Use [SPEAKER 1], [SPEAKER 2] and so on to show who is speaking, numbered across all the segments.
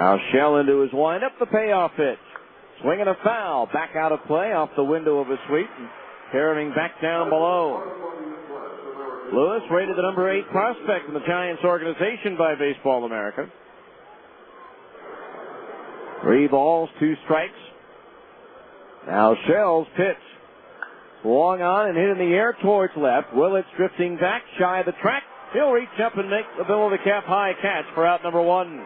[SPEAKER 1] Now Shell into his windup, the payoff pitch. Swinging a foul, back out of play off the window of a suite, and carrying back down below. Lewis, rated the number 8 prospect in the Giants organization by Baseball America. 3 balls, 2 strikes. Now Shell's pitch. Long on and hit in the air towards left. Willits drifting back, shy of the track. He'll reach up and make the below-the-cap high catch for out number 1.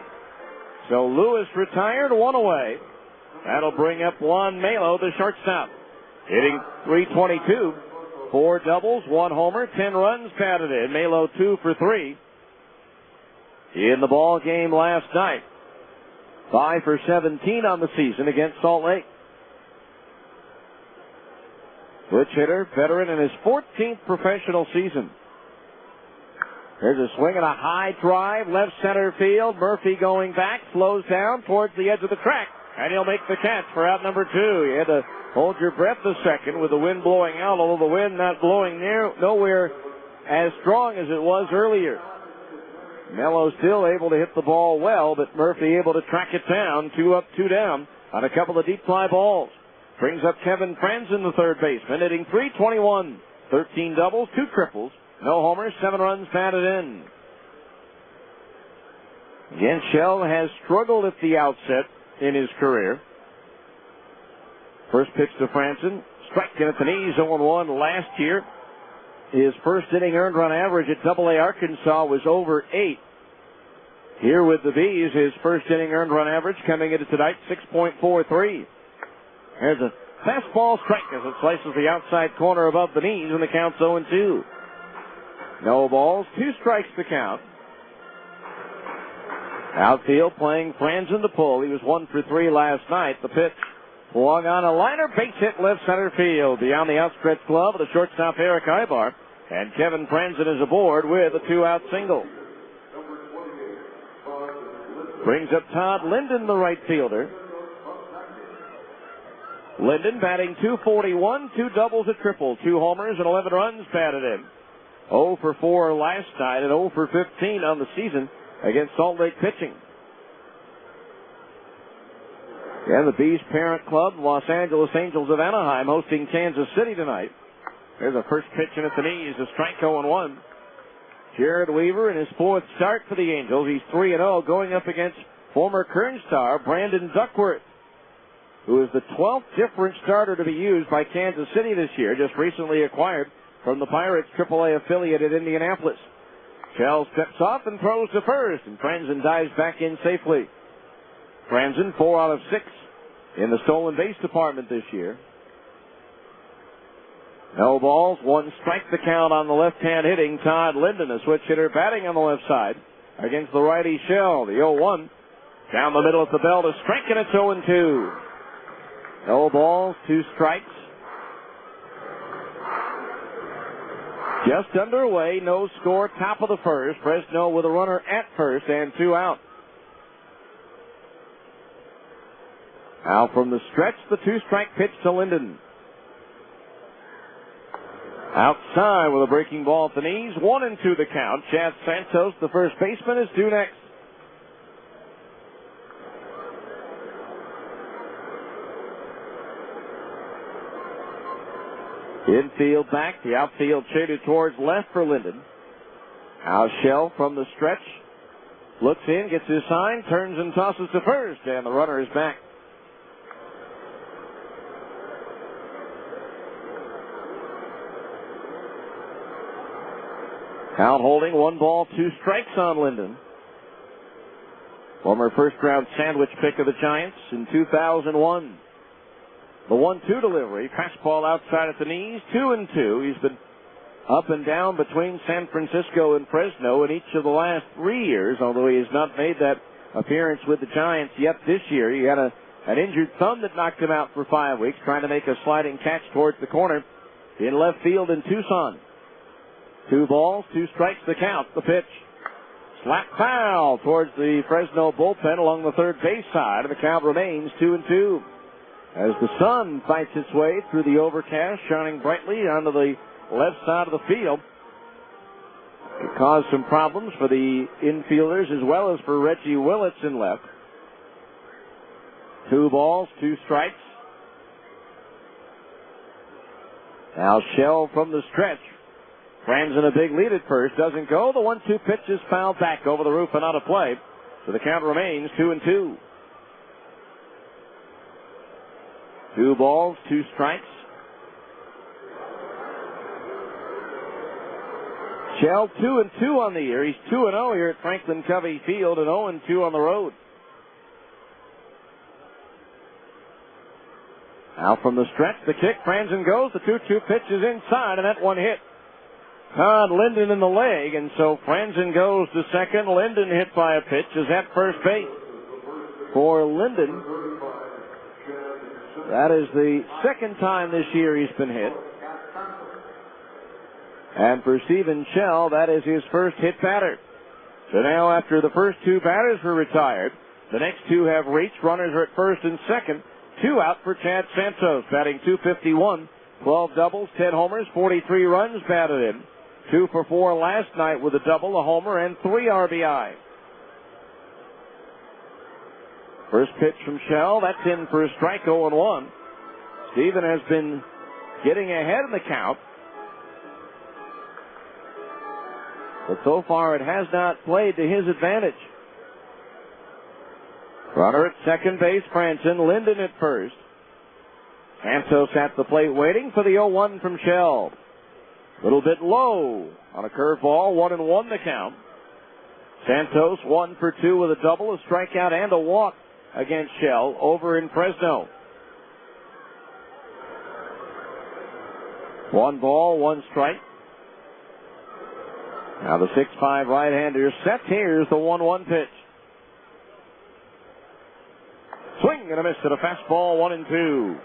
[SPEAKER 1] So Lewis retired, 1 away. That'll bring up Juan Melo, the shortstop. Hitting .322. 4 doubles, 1 homer, 10 runs batted in. Melo 2 for 3. In the ball game last night. 5 for 17 on the season against Salt Lake. Switch hitter, veteran in his 14th professional season. There's a swing and a high drive, left center field. Murphy going back, slows down towards the edge of the track, and he'll make the catch for out number 2. You had to hold your breath a second with the wind blowing out, although the wind not blowing nowhere as strong as it was earlier. Melo still able to hit the ball well, but Murphy able to track it down, 2 up, 2 down on a couple of deep fly balls. Brings up Kevin Franzen, the third baseman, hitting .321. 13 doubles, 2 triples, no homers, 7 runs batted in. Again, Shell has struggled at the outset in his career. First pitch to Franzen, striking at the knees, 0-1 last year. His first inning earned run average at AA Arkansas was over 8. Here with the Bees, his first inning earned run average coming into tonight, 6.43. There's a fastball strike as it slices the outside corner above the knees, and the count's 0-2. No balls, 2 strikes to count. Outfield playing Franzen to pull. He was 1 for 3 last night. The pitch swung on a liner, base hit left center field. Beyond the outstretched glove of the shortstop Eric Ibar. And Kevin Franzen is aboard with a 2-out single. Brings up Todd Linden, the right fielder. Linden batting .241, 2 doubles, a triple, 2 homers, and 11 runs batted in. 0 for 4 last night and 0 for 15 on the season against Salt Lake pitching. And the Bees parent club, Los Angeles Angels of Anaheim, hosting Kansas City tonight. There's a first pitch in at the knees, a strike 0-1. Jared Weaver in his 4th start for the Angels. He's 3-0, going up against former Kern star Brandon Duckworth, who is the 12th different starter to be used by Kansas City this year, just recently acquired from the Pirates AAA affiliate at Indianapolis. Shell steps off and throws to first, and Franzen dives back in safely. Franzen, 4 out of 6 in the stolen base department this year. No balls, 1 strike the count on the left-hand hitting Todd Linden, a switch hitter batting on the left side against the righty Shell. The 0-1 down the middle at the bell to strike, and it's 0-2. No balls, 2 strikes. Just underway, no score, top of the first. Fresno with a runner at first and 2 out. Now from the stretch, the 2-strike pitch to Linden. Outside with a breaking ball at the knees, 1-2 the count. Chad Santos, the first baseman, is due next. Infield back, the outfield shaded towards left for Linden. Now Shell from the stretch. Looks in, gets his sign, turns and tosses to first, and the runner is back. Count holding, 1 ball, 2 strikes on Linden. Former first-round sandwich pick of the Giants in 2001. The 1-2 delivery, fastball outside at the knees, 2-2. He's been up and down between San Francisco and Fresno in each of the last 3 years, although he has not made that appearance with the Giants yet this year. He had an injured thumb that knocked him out for 5 weeks, trying to make a sliding catch towards the corner in left field in Tucson. 2 balls, 2 strikes the count. The pitch. Slap foul towards the Fresno bullpen along the third base side, and the count remains 2-2. As the sun fights its way through the overcast, shining brightly onto the left side of the field. It caused some problems for the infielders as well as for Reggie Willits in left. 2 balls, 2 strikes. Now Shell from the stretch. Franzen a big lead at first. Doesn't go. The 1-2 pitch is fouled back over the roof and out of play. So the count remains 2-2. 2 balls, 2 strikes. Shell 2-2 on the year. He's 2-0 here at Franklin Covey Field and 0-2 on the road. Now from the stretch, the kick. Franzen goes. The 2-2 pitch is inside, and that one hit Todd Linden in the leg, and so Franzen goes to second. Linden hit by a pitch is at first base. For Linden, that is the second time this year he's been hit. And for Stephen Shell, that is his first hit batter. So now after the first 2 batters were retired, the next 2 have reached. Runners are at first and second. 2 out for Chad Santos, batting .251. 12 doubles, 10 homers, 43 runs batted in. 2 for 4 last night with a double, a homer, and 3 RBI. First pitch from Shell, that's in for a strike, 0-1. Stephen has been getting ahead in the count, but so far it has not played to his advantage. Runner at second base, Franzen. Linden at first. Santos at the plate waiting for the 0-1 from Shell. A little bit low on a curveball, 1-1 the count. Santos 1 for 2 with a double, a strikeout, and a walk against Shell over in Fresno. 1 ball, 1 strike. Now the 6'5" right-hander sets. Here's the 1-1 pitch. Swing and a miss at a fastball, 1-2.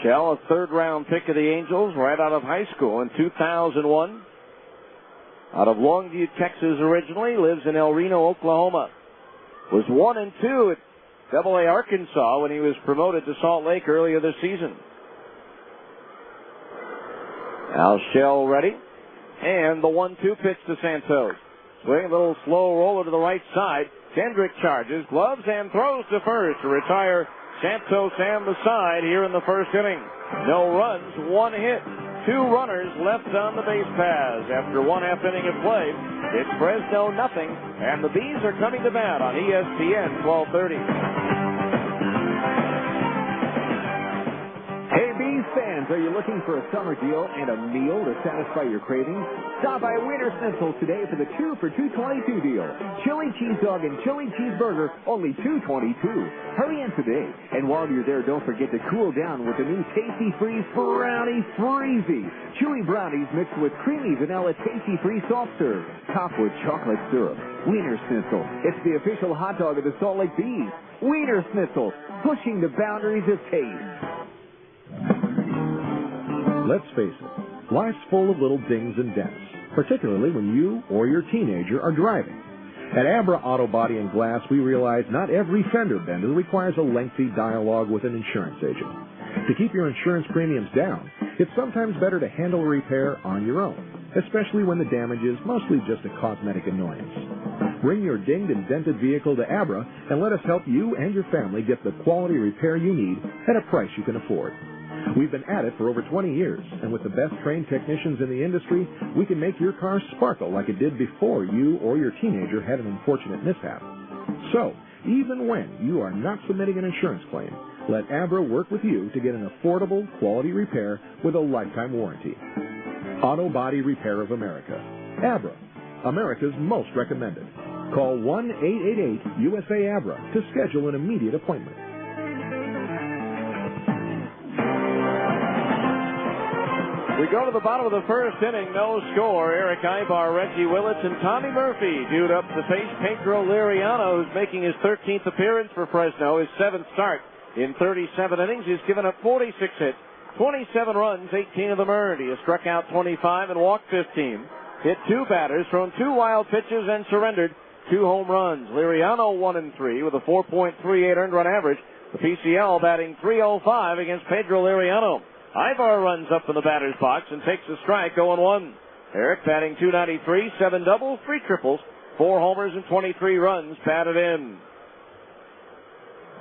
[SPEAKER 1] Shell, a third-round pick of the Angels, right out of high school in 2001. Out of Longview, Texas originally, lives in El Reno, Oklahoma. Was 1-2 at AA Arkansas when he was promoted to Salt Lake earlier this season. Now Shell ready. And the 1-2 pitch to Santos. Swing, a little slow roller to the right side. Kendrick charges, gloves, and throws to first to retire Santos and the side here in the first inning. No runs, 1 hit, 2 runners left on the base paths. After 1/2 inning of play, it's Fresno nothing, and the Bees are coming to bat on ESPN 1230.
[SPEAKER 2] Hey, Bees fans, are you looking for a summer deal and a meal to satisfy your cravings? Stop by Wiener Schnitzel today for the 2 for $2.22 deal. Chili cheese dog and chili cheeseburger, only $2.22. Hurry in today. And while you're there, don't forget to cool down with the new Tasty Freeze Brownie Freezy. Chewy brownies mixed with creamy vanilla Tasty Freeze soft serve, topped with chocolate syrup. Wiener Schnitzel. It's the official hot dog of the Salt Lake Bees. Wiener Schnitzel, pushing the boundaries of taste.
[SPEAKER 3] Let's face it, life's full of little dings and dents, particularly when you or your teenager are driving. At Abra Auto Body and Glass, we realize not every fender bender requires a lengthy dialogue with an insurance agent. To keep your insurance premiums down, it's sometimes better to handle a repair on your own, especially when the damage is mostly just a cosmetic annoyance. Bring your dinged and dented vehicle to Abra and let us help you and your family get the quality repair you need at a price you can afford. We've been at it for over 20 years, and with the best trained technicians in the industry, we can make your car sparkle like it did before you or your teenager had an unfortunate mishap. So, even when you are not submitting an insurance claim, let Abra work with you to get an affordable, quality repair with a lifetime warranty. Auto Body Repair of America. Abra, America's most recommended. Call 1-888-USA-ABRA to schedule an immediate appointment.
[SPEAKER 1] We go to the bottom of the first inning, no score. Eric Ibar, Reggie Willits, and Tommy Murphy queued up to face Pedro Liriano, who's making his 13th appearance for Fresno, his 7th start in 37 innings. He's given up 46 hits, 27 runs, 18 of them earned. He has struck out 25 and walked 15. Hit 2 batters, thrown 2 wild pitches, and surrendered 2 home runs. Liriano 1-3 with a 4.38 earned run average. The PCL batting .305 against Pedro Liriano. Ivar runs up in the batter's box and takes a strike, 0-1. Eric batting .293, 7 doubles, 3 triples, 4 homers, and 23 runs batted in.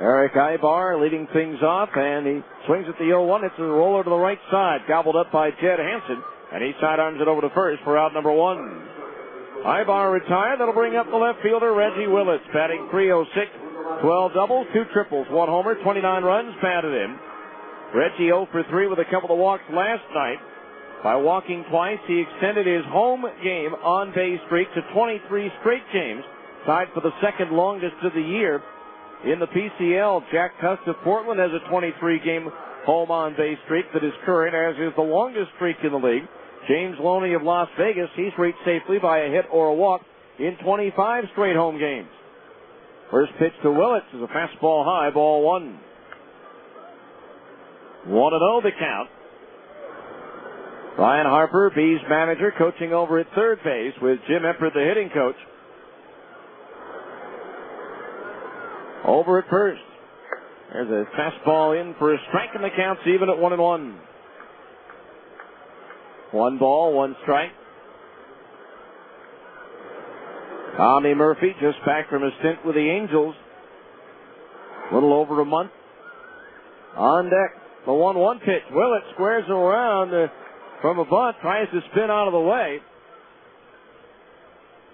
[SPEAKER 1] Eric Ibar leading things off, and he swings at the 0-1. It's a roller to the right side, gobbled up by Jed Hansen, and he sidearms it over to first for out number 1. Ibar retired. That'll bring up the left fielder, Reggie Willits, batting .306, 12 doubles, 2 triples, 1 homer, 29 runs batted in. Reggie 0 for 3 with a couple of walks last night. By walking twice, he extended his home game on-base streak to 23 straight games, tied for the second longest of the year. In the PCL, Jack Cust of Portland has a 23-game home on-base streak that is current, as is the longest streak in the league. James Loney of Las Vegas, he's reached safely by a hit or a walk in 25 straight home games. First pitch to Willits is a fastball high, ball 1. 1-0 the count. Ryan Harper, B's manager, coaching over at third base with Jim Eppert, the hitting coach. Over at first. There's a fastball in for a strike, and the count's even at 1-1. 1 ball, 1 strike. Tommy Murphy just back from a stint with the Angels. A little over a month. On deck, the 1-1 pitch. Willits squares it around from a bunt, tries to spin out of the way.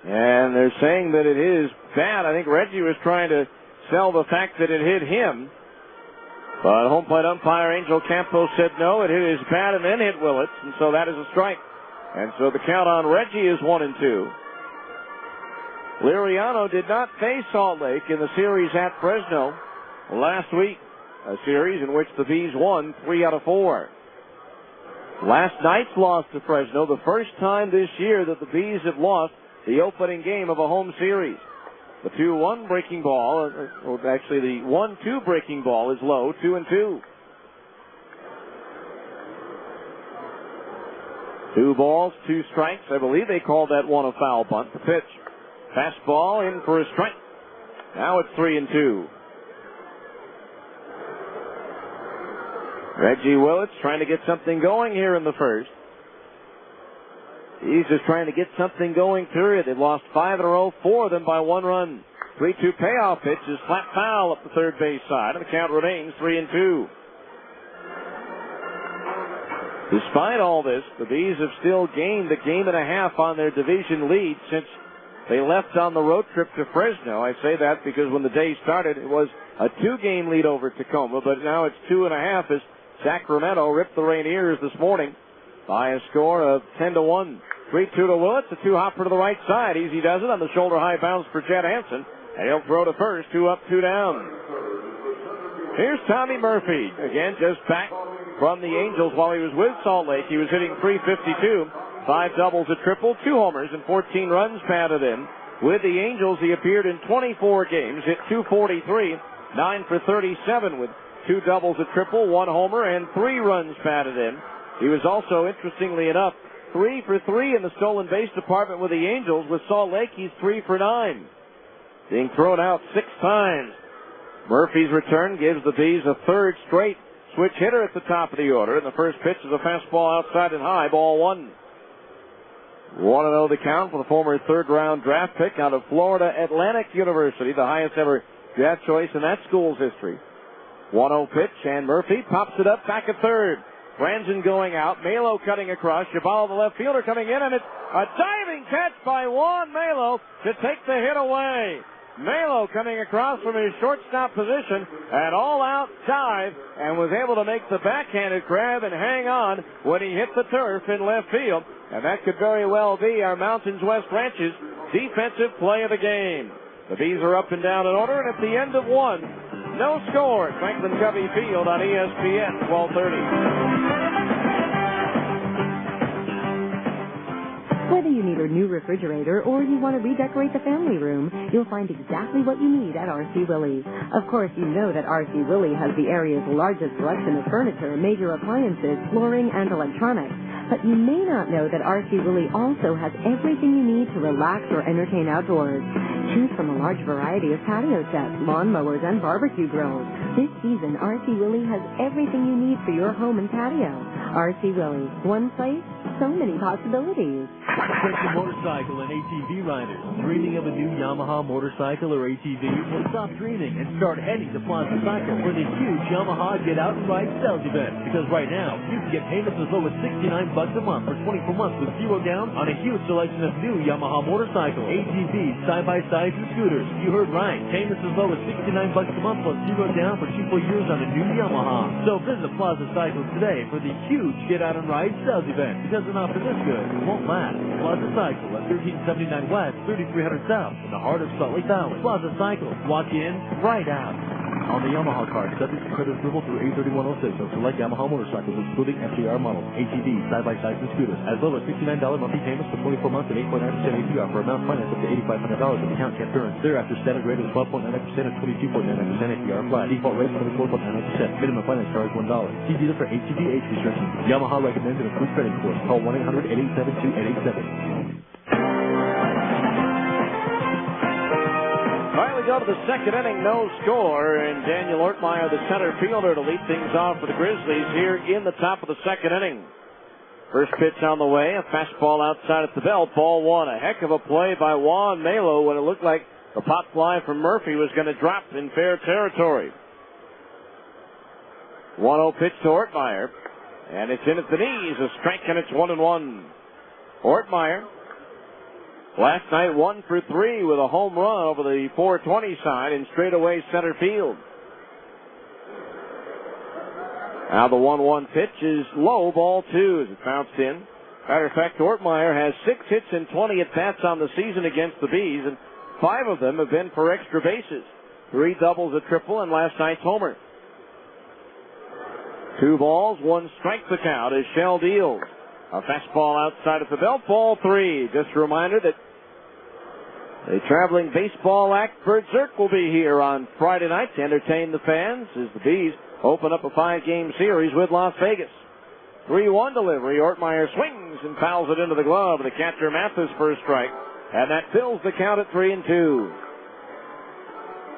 [SPEAKER 1] And they're saying that it is bad. I think Reggie was trying to sell the fact that it hit him. But home plate umpire Angel Campos said no, it hit his bat and then hit Willits, and so that is a strike. And so the count on Reggie is 1-2. Liriano did not face Salt Lake in the series at Fresno last week, a series in which the Bees won 3 out of 4. Last night's loss to Fresno, the first time this year that the Bees have lost the opening game of a home series. The 2-1 breaking ball, or actually the 1-2 breaking ball is low, 2-2. 2 balls, 2 strikes. I believe they called that one a foul bunt. The pitch. Fastball in for a strike. Now it's 3-2. Reggie Willits trying to get something going here in the first. He's just trying to get something going, period. They've lost 5 in a row, 4 of them by 1 run. 3-2 payoff pitch is flat foul up the third base side, and the count remains 3-2. Despite all this, the Bees have still gained a game and a half on their division lead since they left on the road trip to Fresno. I say that because when the day started, it was a 2-game lead over Tacoma, but now it's 2.5 as Sacramento ripped the Rainiers this morning by a score of 10-1. 3-2 to Willits, a 2-hopper to the right side. Easy does it on the shoulder-high bounce for Jed Hansen, and he'll throw to first, 2 up, 2 down. Here's Tommy Murphy, again just back from the Angels while he was with Salt Lake. He was hitting .352, 5 doubles, a triple, 2 homers, and 14 runs batted in. With the Angels, he appeared in 24 games, hit .243, 9 for 37 with 2 doubles, a triple, 1 homer, and 3 runs batted in. He was also, interestingly enough, 3 for 3 in the stolen base department with the Angels. With Salt Lake, he's 3 for 9. Being thrown out 6 times. Murphy's return gives the Bees a 3rd straight switch hitter at the top of the order. And the first pitch is a fastball outside and high, ball 1. 1-0 the count for the former 3rd-round draft pick out of Florida Atlantic University, the highest ever draft choice in that school's history. 1-0 pitch, and Murphy pops it up back at third. Franzen going out. Melo cutting across. Chabal, the left fielder, coming in, and it's a diving catch by Juan Melo to take the hit away. Melo coming across from his shortstop position, an all-out dive, and was able to make the backhanded grab and hang on when he hit the turf in left field. And that could very well be our Mountains West Ranch's defensive play of the game. The Bees are up and down in order, and at the end of 1, no score at Franklin Covey Field on ESPN 1230.
[SPEAKER 4] Whether you need a new refrigerator or you want to redecorate the family room, you'll find exactly what you need at R.C. Willey's. Of course, you know that R.C. Willey has the area's largest selection of furniture, major appliances, flooring, and electronics. But you may not know that R.C. Willey also has everything you need to relax or entertain outdoors. Choose from a large variety of patio sets, lawn mowers, and barbecue grills. This season, R.C. Willey has everything you need for your home and patio. R.C. Willey, one place, so many possibilities.
[SPEAKER 5] Attention motorcycle and ATV riders. Dreaming of a new Yamaha motorcycle or ATV? Well, stop dreaming and start heading to Plaza Cycle for the huge Yamaha Get Out and Ride sales event. Because right now, you can get payments as low as $69 a month for 24 months with zero down on a huge selection of new Yamaha motorcycles, ATVs, side-by-sides, and scooters. You heard right. Payments as low as $69 a month plus zero down for 2 full years on a new Yamaha. So visit Plaza Cycle today for the huge Get Out and Ride sales event. Because an offer this good won't last. Plaza Cycle at 1379 West, 3300 South, in the heart of Salt Lake Valley. Plaza Cycle. Walk in, ride out. On the Yamaha card, subject to credit approval through 8/31/06 of select Yamaha motorcycles, excluding FCR models, ATVs, side-by-sides, and scooters, as low as $69 monthly payments for 24 months at 8.9% APR for amount financed up to $8,500 if account can't burn. Thereafter, standard rate is 12.99% and 22.99% APR applied. Default rate 24.99%. Minimum finance charge $1. See dealer for ATV age restrictions. Yamaha recommends an approved credit score. Call 1-800-887-2887.
[SPEAKER 1] Finally go to the second inning, no score, and Daniel Ortmeyer, the center fielder, to lead things off for the Grizzlies here in the top of the second inning. First pitch on the way, a fastball outside at the belt, ball one. A heck of a play by Juan Melo when it looked like the pop fly from Murphy was going to drop in fair territory. 1-0 pitch to Ortmeyer, and it's in at the knees, a strike, and it's 1-1. Ortmeyer, last night 1 for 3 with a home run over the 420 side in straightaway center field. Now the 1-1 pitch is low, ball 2 as it bounced in. Matter of fact, Ortmeyer has 6 hits and 20 at-bats on the season against the Bees, and 5 of them have been for extra bases. 3 doubles, a triple, and last night's homer. 2 balls, 1 strike the count as Shell deals. A fastball outside at the belt, ball 3. Just a reminder that the traveling baseball act Bert Zirk will be here on Friday night to entertain the fans as the Bees open up a 5-game series with Las Vegas. 3-1 delivery. Ortmeyer swings and fouls it into the glove of the catcher Mathis for a strike, and that fills the count at 3-2.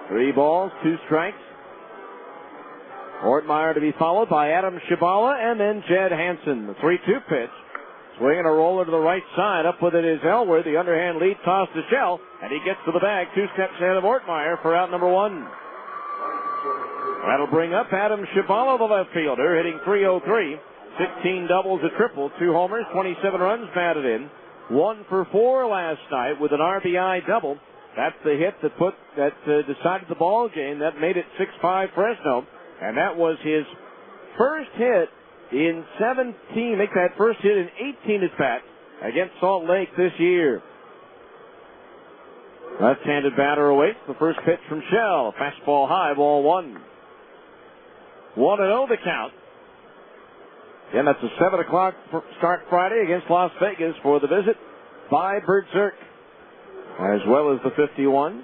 [SPEAKER 1] 3 balls, 2 strikes. Ortmeyer to be followed by Adam Shibala and then Jed Hansen. The 3-2 pitch. Swinging a roller to the right side. Up with it is Elwood. The underhand lead toss to Shell, and he gets to the bag 2 steps ahead of Ortmeyer for out number 1. That'll bring up Adam Shibala, the left fielder, hitting .303. 16 doubles, a triple, 2 homers, 27 runs batted in. 1 for 4 last night with an RBI double. That's the hit that decided the ball game. That made it 6-5 Fresno, and that was his first hit in 17. Make that first hit in 18 at-bats against Salt Lake this year. Left-handed batter awaits the first pitch from Shell. Fastball high, ball 1. 1-0 the count. And that's a 7 o'clock start Friday against Las Vegas for the visit by Bert Zirk, as well as the 51s.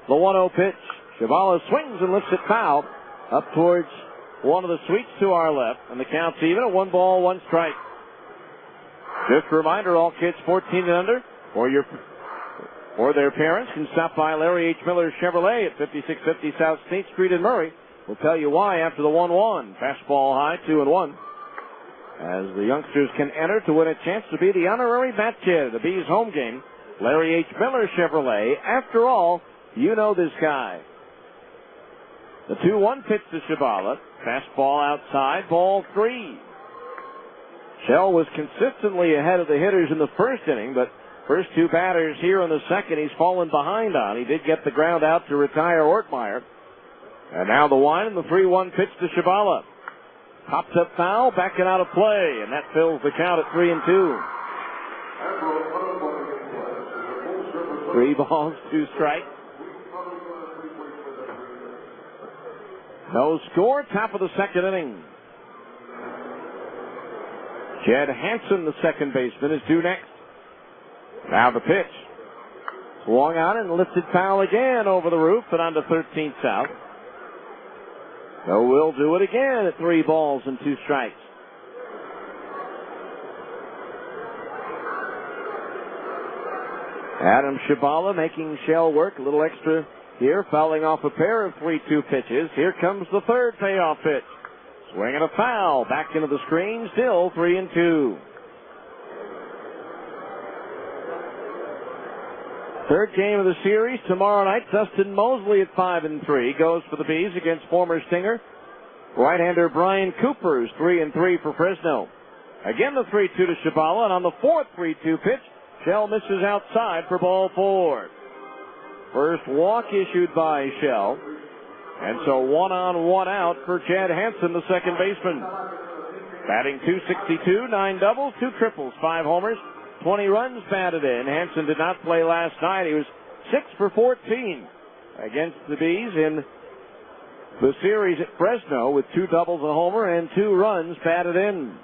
[SPEAKER 1] The 1-0 pitch. Shibala swings and lifts it foul up towards one of the suites to our left, and the count's even at 1 ball, 1 strike. Just a reminder, all kids 14 and under or their parents can stop by Larry H. Miller Chevrolet at 5650 South State Street in Murray. We'll tell you why after the 1-1. Fastball high, 2-1. As the youngsters can enter to win a chance to be the honorary bat kid at the Bees home game. Larry H. Miller Chevrolet. After all, you know this guy. The 2-1 pitch to Shibala. Fastball outside, ball 3. Shell was consistently ahead of the hitters in the first inning, but first 2 batters here in the second he's fallen behind on. He did get the ground out to retire Ortmeyer. And now the wind and the 3-1 pitch to Shibala. Pops up foul, backing out of play, and that fills the count at 3-2. 3 balls, 2 strikes. No score, top of the second inning. Jed Hansen, the second baseman, is due next. Now the pitch. Swung on and lifted foul again over the roof and onto 13th South. So we'll do it again at 3 balls and 2 strikes. Adam Shibala making Shell work a little extra here, fouling off a pair of 3-2 pitches. Here comes the third payoff pitch. Swinging a foul, back into the screen, still 3-2. Third game of the series tomorrow night. Dustin Mosley at 5-3 goes for the Bees against former Stinger right-hander Brian Cooper, who's 3-3 for Fresno. Again, the 3-2 to Shabala, and on the fourth 3-2 pitch, Shell misses outside for ball 4. First walk issued by Shell, and so 1 on, 1 out for Chad Hansen, the second baseman. Batting .262, 9 doubles, 2 triples, 5 homers, 20 runs batted in. Hansen did not play last night. He was 6 for 14 against the Bees in the series at Fresno with 2 doubles, a homer, and 2 runs batted in.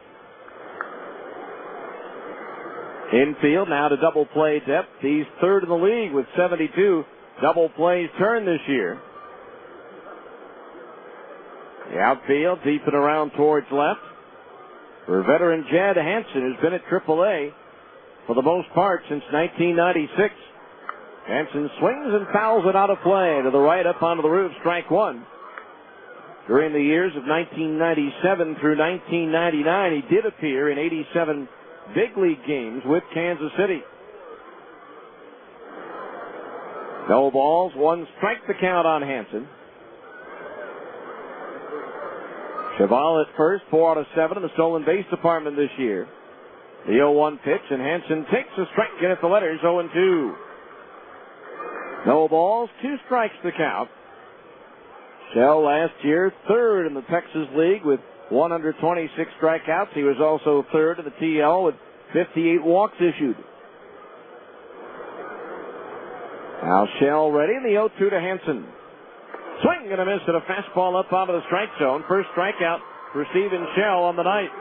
[SPEAKER 1] Infield now to double play depth. He's third in the league with 72 double plays turned this year. The outfield deep and around towards left for veteran Chad Hansen, who's been at AAA for the most part since 1996. Hansen swings and fouls it out of play to the right up onto the roof, strike 1. During the years of 1997 through 1999, he did appear in 87 big league games with Kansas City. No balls, 1 strike the count on Hansen. Cheval at first, 4 out of 7 in the stolen base department this year. The 0-1 pitch, and Hansen takes a strike in at the letters, 0-2. No balls, 2 strikes the count. Shell last year, third in the Texas League with 126 strikeouts. He was also third in the TL with 58 walks issued. Now Shell ready, and the 0-2 to Hansen. Swing and a miss at a fastball up onto the strike zone. First strikeout for Stephen Shell on the night.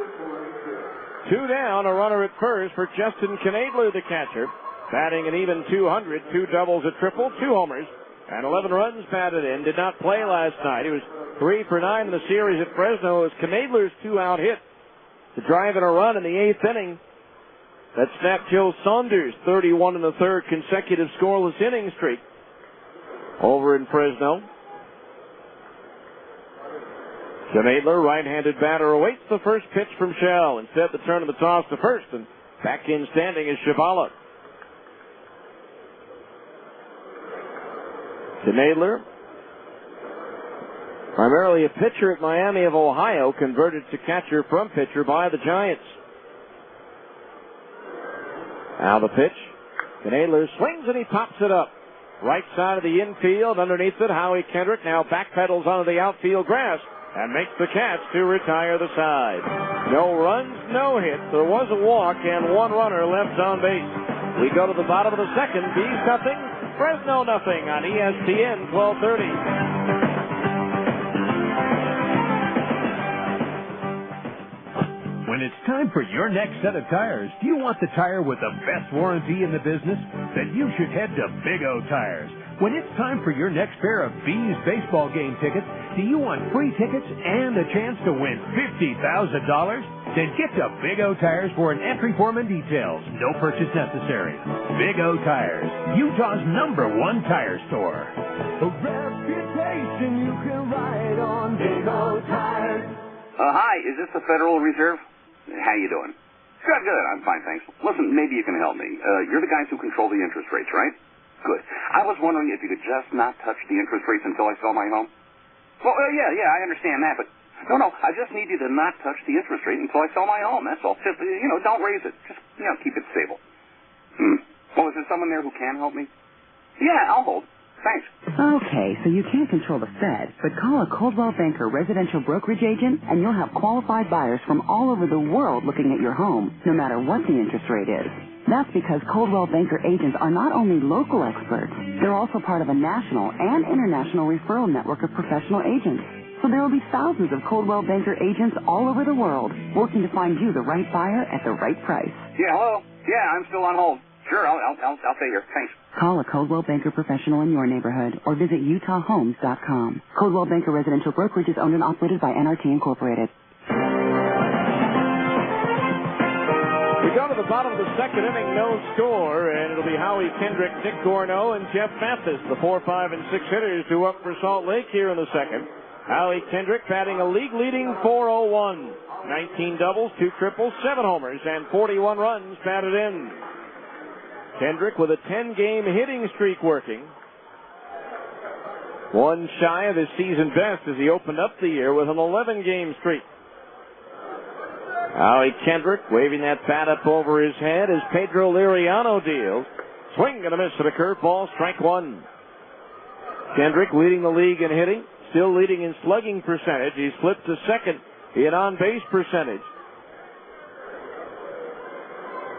[SPEAKER 1] 2 down, a runner at first for Justin Knadler, the catcher. Batting an even .200, 2 doubles, a triple, 2 homers, and 11 runs batted in. Did not play last night. He was 3 for 9 in the series at Fresno as Knadler's 2-out hit to drive in a run in the 8th inning that snapped Joe Saunders' 31 in the third consecutive scoreless inning streak over in Fresno. Knadler, right-handed batter, awaits the first pitch from Shell. Instead, the turn of the toss to first, and back in standing is Shabala. Knadler, primarily a pitcher at Miami of Ohio, converted to catcher from pitcher by the Giants. Now the pitch. Knadler swings and he pops it up. Right side of the infield. Underneath it, Howie Kendrick now backpedals onto the outfield grass and makes the catch to retire the side. No runs, no hits. There was a walk and 1 runner left on base. We go to the bottom of the second. Bees nothing, Fresno nothing on ESPN 1230.
[SPEAKER 3] When it's time for your next set of tires, do you want the tire with the best warranty in the business? Then you should head to Big O Tires. When it's time for your next pair of Bees baseball game tickets, do you want free tickets and a chance to win $50,000? Then get to Big O Tires for an entry form and details. No purchase necessary. Big O Tires, Utah's #1 tire store. A reputation you can ride on Big O Tires.
[SPEAKER 6] Hi, is this the Federal Reserve? How you doing? Good. I'm fine, thanks. Listen, maybe you can help me. You're the guys who control the interest rates, right? Good. I was wondering if you could just not touch the interest rates until I sell my home. Well, yeah, I understand that, but no, I just need you to not touch the interest rate until I sell my home. That's all. Just, don't raise it. Just, keep it stable. Well, is there someone there who can help me? Yeah, I'll hold. Thanks.
[SPEAKER 7] Okay, so you can't control the Fed, but call a Coldwell Banker residential brokerage agent, and you'll have qualified buyers from all over the world looking at your home, no matter what the interest rate is. That's because Coldwell Banker agents are not only local experts, they're also part of a national and international referral network of professional agents. So there will be thousands of Coldwell Banker agents all over the world working to find you the right buyer at the right price.
[SPEAKER 6] Yeah, hello? Yeah, I'm still on hold. Sure, I'll stay here. Thanks.
[SPEAKER 7] Call a Coldwell Banker professional in your neighborhood or visit utahhomes.com. Coldwell Banker Residential Brokerage is owned and operated by NRT Incorporated.
[SPEAKER 1] We go to the bottom of the second inning, no score, and it'll be Howie Kendrick, Nick Gorno, and Jeff Mathis, the 4, 5, and 6 hitters who up for Salt Lake here in the second. Howie Kendrick batting a league-leading .401. 19 doubles, 2 triples, 7 homers, and 41 runs batted in. Kendrick with a 10-game hitting streak working. One shy of his season best as he opened up the year with an 11-game streak. Howie Kendrick waving that bat up over his head as Pedro Liriano deals. Swing and a miss at a curveball, strike one. Kendrick leading the league in hitting, still leading in slugging percentage. He's flipped to second in on-base percentage.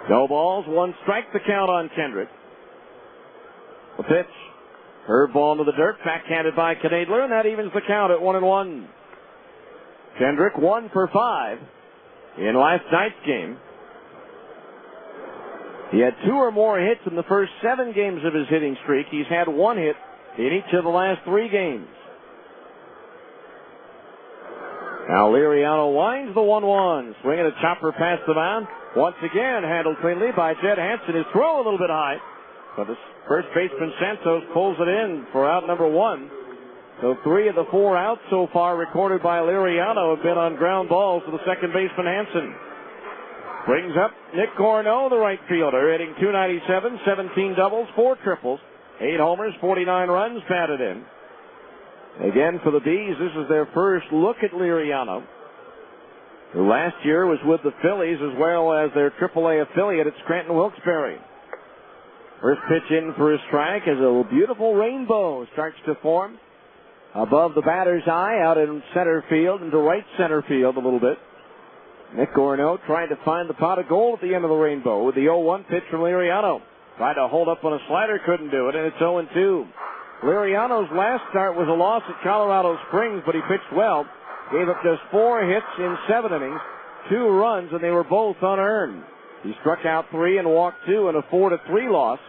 [SPEAKER 1] No balls, one strike the count on Kendrick. The pitch. Curveball into the dirt, backhanded by Knadler, and that evens the count at 1-1. Kendrick 1 for 5 in last night's game. He had 2 or more hits in the first 7 games of his hitting streak. He's had 1 hit in each of the last 3 games. Now Liriano winds the 1-1, swinging a chopper past the mound. Once again handled cleanly by Jed Hansen. His throw a little bit high, but the first baseman Santos pulls it in for out number 1. So 3 of the 4 outs so far recorded by Liriano have been on ground balls to the second baseman Hansen. Brings up Nick Corno, the right fielder, hitting .297, 17 doubles, 4 triples, 8 homers, 49 runs batted in. Again, for the Bees, this is their first look at Liriano, who last year was with the Phillies as well as their AAA affiliate at Scranton Wilkes-Barre. First pitch in for a strike as a beautiful rainbow starts to form above the batter's eye out in center field, into right center field a little bit. Nick Corno trying to find the pot of gold at the end of the rainbow with the 0-1 pitch from Liriano. Tried to hold up on a slider, couldn't do it, and it's 0-2. Liriano's last start was a loss at Colorado Springs, but he pitched well. Gave up just 4 hits in 7 innings, 2 runs, and they were both unearned. He struck out 3 and walked 2 in a 4-3 loss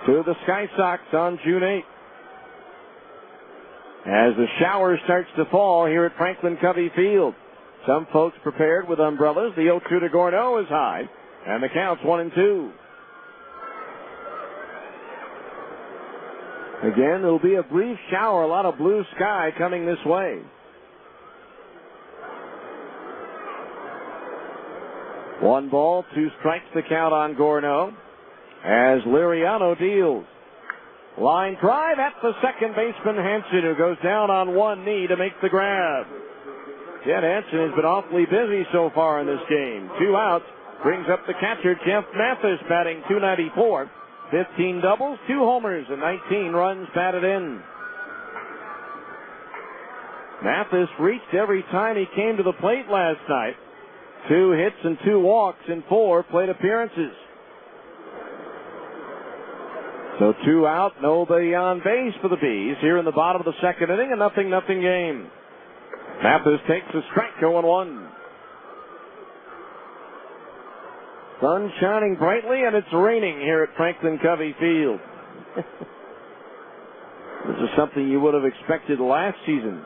[SPEAKER 1] to the Sky Sox on June 8th. As the shower starts to fall here at Franklin Covey Field, some folks prepared with umbrellas. The 0-2 to Corno is high, and the count's 1-2. Again, there'll be a brief shower, a lot of blue sky coming this way. One ball, 2 strikes the count on Corno as Liriano deals. Line drive at the second baseman Hansen, who goes down on one knee to make the grab. Jed Hansen has been awfully busy so far in this game. 2 outs, brings up the catcher Jeff Mathis, batting .294. 15 doubles, 2 homers, and 19 runs batted in. Mathis reached every time he came to the plate last night. 2 hits and 2 walks in 4 plate appearances. So 2 out, nobody on base for the Bees here in the bottom of the second inning, a 0-0 game. Mathis takes a strike, 0-1. Sun shining brightly, and it's raining here at Franklin Covey Field. This is something you would have expected last season.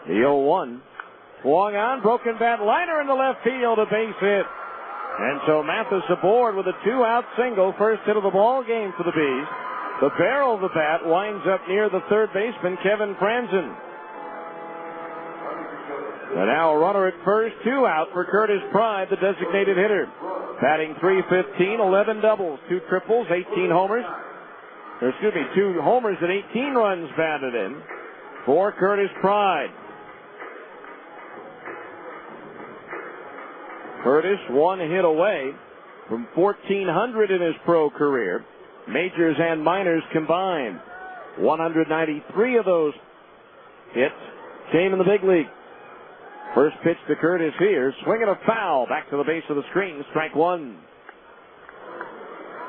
[SPEAKER 1] The 0-1. Swung on, broken bat liner in the left field, a base hit. And so Mathis aboard with a 2-out single, first hit of the ball game for the Bees. The barrel of the bat winds up near the third baseman, Kevin Franzen. And now a runner at first, 2 out for Curtis Pride, the designated hitter. Batting .315, 11 doubles, 2 triples, 18 homers. 2 homers and 18 runs batted in for Curtis Pride. Curtis 1 hit away from 1,400 in his pro career, majors and minors combined. 193 of those hits came in the big league. First pitch to Curtis here, swinging a foul back to the base of the screen, strike 1.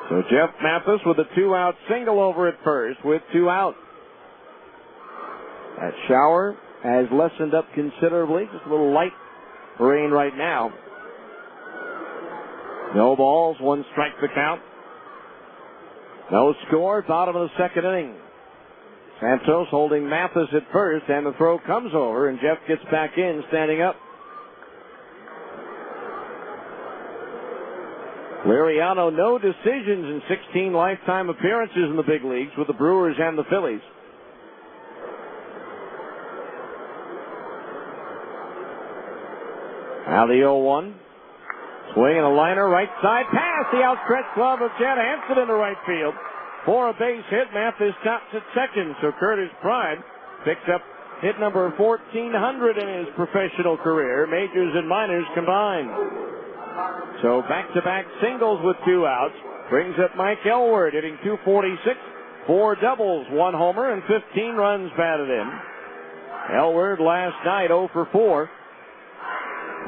[SPEAKER 1] So Jeff Mathis with a 2-out single over at first with 2 out. That shower has lessened up considerably, just a little light rain right now. No balls, 1 strike the count. No score, bottom of the second inning. Santos holding Mathis at first, and the throw comes over, and Jeff gets back in, standing up. Liriano, no decisions in 16 lifetime appearances in the big leagues with the Brewers and the Phillies. Now the 0-1. Swinging a liner, right side pass. The outstretched glove of Chad Hansen into right field. For a base hit, Mathis stops at second. So Curtis Pride picks up hit number 1,400 in his professional career, majors and minors combined. So back-to-back singles with 2 outs brings up Mike Elward, hitting .246, 4 doubles, 1 homer, and 15 runs batted in. Elward last night 0 for 4,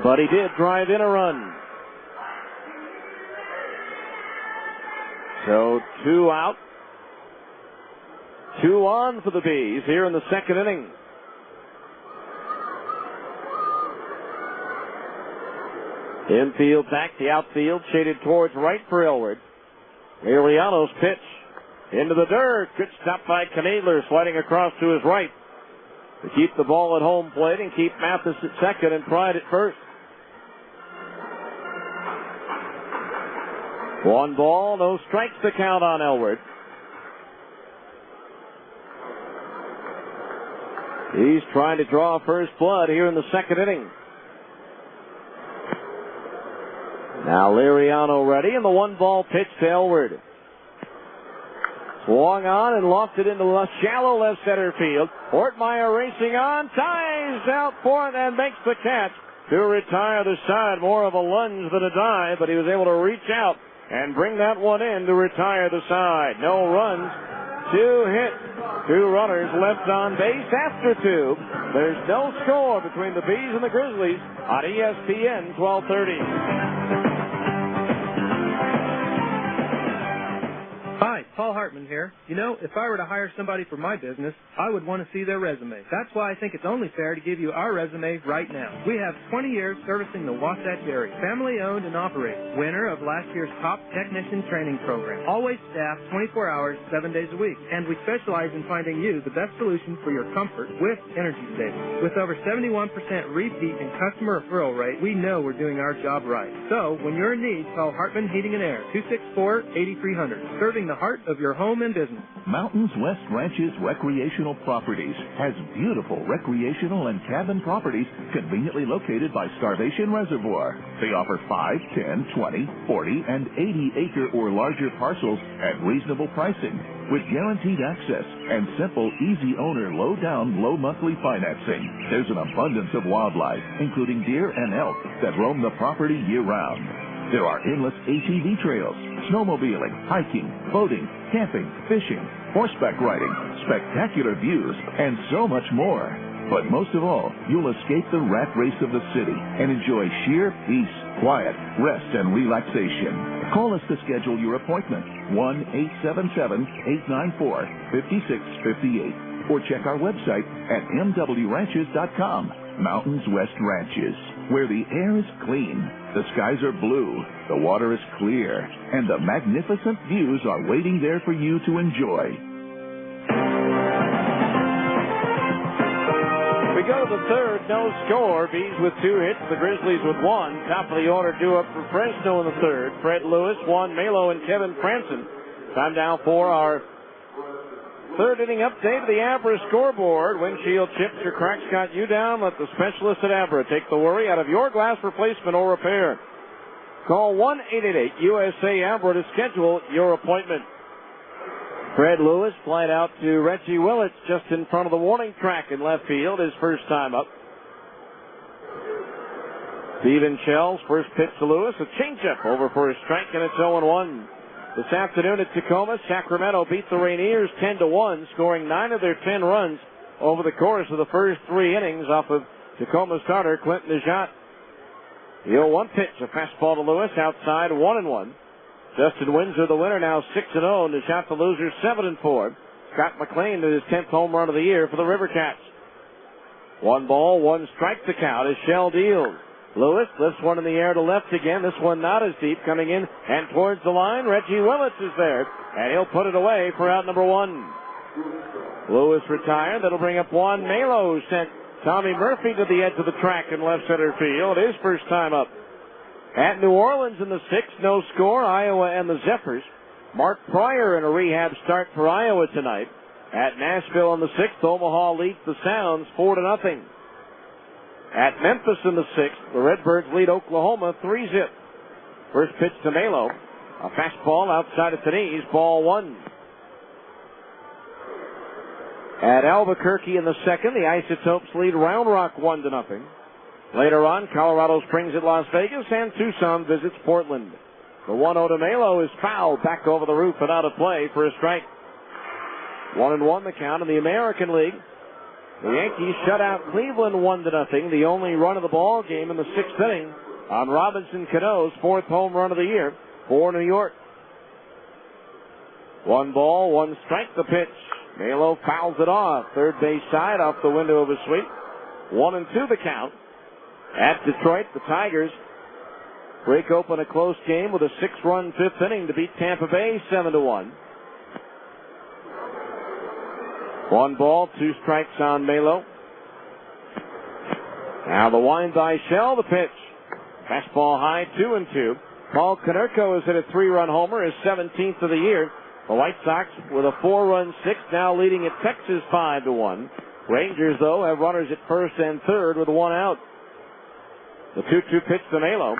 [SPEAKER 1] but he did drive in a run. So 2 out, 2 on for the Bees here in the second inning. Infield back, the outfield shaded towards right for Elward. Liriano's pitch into the dirt. Good stop by Knadler, sliding across to his right to keep the ball at home plate and keep Mathis at second and Pride at first. 1 ball, no strikes to count on Elward. He's trying to draw first blood here in the second inning. Now Liriano ready, and the 1-ball pitch to Elward. Swung on and lofted into the shallow left center field. Ortmeyer racing on, ties out for it and makes the catch to retire the side. More of a lunge than a dive, but he was able to reach out and bring that one in to retire the side. No runs, 2 hits, 2 runners left on base after 2. There's no score between the Bees and the Grizzlies on ESPN 1230.
[SPEAKER 8] Hi, Paul Hartman here. You know, if I were to hire somebody for my business, I would want to see their resume. That's why I think it's only fair to give you our resume right now. We have 20 years servicing the Wasatch area. Family owned and operated. Winner of last year's top technician training program. Always staffed 24 hours, 7 days a week. And we specialize in finding you the best solution for your comfort with energy savings. With over 71% repeat and customer referral rate, we know we're doing our job right. So, when you're in need, call Hartman Heating and Air, 264-8300. Serving the heart of your home and business.
[SPEAKER 9] Mountains West Ranches Recreational Properties has beautiful recreational and cabin properties conveniently located by Starvation Reservoir. They offer 5, 10, 20, 40, and 80-acre or larger parcels at reasonable pricing with guaranteed access and simple, easy owner, low down, low monthly financing. There's an abundance of wildlife, including deer and elk, that roam the property year-round. There are endless ATV trails, snowmobiling, hiking, boating, camping, fishing, horseback riding, spectacular views, and so much more. But most of all, you'll escape the rat race of the city and enjoy sheer peace, quiet, rest, and relaxation. Call us to schedule your appointment, 1-877-894-5658, or check our website at mwranches.com. Mountains West Ranches, where the air is clean, the skies are blue, the water is clear, and the magnificent views are waiting there for you to enjoy.
[SPEAKER 1] We go to the third, no score. Bees with 2 hits, the Grizzlies with 1. Top of the order due up for Fresno in the third. Fred Lewis, Juan Melo, and Kevin Franson. Time now for our third inning update of the Abra scoreboard. Windshield chips or cracks got you down. Let the specialists at Abra take the worry out of your glass replacement or repair. Call 1-888-USA-ABRA to schedule your appointment. Fred Lewis flied out to Reggie Willits just in front of the warning track in left field, his first time up. Steven Shell's first pitch to Lewis, a changeup over for a strike, and it's 0-1. This afternoon at Tacoma, Sacramento beat the Rainiers 10-1, scoring 9 of their 10 runs over the course of the first 3 innings off of Tacoma starter Clinton Najat. The 0-1 pitch, a fastball to Lewis, outside, 1-1. Justin Windsor, the winner, now 6-0. Najat, the loser, 7-4. Scott McLean to his 10th home run of the year for the River Cats. 1 ball, 1 strike to count as Shell deals. Lewis lifts one in the air to left again. This one not as deep, coming in and towards the line. Reggie Willits is there, and he'll put it away for out number 1. Lewis retired. That'll bring up Juan Melo, who sent Tommy Murphy to the edge of the track in left center field. His first time up. At New Orleans in the 6th, no score, Iowa and the Zephyrs. Mark Pryor in a rehab start for Iowa tonight. At Nashville in the 6th, Omaha leads the Sounds 4-0. At Memphis in the 6th, the Redbirds lead Oklahoma 3-0. First pitch to Melo. A fastball outside of the knees. Ball one. At Albuquerque in the second, the Isotopes lead Round Rock 1-0. Later on, Colorado Springs at Las Vegas, and Tucson visits Portland. The 1-0 to Melo is fouled back over the roof and out of play for a strike. 1-1 the count in the American League. The Yankees shut out Cleveland 1-0, the only run of the ball game in the sixth inning on Robinson Cano's fourth home run of the year for New York. 1 ball, 1 strike the pitch. Melo fouls it off. Third base side off the window of a sweep. 1-2 the count. At Detroit, the Tigers break open a close game with a 6-run fifth inning to beat Tampa Bay 7-1. 1 ball, 2 strikes on Melo. Now the wind by Shell, the pitch. Fastball high, 2-2. Paul Konerko has hit a 3-run homer, his 17th of the year. The White Sox with a 4-run sixth, now leading at Texas 5-1. Rangers, though, have runners at first and third with 1 out. The 2-2 pitch to Melo.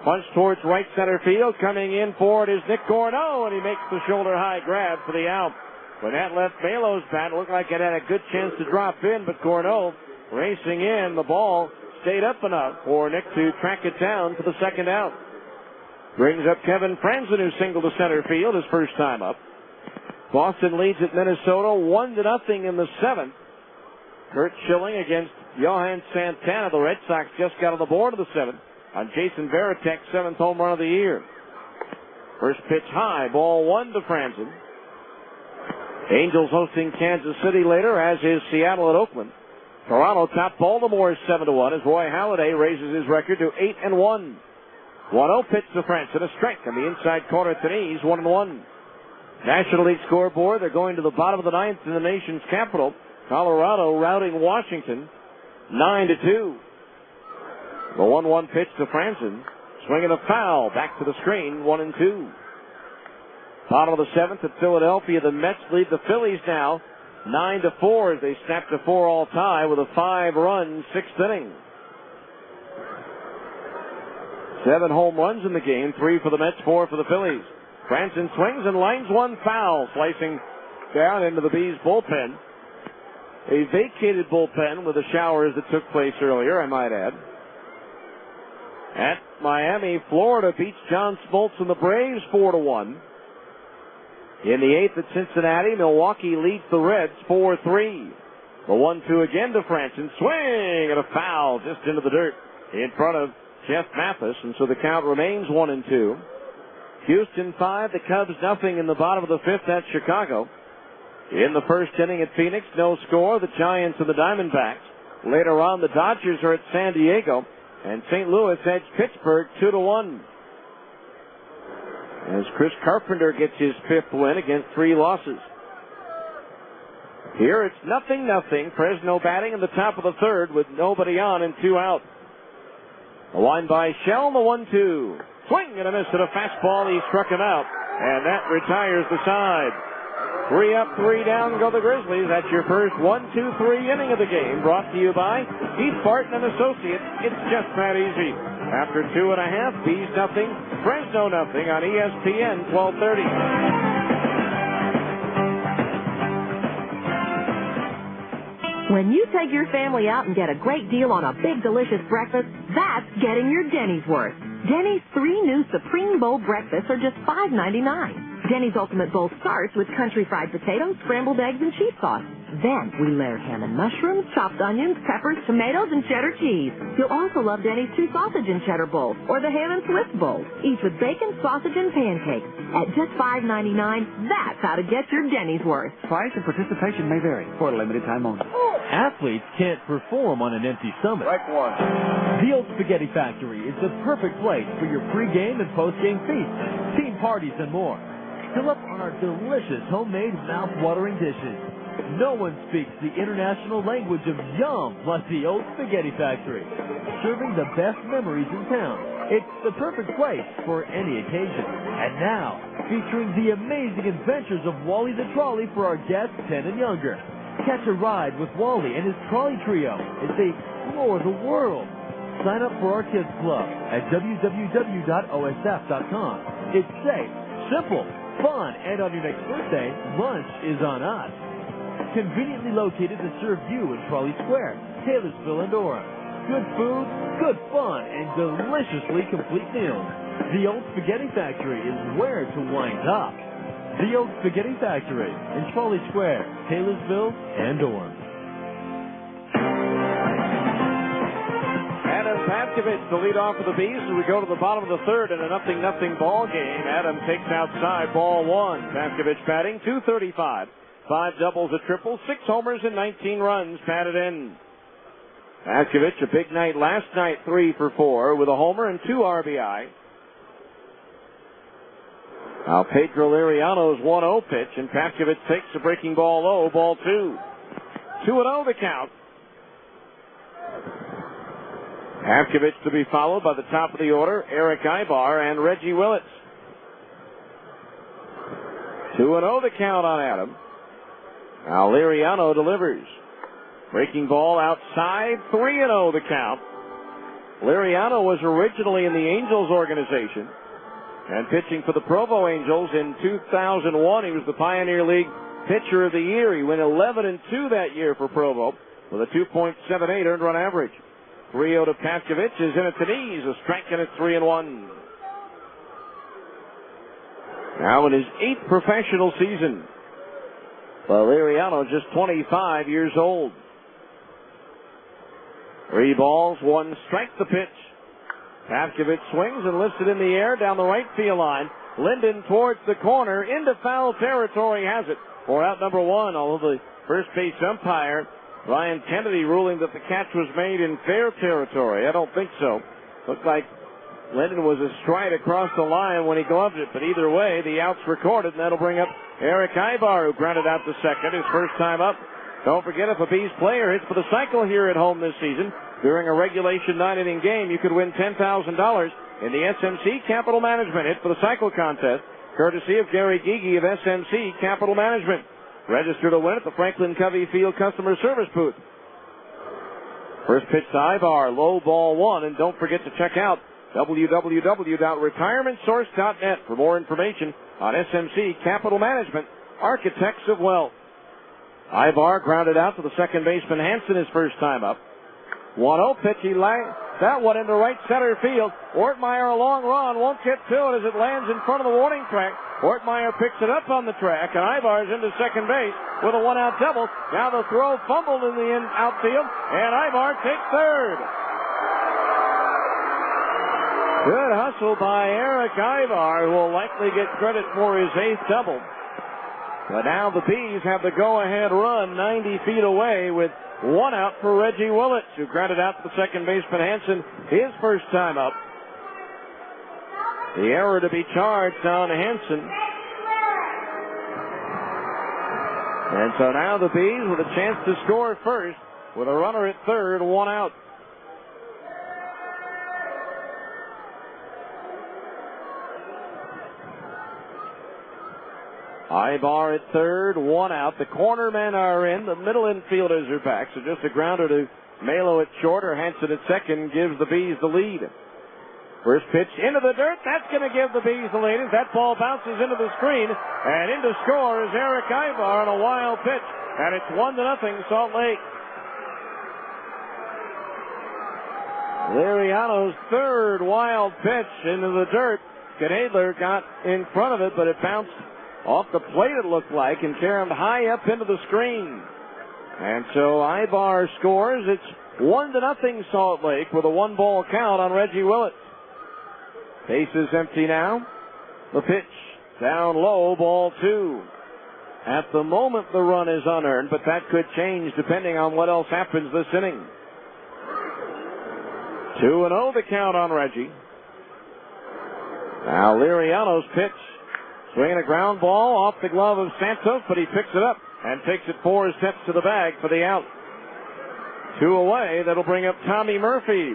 [SPEAKER 1] Punch towards right center field. Coming in for it is Nick Gorno, and he makes the shoulder-high grab for the out. When that left Melo's bat, it looked like it had a good chance to drop in, but Gorno racing in. The ball stayed up enough for Nick to track it down for the second out. Brings up Kevin Franzen, who singled to center field his first time up. Boston leads at Minnesota 1-0 in the seventh. Kurt Schilling against Johan Santana. The Red Sox just got on the board of the seventh on Jason Varitek's 7th home run of the year. First pitch high, ball 1 to Franzen. Angels hosting Kansas City later, as is Seattle at Oakland. Toronto top Baltimore 7-1 as Roy Halladay raises his record to 8-1. 1-0 pitch to Franzen, a strike on the inside corner at the knees, 1-1. National League scoreboard, they're going to the bottom of the ninth in the nation's capital. Colorado routing Washington 9-2. The 1-1 pitch to Franzen, swinging a foul, back to the screen, 1-2. Bottom of the seventh at Philadelphia, the Mets lead the Phillies now 9-4 as they snap to 4-all tie with a 5-run sixth inning. 7 home runs in the game, 3 for the Mets, 4 for the Phillies. Franzen swings and lines one foul, slicing down into the Bees bullpen. A vacated bullpen with the showers that took place earlier, I might add. At Miami, Florida beats John Smoltz and the Braves 4-1. In the eighth at Cincinnati, Milwaukee leads the Reds 4-3. The 1-2 again to Franzen. Swing and a foul just into the dirt in front of Jeff Mathis, and so the count remains 1-2. Houston 5, the Cubs nothing in the bottom of the fifth at Chicago. In the first inning at Phoenix, no score, the Giants and the Diamondbacks. Later on, the Dodgers are at San Diego, and St. Louis edged Pittsburgh 2-1. As Chris Carpenter gets his 5th win against 3 losses. Here it's 0-0. Fresno batting in the top of the third with nobody on and 2 out. A line by Shell, the 1-2. Swing and a miss at a fastball. He struck him out, and that retires the side. 3 up, 3 down go the Grizzlies. That's your first 1-2-3 inning of the game. Brought to you by Keith Barton and Associates. It's just that easy. After 2.5, Bees nothing, Fresno nothing on ESPN 1230.
[SPEAKER 4] When you take your family out and get a great deal on a big, delicious breakfast, that's getting your Denny's worth. Denny's 3 new Supreme Bowl breakfasts are just $5.99. Denny's Ultimate Bowl starts with country fried potatoes, scrambled eggs, and cheese sauce. Then we layer ham and mushrooms, chopped onions, peppers, tomatoes, and cheddar cheese. You'll also love Denny's 2 sausage and cheddar bowls, or the ham and Swiss bowls, each with bacon, sausage, and pancakes. At just $5.99, that's how to get your Denny's worth.
[SPEAKER 10] Price and participation may vary for a limited time only.
[SPEAKER 5] Athletes can't perform on an empty stomach.
[SPEAKER 1] Strike 1.
[SPEAKER 5] The Old Spaghetti Factory is the perfect place for your pregame and postgame feasts, team parties, and more. Fill up on our delicious homemade mouth-watering dishes. No one speaks the international language of yum like the Old Spaghetti Factory. Serving the best memories in town. It's the perfect place for any occasion. And now, featuring the amazing adventures of Wally the Trolley for our guests 10 and younger. Catch a ride with Wally and his trolley trio as they explore the world. Sign up for our kids club at www.osf.com. It's safe, simple, fun, and on your next birthday, lunch is on us. Conveniently located to serve you in Trolley Square, Taylorsville, and Orem. Good food, good fun, and deliciously complete meals. The Old Spaghetti Factory is where to wind up. The Old Spaghetti Factory in Trolley Square, Taylorsville, and Orem.
[SPEAKER 1] Adam Patkovich to lead off for the Bees as we go to the bottom of the third in a 0-0 ball game. Adam takes outside, ball one. Patkovich batting, .235. 5 doubles, a triple, 6 homers, and 19 runs batted in. Patkovich, a big night last night, 3 for 4 with a homer and 2 RBI. Now Pedro Liriano's 1-0 pitch, and Patkovich takes a breaking ball low, ball 2. 2-0 the count. Patkovich to be followed by the top of the order, Eric Ibar and Reggie Willits. 2-0 the count on Adam. Now Liriano delivers. Breaking ball outside, 3-0 the count. Liriano was originally in the Angels organization and pitching for the Provo Angels in 2001. He was the Pioneer League Pitcher of the Year. He went 11-2 that year for Provo with a 2.78 earned run average. 3-0 to Patkovich is in at the knees, a strike and it's 3-1. Now in his 8th professional season. Liriano just 25 years old. 3 balls, 1 strike the pitch. Patkovich swings and lifts it in the air down the right field line. Linden towards the corner, into foul territory, has it for out number 1, although the first base umpire, Ryan Kennedy, ruling that the catch was made in fair territory. I don't think so. Looked like Linden was a stride across the line when he gloved it, but either way, the out's recorded, and that'll bring up Eric Ibar, who grounded out to second, his first time up. Don't forget, if a Bees player hits for the cycle here at home this season, during a regulation 9-inning game, you could win $10,000 in the SMC Capital Management Hit for the Cycle contest, courtesy of Gary Gigi of SMC Capital Management. Register to win at the Franklin Covey Field Customer Service Booth. First pitch to Ibar, low ball 1, and don't forget to check out www.retirementsource.net for more information on SMC Capital Management, Architects of Wealth. Ibar grounded out to the second baseman Hansen his first time up. 1-0 pitch, he that one into right center field. Ortmeyer, a long run, won't get to it as it lands in front of the warning track. Ortmeyer picks it up on the track, and Ibar's into second base with a 1-out double. Now the throw fumbled in the outfield, and Ibar takes third. Good hustle by Eric Ibar, who will likely get credit for his 8th double. But now the Bees have the go-ahead run 90 feet away with 1 out for Reggie Willits, who grounded out to the second baseman Hansen his first time up. The error to be charged on Hansen. And so now the Bees with a chance to score first with a runner at third, 1 out. Ibar at third, 1 out. The corner men are in. The middle infielders are back. So just a grounder to Melo at short, or Hansen at second gives the Bees the lead. First pitch into the dirt. That's going to give the Bees the lead as that ball bounces into the screen. And in to score is Eric Ibar on a wild pitch. And it's 1-0 Salt Lake. Liriano's third wild pitch into the dirt. Knadler got in front of it, but it bounced off the plate, it looked like, and caromed high up into the screen. And so Ibar scores. It's 1-0 Salt Lake with a 1-ball count on Reggie Willits. Base is empty now. The pitch down low, ball 2. At the moment, the run is unearned, but that could change depending on what else happens this inning. 2-0 the count on Reggie. Now Liriano's pitch. Swinging a ground ball off the glove of Santos, but he picks it up and takes it 4 steps to the bag for the out. 2 away. That'll bring up Tommy Murphy,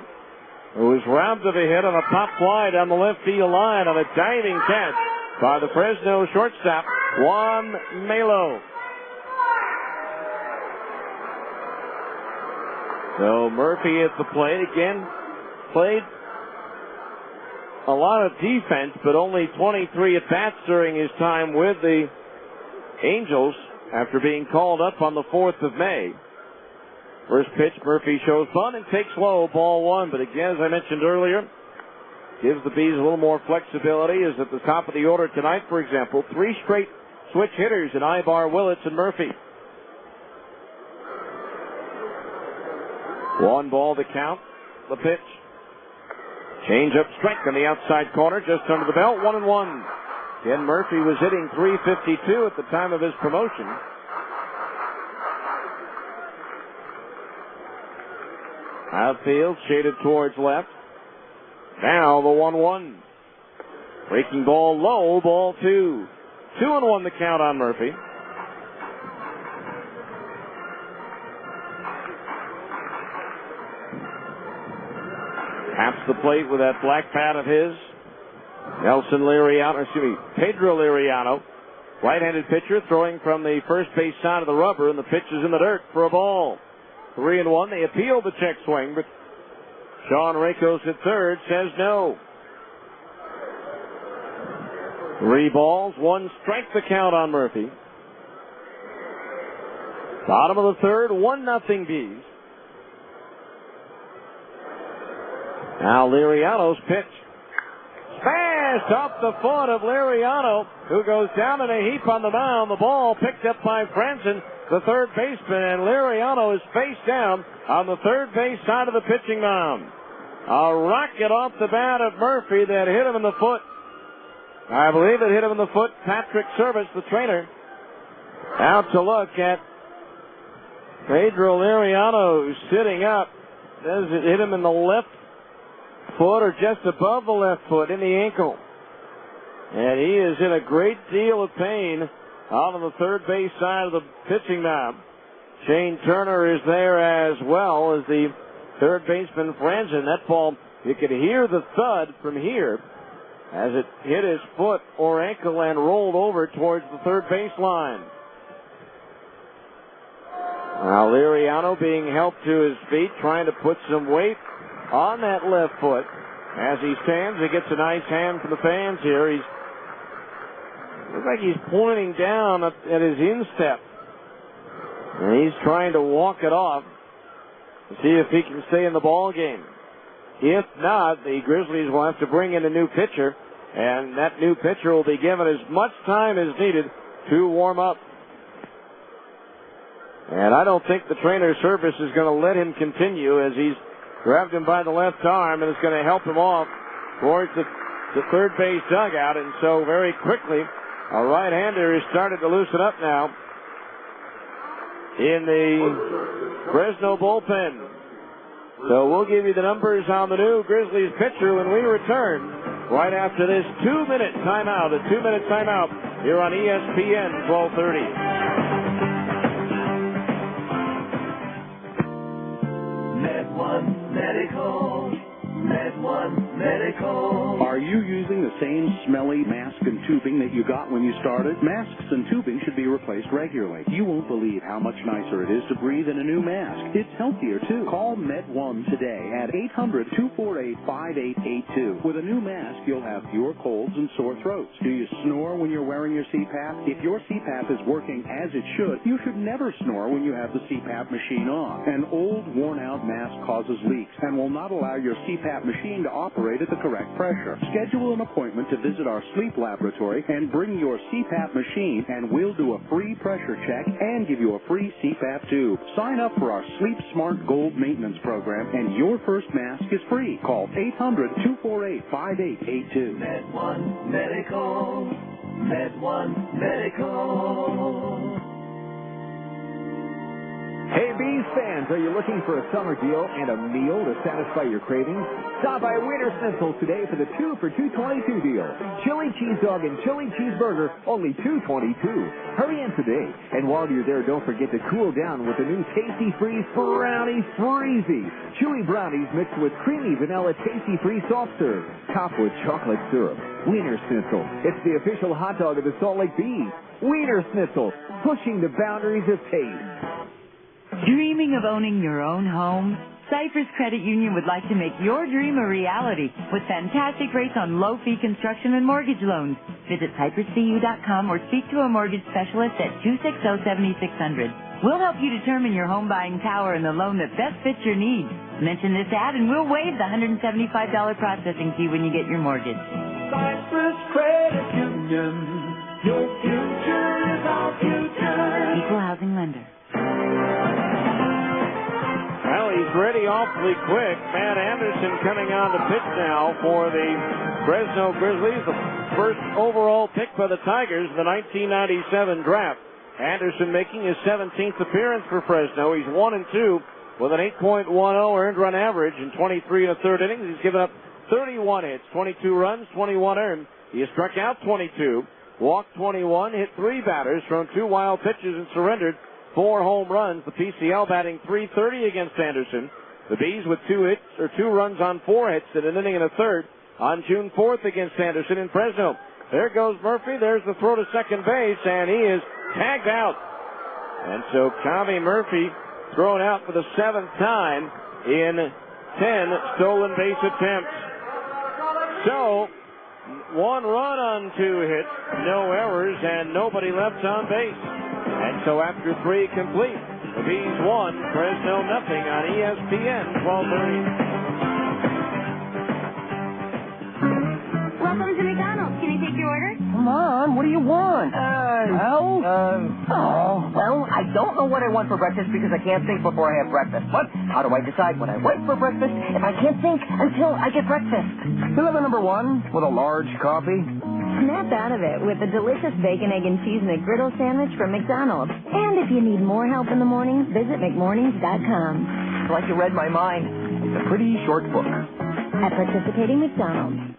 [SPEAKER 1] who was robbed of a hit on a pop fly down the left field line on a diving catch by the Fresno shortstop, Juan Melo. So Murphy at the plate again. played a lot of defense, but only 23 at-bats during his time with the Angels after being called up on the 4th of May. First pitch, Murphy shows bunt and takes low, ball one. But again, as I mentioned earlier, gives the Bees a little more flexibility. Is at the top of the order tonight, for example, 3 straight switch hitters in Ibar, Willits, and Murphy. 1 ball to count. The pitch. Change up strike on the outside corner, just under the belt, 1-1. Ken Murphy was hitting .352 at the time of his promotion. Outfield shaded towards left. Now the 1-1. Breaking ball low, ball 2. 2-1 the count on Murphy. Taps the plate with that black pad of his. Pedro Liriano, right-handed pitcher, throwing from the first base side of the rubber, and the pitch is in the dirt for a ball. 3-1. They appeal the check swing, but Sean Rakos at third says no. 3 balls, 1 strike the count on Murphy. Bottom of the third, 1-0 Bees. Now Liriano's pitch. Smashed off the foot of Liriano, who goes down in a heap on the mound. The ball picked up by Franzen, the third baseman, and Liriano is face down on the third base side of the pitching mound. A rocket off the bat of Murphy that hit him in the foot. I believe it hit him in the foot. Patrick Service, the trainer, out to look at Pedro Liriano sitting up. Does it hit him in the left foot or just above the left foot in the ankle? And he is in a great deal of pain out on the third base side of the pitching mound. Shane Turner is there as well as the third baseman Franzen. That ball, you could hear the thud from here as it hit his foot or ankle and rolled over towards the third base line. Now Liriano being helped to his feet, trying to put some weight on that left foot. As he stands, he gets a nice hand from the fans here. Looks like he's pointing down at his instep. And he's trying to walk it off to see if he can stay in the ball game. If not, the Grizzlies will have to bring in a new pitcher, and that new pitcher will be given as much time as needed to warm up. And I don't think the trainer Service is going to let him continue, as he's grabbed him by the left arm and is going to help him off towards the third base dugout. And so very quickly, a right-hander is started to loosen up now in the Fresno bullpen. So we'll give you the numbers on the new Grizzlies pitcher when we return right after this 2-minute timeout, a 2-minute timeout here on ESPN 1230.
[SPEAKER 11] Med1 Medical. Are you using the same smelly mask and tubing that you got when you started? Masks and tubing should be replaced regularly. You won't believe how much nicer it is to breathe in a new mask. It's healthier, too. Call Med1 today at 800-248-5882. With a new mask, you'll have fewer colds and sore throats. Do you snore when you're wearing your CPAP? If your CPAP is working as it should, you should never snore when you have the CPAP machine on. An old, worn-out mask causes leaks and will not allow your CPAP machine to operate at the correct pressure. Schedule an appointment to visit our sleep laboratory and bring your CPAP machine, and we'll do a free pressure check and give you a free CPAP tube. Sign up for our Sleep Smart Gold maintenance program, and your first mask is free. Call 800-248-5882. Med1 Medical. Med1 Medical.
[SPEAKER 2] Hey, Bees fans, are you looking for a summer deal and a meal to satisfy your cravings? Stop by Wiener Schnitzel today for the 2 for $2.22 deal. Chili cheese dog and chili cheeseburger, only $2.22. Hurry in today. And while you're there, don't forget to cool down with the new Tasty Freeze Brownie Freezy. Chewy brownies mixed with creamy vanilla Tasty Freeze soft serve, topped with chocolate syrup. Wiener Schnitzel. It's the official hot dog of the Salt Lake Bees. Wiener Schnitzel, pushing the boundaries of taste.
[SPEAKER 12] Dreaming of owning your own home? Cypress Credit Union would like to make your dream a reality with fantastic rates on low-fee construction and mortgage loans. Visit cypresscu.com or speak to a mortgage specialist at 260-7600. We'll help you determine your home buying power and the loan that best fits your needs. Mention this ad and we'll waive the $175 processing fee when you get your mortgage.
[SPEAKER 13] Cypress Credit Union. Your future is our future.
[SPEAKER 12] Equal housing lender.
[SPEAKER 1] Well, he's ready awfully quick. Matt Anderson coming on to pitch now for the Fresno Grizzlies, the first overall pick by the Tigers in the 1997 draft. Anderson making his 17th appearance for Fresno. He's 1-2 with an 8.10 earned run average in 23 1/3 innings. He's given up 31 hits, 22 runs, 21 earned. He has struck out 22, walked 21, hit 3 batters, thrown 2 wild pitches, and surrendered 4 home runs. The PCL batting .330 against Anderson. The Bees with 2 runs on 4 hits in an inning and a third on June 4th against Anderson in Fresno. There goes Murphy. There's the throw to second base, and he is tagged out. And so Tommy Murphy thrown out for the 7th time in 10 stolen base attempts. So 1 run on 2 hits, no errors, and nobody left on base. And so after 3 complete, the Bees 1, Fresno nothing on ESPN 1230.
[SPEAKER 14] Welcome to McDonald's. Can I take your order?
[SPEAKER 10] Come on, what do you want? Well, I don't know what I want for breakfast because I can't think before I have breakfast. But how do I decide what I want for breakfast if I can't think until I get breakfast? Deliver number 1 with a large coffee.
[SPEAKER 4] Snap out of it with a delicious bacon, egg, and cheese McGriddle sandwich from McDonald's. And if you need more help in the morning, visit McMornings.com.
[SPEAKER 10] It's like you read my mind. It's a pretty short book.
[SPEAKER 4] At participating McDonald's.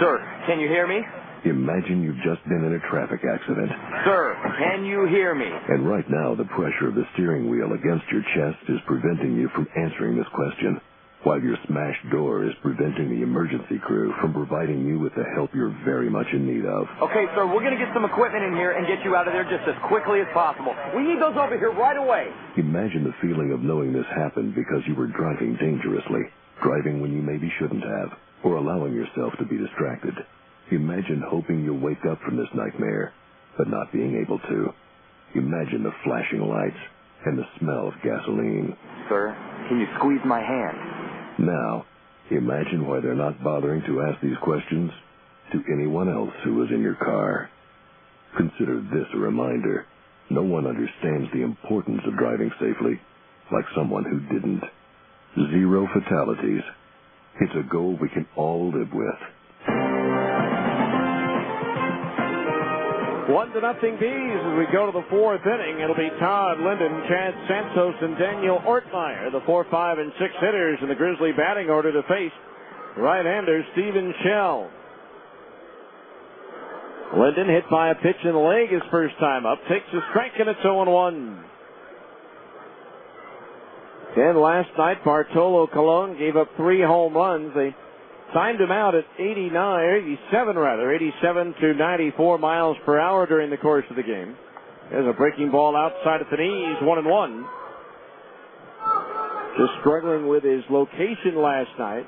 [SPEAKER 10] Sir, can you hear me?
[SPEAKER 15] Imagine you've just been in a traffic accident.
[SPEAKER 10] Sir, can you hear me?
[SPEAKER 15] And right now, the pressure of the steering wheel against your chest is preventing you from answering this question, while your smashed door is preventing the emergency crew from providing you with the help you're very much in need of.
[SPEAKER 10] Okay, sir, we're going to get some equipment in here and get you out of there just as quickly as possible. We need those over here right away.
[SPEAKER 15] Imagine the feeling of knowing this happened because you were driving dangerously, driving when you maybe shouldn't have, or allowing yourself to be distracted. Imagine hoping you'll wake up from this nightmare, but not being able to. Imagine the flashing lights and the smell of gasoline.
[SPEAKER 10] Sir, can you squeeze my hand?
[SPEAKER 15] Now, imagine why they're not bothering to ask these questions to anyone else who was in your car. Consider this a reminder. No one understands the importance of driving safely like someone who didn't. 0 fatalities. It's a goal we can all live with.
[SPEAKER 1] 1-0 Bees as we go to the 4th inning. It'll be Todd Linden, Chad Santos, and Daniel Ortmeyer, the 4, 5, and 6 hitters in the Grizzly batting order to face right-hander Stephen Shell. Linden hit by a pitch in the leg his first time up. Takes a strike, and it's 0-1. Then last night, Bartolo Colon gave up 3 home runs. They timed him out at 87 to 94 miles per hour during the course of the game. There's a breaking ball outside at the knees, 1-1. Just struggling with his location last night.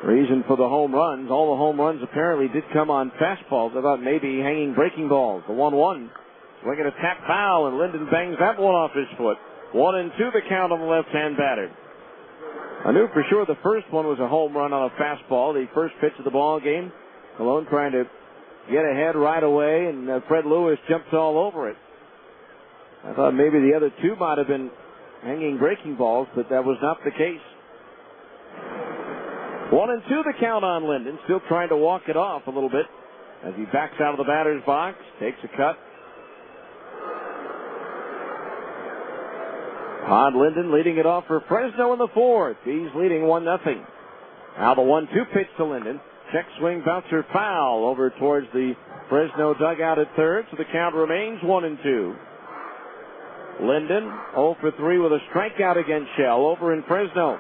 [SPEAKER 1] Reason for the home runs. All the home runs apparently did come on fastballs. I thought maybe hanging breaking balls. The 1-1. Swinging a tap foul, and Linden bangs that one off his foot. 1-2 the count on the left-hand batter. I knew for sure the first one was a home run on a fastball, the first pitch of the ball game. Colon trying to get ahead right away, and Fred Lewis jumped all over it. I thought maybe the other 2 might have been hanging breaking balls, but that was not the case. 1-2 the count on Linden, still trying to walk it off a little bit as he backs out of the batter's box, takes a cut. Todd Linden leading it off for Fresno in the 4th. He's leading 1-0. Now the 1-2 pitch to Linden. Check swing bouncer foul over towards the Fresno dugout at third, so the count remains 1-2. Linden 0 for 3 with a strikeout against Shell over in Fresno.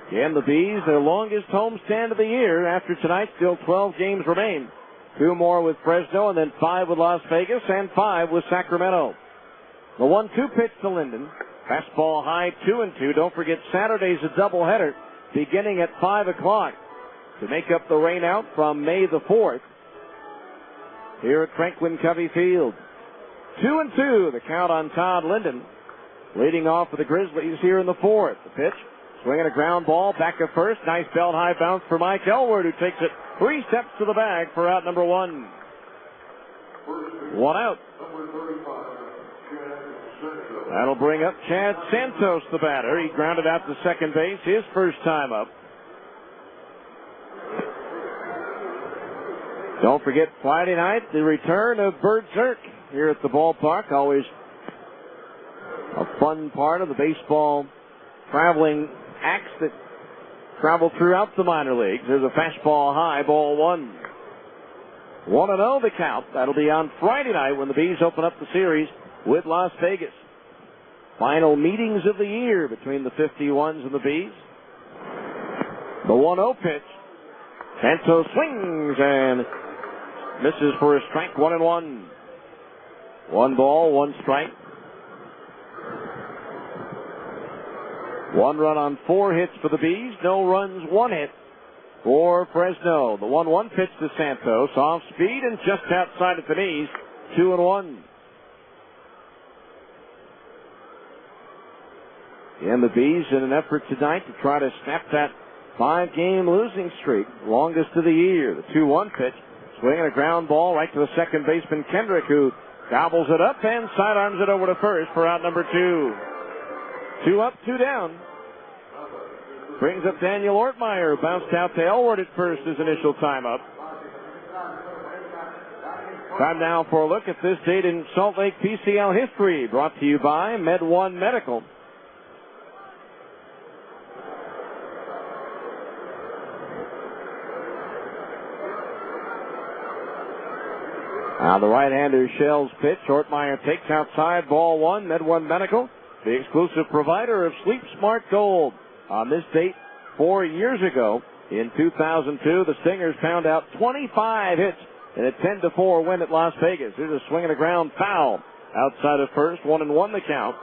[SPEAKER 1] Again, the Bees, their longest homestand of the year. After tonight, still 12 games remain. 2 more with Fresno, and then 5 with Las Vegas, and 5 with Sacramento. The 1-2 pitch to Linden. Fastball high, 2-2. Don't forget Saturday's a doubleheader beginning at 5 o'clock to make up the rainout from May the 4th here at Franklin Covey Field. 2-2, the count on Todd Linden. Leading off for the Grizzlies here in the 4th. The pitch, swinging a ground ball, back at first. Nice belt high bounce for Mike Elward, who takes it 3 steps to the bag for out number 1. 1 out. That'll bring up Chad Santos, the batter. He grounded out to second base his first time up. Don't forget Friday night, the return of Bert Zerk here at the ballpark. Always a fun part of the baseball traveling acts that travel throughout the minor leagues. There's a fastball high, ball 1. 1-0 the count. That'll be on Friday night when the Bees open up the series with Las Vegas. Final meetings of the year between the 51s and the Bees. The 1-0 pitch. Santos swings and misses for a strike, 1-1. 1 ball, 1 strike. 1 run on 4 hits for the Bees. No runs, 1 hit for Fresno. The 1-1 pitch to Santos. Off speed and just outside at the knees. 2-1. And the Bees in an effort tonight to try to snap that 5-game losing streak, longest of the year. The 2-1 pitch, swinging a ground ball right to the second baseman Kendrick, who gobbles it up and sidearms it over to first for out number 2. 2 up, 2 down. Brings up Daniel Ortmeyer, who bounced out to Elward at first his initial time up. Time now for a look at this date in Salt Lake PCL history, brought to you by Med One Medical. Now the right-hander shells pitch. Ortmeyer takes outside, ball 1. Med One Medical, the exclusive provider of Sleep Smart Gold. On this date, 4 years ago, in 2002, the Stingers pound out 25 hits in a 10-4 win at Las Vegas. There's a swing and a ground foul outside of first, 1-1 the count.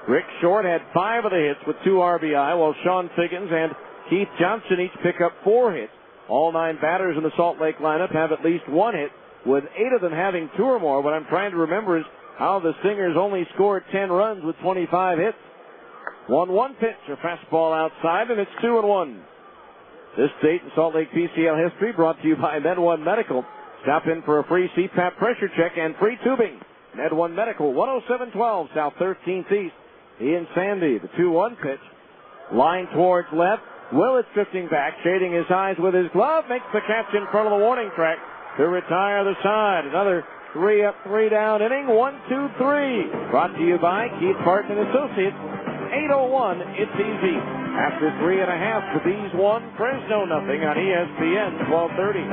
[SPEAKER 1] Rick Short had 5 of the hits with 2 RBI, while Sean Figgins and Keith Johnson each pick up 4 hits. All 9 batters in the Salt Lake lineup have at least 1 hit, with 8 of them having 2 or more. What I'm trying to remember is how the Stingers only scored 10 runs with 25 hits. 1-1 pitch, a fastball outside, and it's 2-1. This date in Salt Lake PCL history brought to you by Med One Medical. Stop in for a free CPAP pressure check and free tubing. Med One Medical, 10712 South 13th East. Ian Sandy, the 2-1 pitch. Line towards left. Willits drifting back, shading his eyes with his glove, makes the catch in front of the warning track to retire the side. Another 3 up, 3 down inning. 1-2-3. Brought to you by Keith Barton and Associates. 8:01. It's easy. After 3.5, the Bees won. Fresno nothing on ESPN 1230.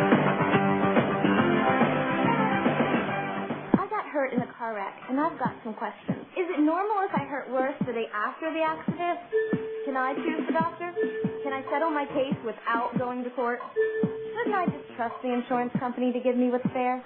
[SPEAKER 14] I got hurt in a car wreck, and I've got some questions. Is it normal if I hurt worse the day after the accident? Can I choose the doctor? Can I settle my case without going to court? Shouldn't I just trust the insurance company to give me what's fair?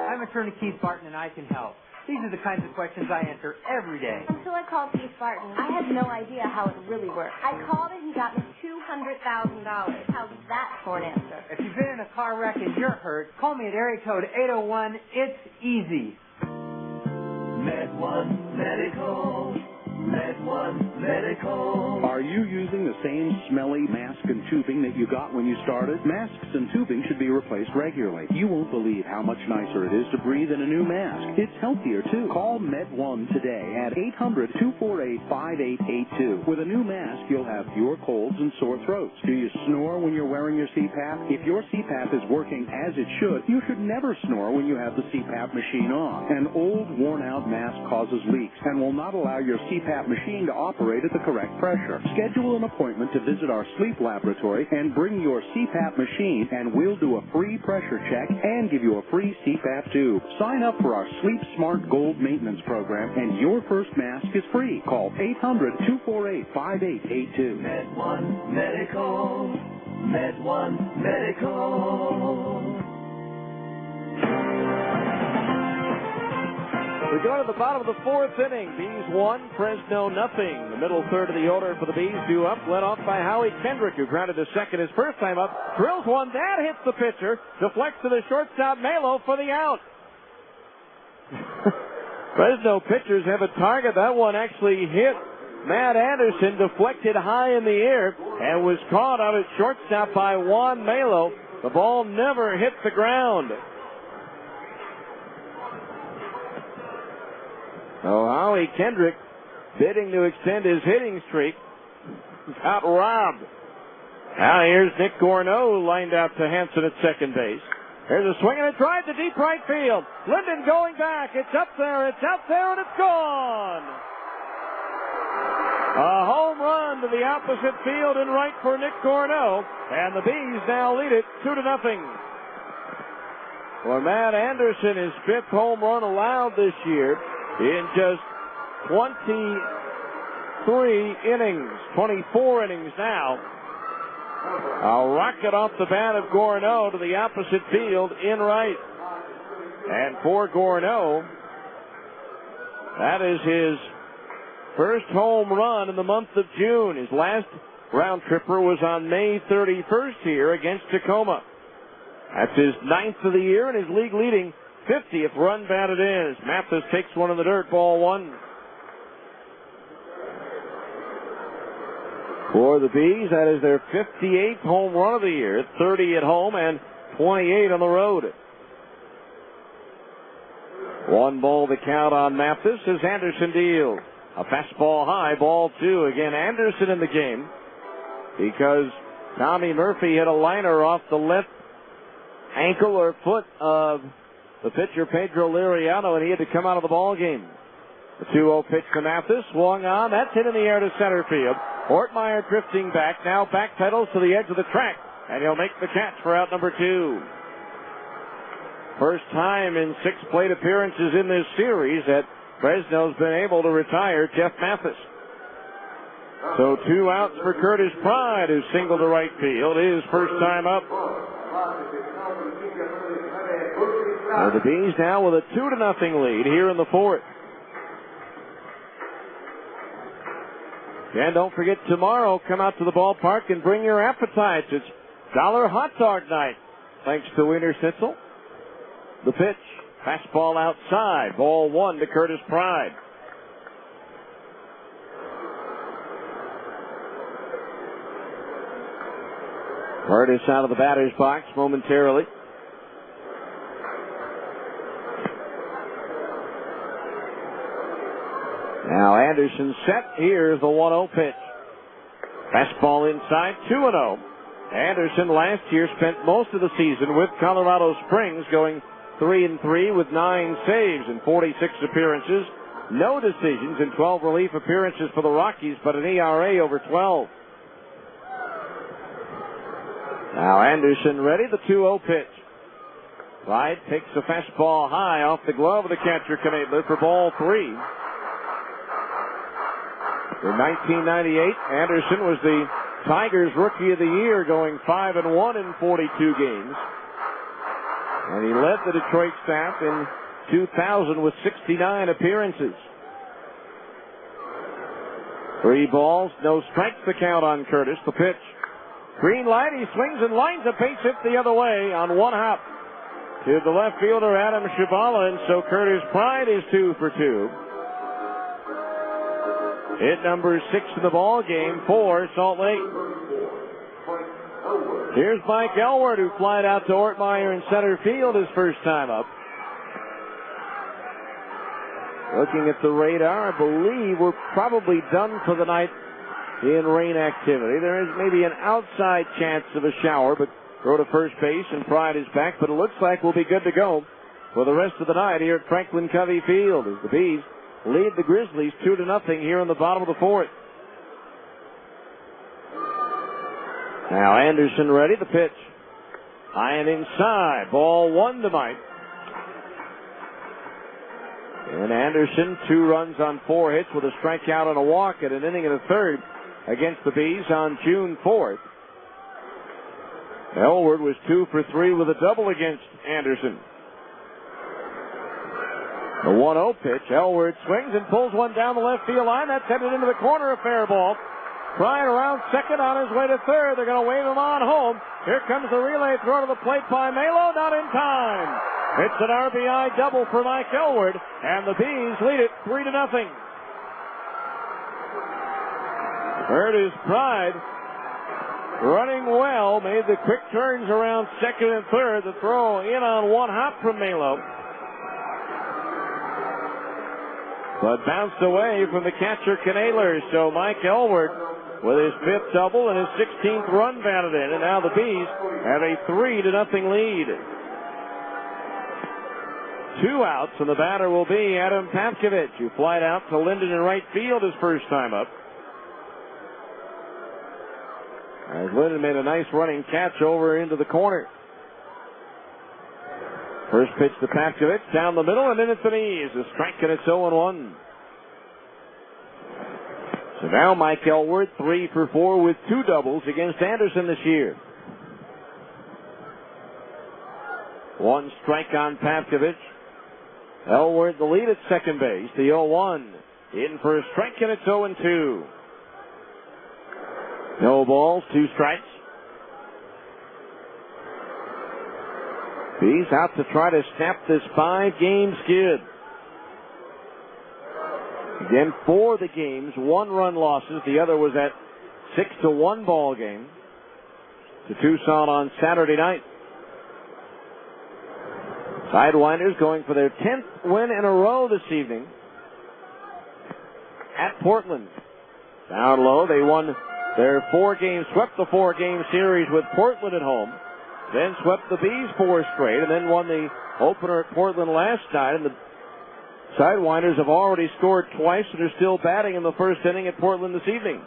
[SPEAKER 16] I'm attorney Keith Barton, and I can help. These are the kinds of questions I answer every day.
[SPEAKER 14] Until I called Keith Barton, I had no idea how it really worked. I called and he got me $200,000. How's that for an answer?
[SPEAKER 16] If you've been in a car wreck and you're hurt, call me at area code 801. It's easy.
[SPEAKER 13] Med One Medical. Med One Medical.
[SPEAKER 11] Are you using the same smelly mask and tubing that you got when you started? Masks and tubing should be replaced regularly. You won't believe how much nicer it is to breathe in a new mask. It's healthier, too. Call Med One today at 800-248-5882. With a new mask, you'll have fewer colds and sore throats. Do you snore when you're wearing your CPAP? If your CPAP is working as it should, you should never snore when you have the CPAP machine on. An old, worn-out mask causes leaks and will not allow your CPAP machine to operate at the correct pressure. Schedule an appointment to visit our sleep laboratory and bring your CPAP machine, and we'll do a free pressure check and give you a free CPAP tube. Sign up for our Sleep Smart Gold maintenance program, and your first mask is free. Call 800-248-5882.
[SPEAKER 13] Med One Medical. Med One Medical.
[SPEAKER 1] We go to the bottom of the fourth inning. Bees 1, Fresno nothing. The middle third of the order for the Bees due up, led off by Howie Kendrick, who grounded to second his first time up. Drills one, that hits the pitcher. Deflects to the shortstop, Melo, for the out. Fresno pitchers have a target. That one actually hit Matt Anderson, deflected high in the air, and was caught out at shortstop by Juan Melo. The ball never hit the ground. So Howie Kendrick, bidding to extend his hitting streak, got robbed. Now here's Nick Gorneau lined out to Hansen at second base. There's a swing and a drive to deep right field. Linden going back. It's up there, it's out there, and it's gone. A home run to the opposite field and right for Nick Gorneau, and the Bees now lead it 2-0. For Matt Anderson, his fifth home run allowed this year in just 23 innings, 24 innings now. A rocket off the bat of Gorneau to the opposite field in right. And for Gorneau, that is his first home run in the month of June. His last round tripper was on May 31st here against Tacoma. That's his ninth of the year and his league-leading 50th run batted in. As Mathis takes one in the dirt, ball one. For the Bees, that is their 58th home run of the year, 30 at home and 28 on the road. 1 ball to count on Mathis as Anderson deals. A fastball high, ball 2. Again, Anderson in the game because Tommy Murphy hit a liner off the left ankle or foot of the pitcher Pedro Liriano, and he had to come out of the ball game. The 2-0 pitch to Mathis, swung on. That's hit in the air to center field. Ortmeyer drifting back, now backpedals to the edge of the track, and he'll make the catch for out number 2. First time in 6 plate appearances in this series that Fresno's been able to retire Jeff Mathis. So 2 outs for Curtis Pride, who singled to right field, his first time up. Now the Bees now with a 2-0 lead here in the fourth. And don't forget, tomorrow, come out to the ballpark and bring your appetites. It's Dollar Hot Dog Night, thanks to Wiener Schnitzel. The pitch, fastball outside, ball 1 to Curtis Pride. Curtis out of the batter's box momentarily. Now Anderson set. Here's the 1-0 pitch. Fastball inside, 2-0. Anderson last year spent most of the season with Colorado Springs, going 3-3 with 9 saves in 46 appearances. No decisions in 12 relief appearances for the Rockies, but an ERA over 12. Now Anderson ready, the 2-0 pitch. Pride takes a fastball high off the glove of the catcher Knebler for ball 3. In 1998, Anderson was the Tigers' Rookie of the Year, going 5-1 in 42 games. And he led the Detroit staff in 2000 with 69 appearances. 3 balls, no strikes to count on Curtis. The pitch. Green light, he swings and lines a base hit the other way on 1 hop to the left fielder Adam Shabala, and so Curtis Pride is 2 for 2. Hit number 6 in the ball game for Salt Lake. Here's Mike Elward, who flied out to Ortmeyer in center field his first time up. Looking at the radar, I believe we're probably done for the night in rain activity. There is maybe an outside chance of a shower, but throw to first base and Pride is back. But it looks like we'll be good to go for the rest of the night here at Franklin Covey Field as the Bees lead the Grizzlies 2-0 here in the bottom of the fourth. Now Anderson ready, the pitch. High and inside, ball 1 to Mike. And Anderson, 2 runs on 4 hits with a strikeout and a walk at an inning and a third against the Bees on June 4th. Elward was 2 for 3 with a double against Anderson. The 1-0 pitch. Elwood swings and pulls one down the left field line. That's headed into the corner, a fair ball. Bryant around second, on his way to third. They're going to wave him on home. Here comes the relay throw to the plate by Melo. Not in time. It's an RBI double for Mike Elwood, and the Bees lead it 3-0. Curtis Pride running well, made the quick turns around second and third. The throw in on one hop from Melo, but bounced away from the catcher Knadler. So Mike Elwood with his fifth double and his 16th run batted in, and now the Bees have a 3-0 lead. 2 outs, and the batter will be Adam Papkovich, who flied out to Linden in right field his first time up. As Linden made a nice running catch over into the corner. First pitch to Papkovich, down the middle, and in at the knees. A strike, and it's 0-1. So now Mike Elwood 3 for 4 with 2 doubles against Anderson this year. 1 strike on Papkovich. Elwood the lead at second base. The 0-1 in for a strike, and it's 0-2. No balls, 2 strikes. Bees out to try to snap this 5-game skid. Again, 4 of the games, 1-run losses. The other was that 6-1 ball game to Tucson on Saturday night. Sidewinders going for their 10th win in a row this evening at Portland. Down low, they won their 4-game, swept the 4-game series with Portland at home, then swept the Bees 4 straight, and then won the opener at Portland last night. And the Sidewinders have already scored twice and are still batting in the first inning at Portland this evening.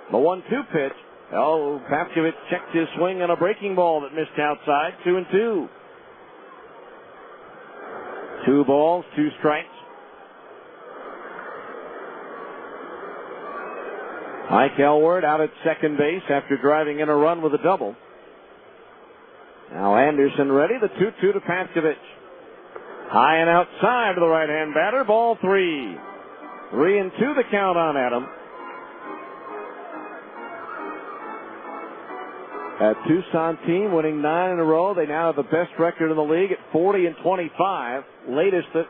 [SPEAKER 1] The 1-2 pitch. Papkovich checked his swing on a breaking ball that missed outside. 2-2. 2 balls, 2 strikes. Mike Elwood out at second base after driving in a run with a double. Now Anderson ready. The 2-2 to Papkovich. High and outside to the right-hand batter. Ball 3. 3-2 the count on Adam. That Tucson team winning 9 in a row. They now have the best record in the league at 40-25. Latest that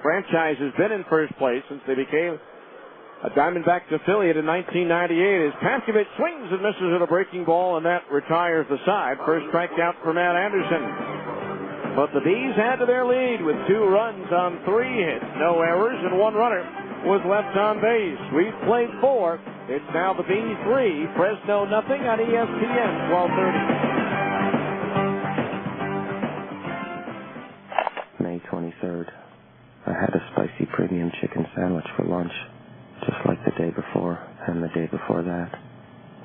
[SPEAKER 1] franchise has been in first place since they became a Diamondbacks affiliate in 1998. As Papkovich swings and misses at a breaking ball, and that retires the side. First strikeout for Matt Anderson. But the Bees had to their lead with 2 runs on 3 hits, no errors, and 1 runner was left on base. We've played 4. It's now the Bees 3, Fresno nothing on ESPN 1230.
[SPEAKER 17] May 23rd. I had a spicy premium chicken sandwich for lunch, just like the day before and the day before that.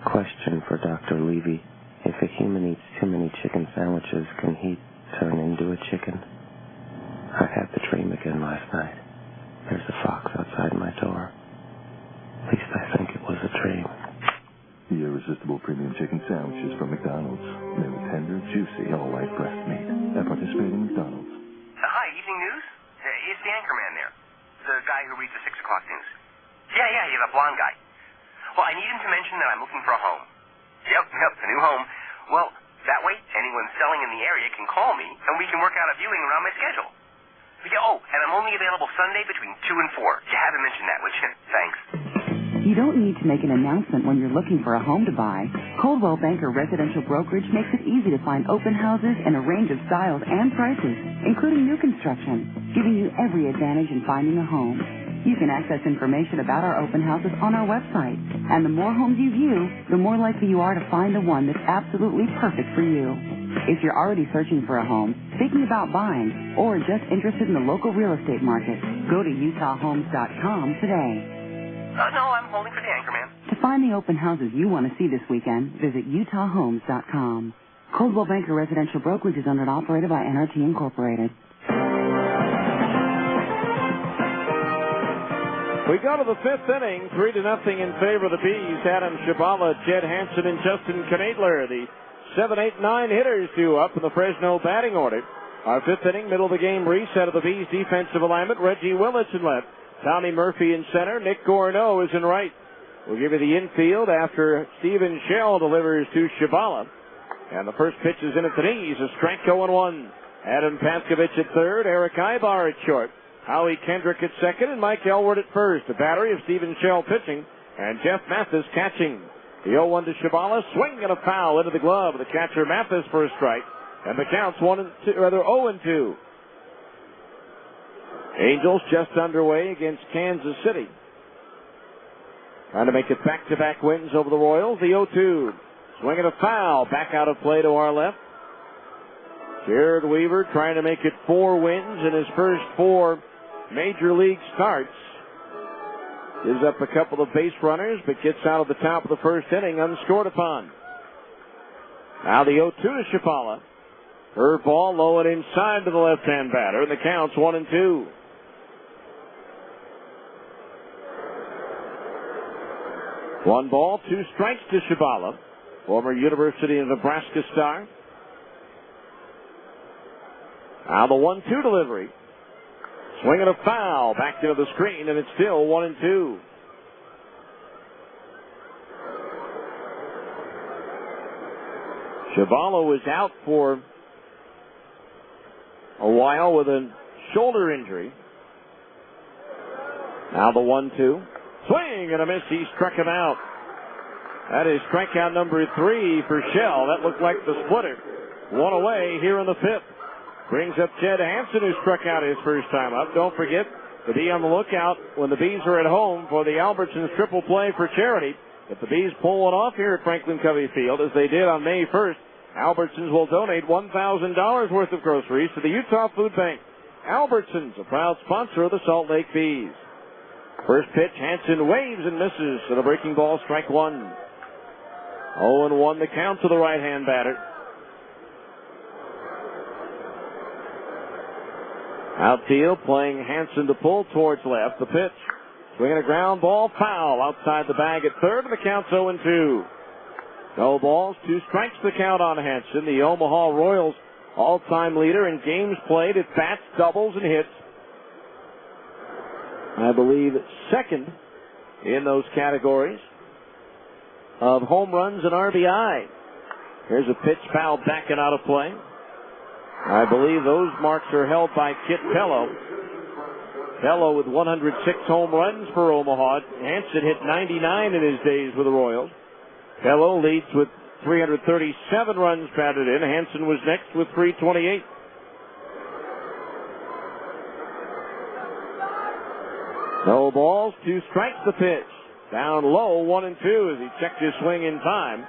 [SPEAKER 17] Question for Dr. Levy. If a human eats too many chicken sandwiches, can he turn into a chicken? I had the dream again last night. There's a fox outside my door. At least I think it was a dream.
[SPEAKER 15] The irresistible premium chicken sandwiches from McDonald's. Made with tender, juicy, all-white breast meat. At participating McDonald's.
[SPEAKER 18] Hi, Evening News? It's the anchorman there. The guy who reads the 6 o'clock news. Yeah, the blonde guy. Well, I need him to mention that I'm looking for a home. Yep, a new home. Well, that way, anyone selling in the area can call me, and we can work out a viewing around my schedule. Yeah, and I'm only available Sunday between 2 and 4. You haven't mentioned that, would you? Thanks.
[SPEAKER 7] You don't need to make an announcement when you're looking for a home to buy. Coldwell Banker Residential Brokerage makes it easy to find open houses in a range of styles and prices, including new construction, giving you every advantage in finding a home. You can access information about our open houses on our website. And the more homes you view, the more likely you are to find the one that's absolutely perfect for you. If you're already searching for a home, thinking about buying, or just interested in the local real estate market, go to utahhomes.com today.
[SPEAKER 18] No, I'm holding for the anchorman.
[SPEAKER 7] To find the open houses you want to see this weekend, visit utahhomes.com. Coldwell Banker Residential Brokerage is owned and operated by NRT Incorporated.
[SPEAKER 1] We go to the 5th inning, 3-0 in favor of the Bees. Adam Shabala, Jed Hansen, and Justin Knadler, the 7, 8, 9 hitters due up in the Fresno batting order. Our fifth inning, middle of the game reset of the Bees defensive alignment. Reggie Willits in left. Tommy Murphy in center. Nick Gorno is in right. We'll give you the infield after Stephen Shell delivers to Shabala. And the first pitch is in at the knees. A strike 0-1. Adam Paskovich at third. Eric Ibar at short. Howie Kendrick at second and Mike Elward at first. The battery of Stephen Shell pitching and Jeff Mathis catching. The 0-1 to Shabala. Swing and a foul into the glove of the catcher Mathis for a strike. And the count's 0-2. Angels just underway against Kansas City. Trying to make it back-to-back wins over the Royals. The 0-2. Swing and a foul. Back out of play to our left. Jared Weaver trying to make it 4 wins in his first 4 major league starts. Gives up a couple of base runners, but gets out of the top of the first inning unscored upon. Now the 0-2 to Shabala. Her ball low and inside to the left-hand batter, and the count's 1-2. One ball, 2 strikes to Shabala, former University of Nebraska star. Now the 1-2 delivery. Swing and a foul back into the screen, and it's still 1-2. Shabala was out for a while with a shoulder injury. Now the 1-2. Swing and a miss. He struck him out. That is strikeout number 3 for Shell. That looked like the splitter. 1 away here in the 5th. Brings up Jed Hansen, who struck out his first time up. Don't forget to be on the lookout when the Bees are at home for the Albertsons triple play for charity. If the Bees pull one off here at Franklin Covey Field, as they did on May 1st, Albertsons will donate $1,000 worth of groceries to the Utah Food Bank. Albertsons, a proud sponsor of the Salt Lake Bees. First pitch, Hansen waves and misses to the breaking ball, strike 1. 0-1 the count to the right-hand batter. Outfield playing Hansen to pull towards left. The pitch. Swinging a ground ball, foul outside the bag at third, and the count's 0-2. No balls, 2 strikes the count on Hansen, the Omaha Royals all-time leader in games played at bats, doubles, and hits. I believe second in those categories of home runs and RBI. Here's a pitch fouled back and out of play. I believe those marks are held by Kit Pello. Pello with 106 home runs for Omaha. Hansen hit 99 in his days with the Royals. Pello leads with 337 runs batted in. Hansen was next with 328. No balls, 2 strikes the pitch. Down low, 1-2 as he checked his swing in time.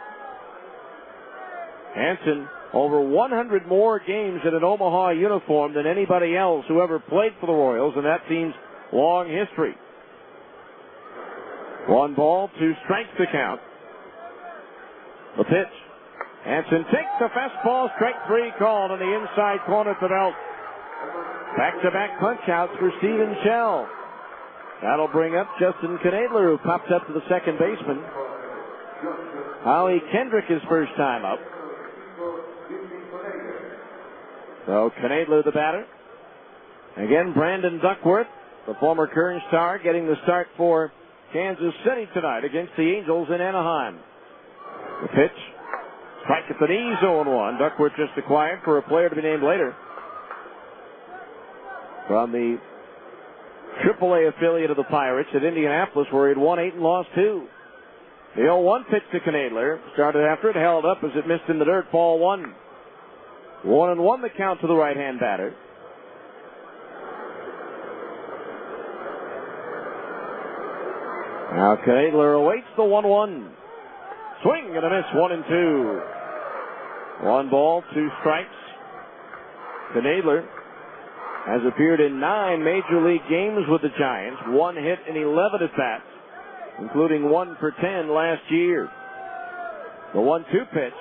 [SPEAKER 1] Hansen over 100 more games in an Omaha uniform than anybody else who ever played for the Royals, and that team's long history. 1 ball, 2 strikes to count. The pitch. Hansen takes the fastball, strike 3 called on the inside corner to belt. Back-to-back punch-outs for Stephen Shell. That'll bring up Justin Knadler, who pops up to the second baseman. Howie Kendrick his first time up. So Knadler the batter. Again, Brandon Duckworth, the former Kern star, getting the start for Kansas City tonight against the Angels in Anaheim. The pitch. Strike at the knees, 0-1. Duckworth just acquired for a player to be named later. From the AAA affiliate of the Pirates at Indianapolis, where he had won 8 and lost 2. The 0-1 pitch to Knadler. Started after it, held up as it missed in the dirt, ball 1. 1-1 the count to the right-hand batter. Now Knadler awaits the 1-1. Swing and a miss, 1-2. 1 ball, 2 strikes. Knadler has appeared in 9 major league games with the Giants, 1 hit in 11 at-bats, including 1 for 10 last year. The 1-2 pitch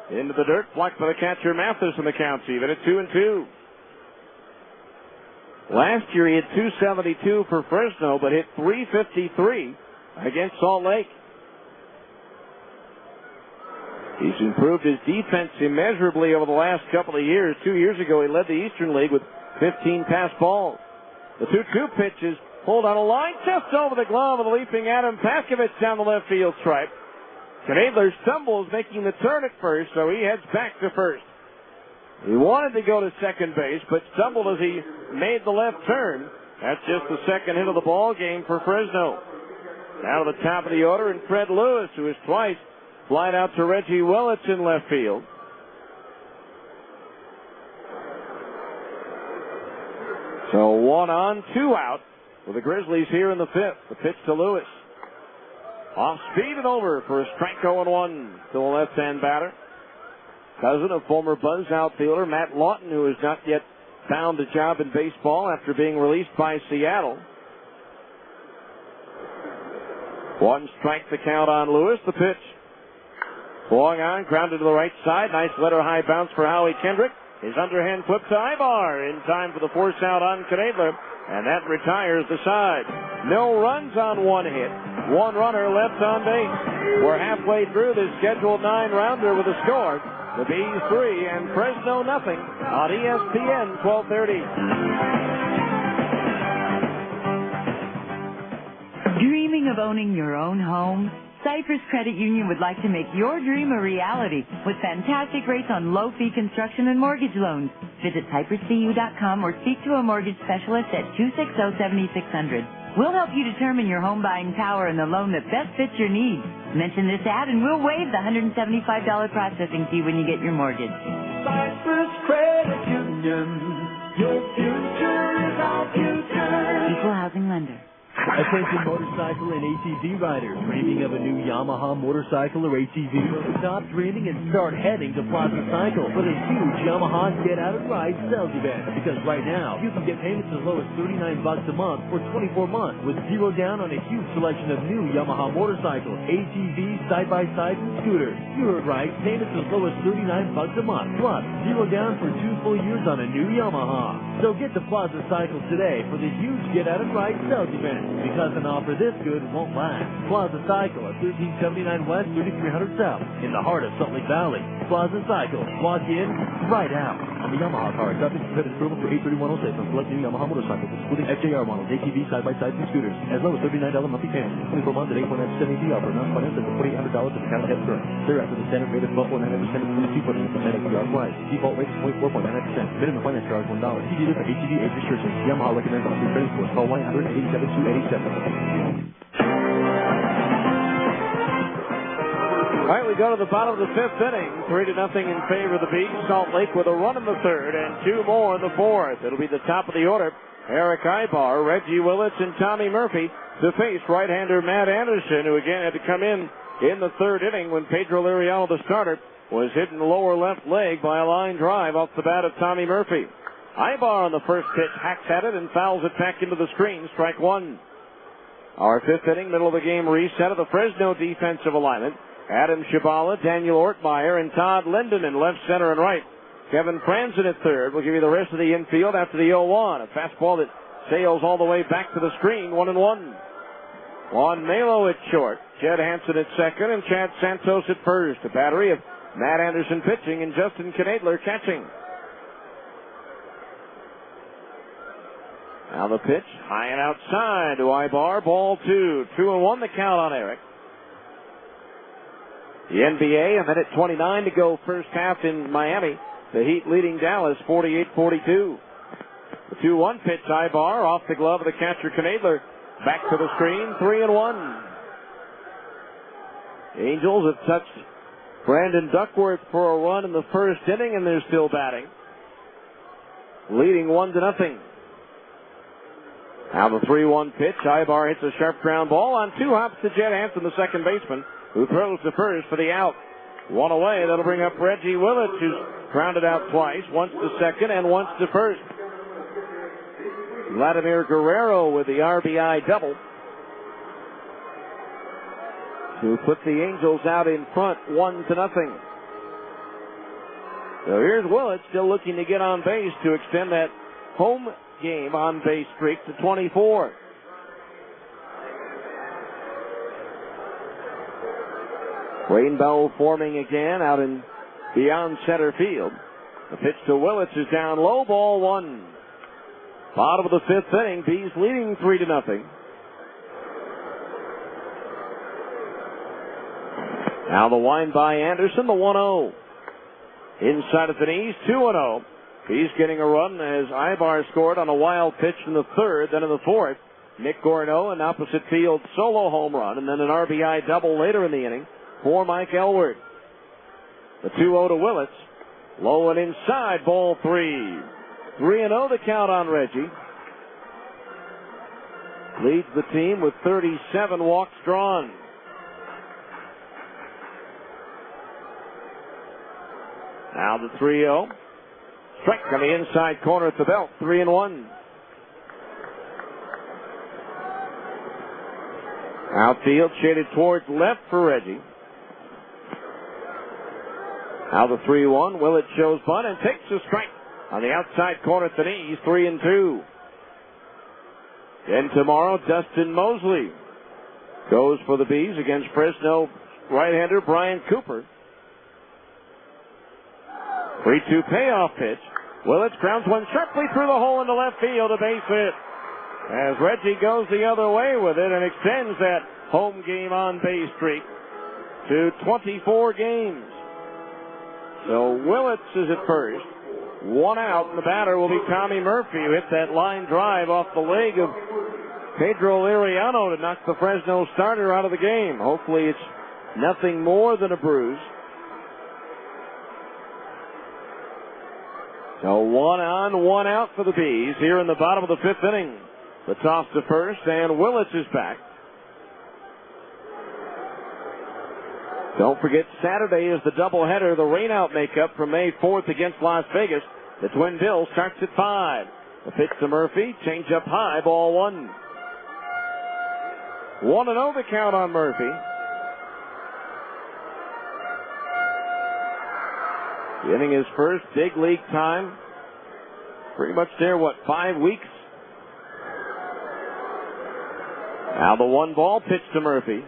[SPEAKER 1] into the dirt, blocked by the catcher Mathis, and the count's even at 2-2. Last year he hit 272 for Fresno, but hit 353 against Salt Lake. He's improved his defense immeasurably over the last couple of years. 2 years ago, he led the Eastern League with 15 pass balls. The 2-2 pitch is pulled on a line just over the glove of the leaping Adam Paskovich down the left field stripe. Knadler stumbles, making the turn at first, so he heads back to first. He wanted to go to second base, but stumbled as he made the left turn. That's just the second hit of the ball game for Fresno. Now to the top of the order, and Fred Lewis, who has twice flied out to Reggie Willits in left field. So 1 on, 2 out with the Grizzlies here in the fifth. The pitch to Lewis. Off speed and over for a strike 0-1 to the left-hand batter. Cousin of former Buzz outfielder Matt Lawton, who has not yet found a job in baseball after being released by Seattle. 1 strike the count on Lewis. The pitch. Swung on, grounded to the right side. Nice letter high bounce for Howie Kendrick. His underhand flip to Ibar in time for the force out on Knadler, and that retires the side. No runs on 1 hit. 1 runner left on base. We're halfway through this scheduled 9-rounder with a score. The Bees 3 and Fresno nothing on ESPN 1230.
[SPEAKER 12] Dreaming of owning your own home? Cypress Credit Union would like to make your dream a reality with fantastic rates on low-fee construction and mortgage loans. Visit cypresscu.com or speak to a mortgage specialist at 260-7600. We'll help you determine your home buying power and the loan that best fits your needs. Mention this ad and we'll waive the $175 processing fee when you get your mortgage.
[SPEAKER 13] Cypress Credit Union. Your future is our future.
[SPEAKER 12] Equal housing lender.
[SPEAKER 5] Attention motorcycle and ATV riders dreaming of a new Yamaha motorcycle or ATV? Stop dreaming and start heading to Plaza Cycle for the huge Yamaha Get Out and Ride sales event. Because right now, you can get payments as low as $39 a month for 24 months with 0 down on a huge selection of new Yamaha motorcycles, ATVs, side-by-sides, and scooters. You heard right, payments as low as $39 a month, plus 0 down for 2 full years on a new Yamaha. So get to Plaza Cycle today for the huge Get Out and Ride sales event. Because an offer this good won't last. Plaza Cycle at 1379 West, 3300 South, in the heart of Salt Lake Valley. Plaza Cycle. Walk in, right out. On the Yamaha car, subject to credit approval for 83106 on select new Yamaha motorcycles, excluding FJR models, ATVs, side-by-sides, and scooters. As low as $39 monthly payment. 24 months at 8.9% APR offer. Non-financed at $4,800 if account ahead current. Thereafter, the standard rate is 12.99% excluding 2.9% APR applies. Default rate is 24.99%. Minimum finance charge $1. See dealer for ATV age restrictions. Yamaha recommends all-free credit scores. Call 1-800-887-2887. All
[SPEAKER 1] right, we go to the bottom of the 5th inning. 3-0 in favor of the Bees. Salt Lake with a run in the 3rd and 2 more in the 4th. It'll be the top of the order. Eric Ibar, Reggie Willits, and Tommy Murphy to face right-hander Matt Anderson, who again had to come in the 3rd inning when Pedro Liriano, the starter, was hit in the lower left leg by a line drive off the bat of Tommy Murphy. Ibar on the first pitch hacks at it and fouls it back into the screen. Strike 1. Our 5th inning, middle of the game reset of the Fresno defensive alignment. Adam Shabala, Daniel Ortmeyer, and Todd Linden in left, center, and right. Kevin Franzen at 3rd. We'll give you the rest of the infield after the 0-1. A fastball that sails all the way back to the screen, 1-1. Juan Melo at short. Jed Hansen at 2nd, and Chad Santos at 1st. A battery of Matt Anderson pitching and Justin Knadler catching. Now the pitch, high and outside to Ibar, ball 2. 2-1 the count on Eric. The NBA, 1:29 to go first half in Miami. The Heat leading Dallas 48-42. The 2-1 pitch, Ibar, off the glove of the catcher Knadler. Back to the screen, 3-1. Angels have touched Brandon Duckworth for a run in the 1st inning, and they're still batting. Leading 1-0. Now the 3-1 pitch. Ibar hits a sharp ground ball on 2 hops to Jed Hansen, the second baseman, who throws to first for the out. 1 away. That'll bring up Reggie Willits, who's grounded out twice, once to second and once to first. Vladimir Guerrero with the RBI double to put the Angels out in front 1-0. So here's Willits still looking to get on base to extend that home game on base streak to 24. Rainbow forming again out in beyond center field. The pitch to Willits is down low, ball one. Bottom of the fifth inning, Bees leading 3-0. Now the wind by Anderson, the 1-0. Inside of the knees, 2-0. He's getting a run as Ibar scored on a wild pitch in the third, then in the fourth. Nick Gorno, an opposite field solo home run, and then an RBI double later in the inning for Mike Elward. The 2-0 to Willits. Low and inside, ball three. 3-0 the count on Reggie. Leads the team with 37 walks drawn. Now the 3-0. Strike on the inside corner at the belt. 3-1. Outfield shaded towards left for Reggie. Now the 3-1. Willett shows bunt and takes a strike on the outside corner at the knees. 3-2. Then tomorrow, Dustin Mosley goes for the Bees against Fresno right-hander Brian Cooper. 3-2 payoff pitch. Willits grounds one sharply through the hole into left field, a base hit. As Reggie goes the other way with it and extends that home game on base streak to 24 games. So Willits is at first. One out, and the batter will be Tommy Murphy, who hit that line drive off the leg of Pedro Liriano to knock the Fresno starter out of the game. Hopefully it's nothing more than a bruise. So 1 on, 1 out for the Bees here in the bottom of the fifth inning. The toss to first, and Willits is back. Don't forget, Saturday is the doubleheader, the rainout makeup from May 4th against Las Vegas. The Twin Bill starts at 5. The pitch to Murphy, change up high, ball one. 1-0 the count on Murphy. Getting his first big league time. Pretty much there, 5 weeks? Now the 1-ball pitch to Murphy.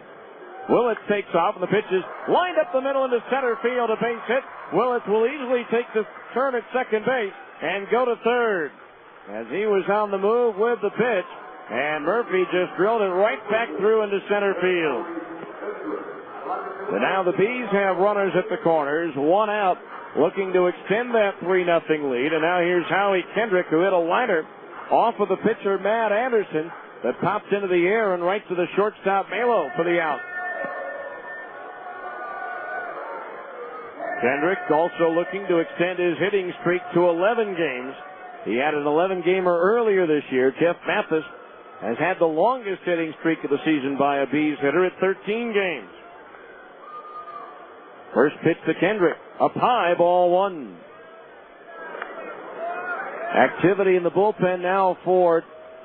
[SPEAKER 1] Willits takes off, and the pitch is lined up the middle into center field, a base hit. Willits will easily take the turn at second base and go to third. As he was on the move with the pitch, and Murphy just drilled it right back through into center field. So now the Bees have runners at the corners, 1 out, looking to extend that 3-0 lead. And now here's Howie Kendrick, who hit a liner off of the pitcher Matt Anderson that popped into the air and right to the shortstop Melo for the out. Kendrick also looking to extend his hitting streak to 11 games. He had an 11-gamer earlier this year. Jeff Mathis has had the longest hitting streak of the season by a Bees hitter at 13 games. First pitch to Kendrick. Up high, ball one. Activity in the bullpen now for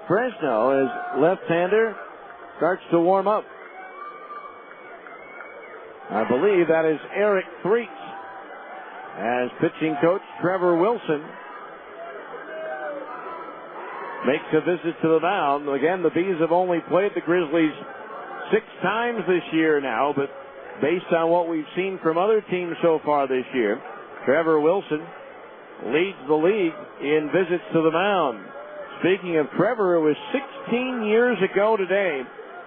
[SPEAKER 1] Fresno as left-hander starts to warm up. I believe that is Eric Threets as pitching coach Trevor Wilson makes a visit to the mound. Again, the Bees have only played the Grizzlies 6 times this year now, but based on what we've seen from other teams so far this year, Trevor Wilson leads the league in visits to the mound. Speaking of Trevor, it was 16 years ago today,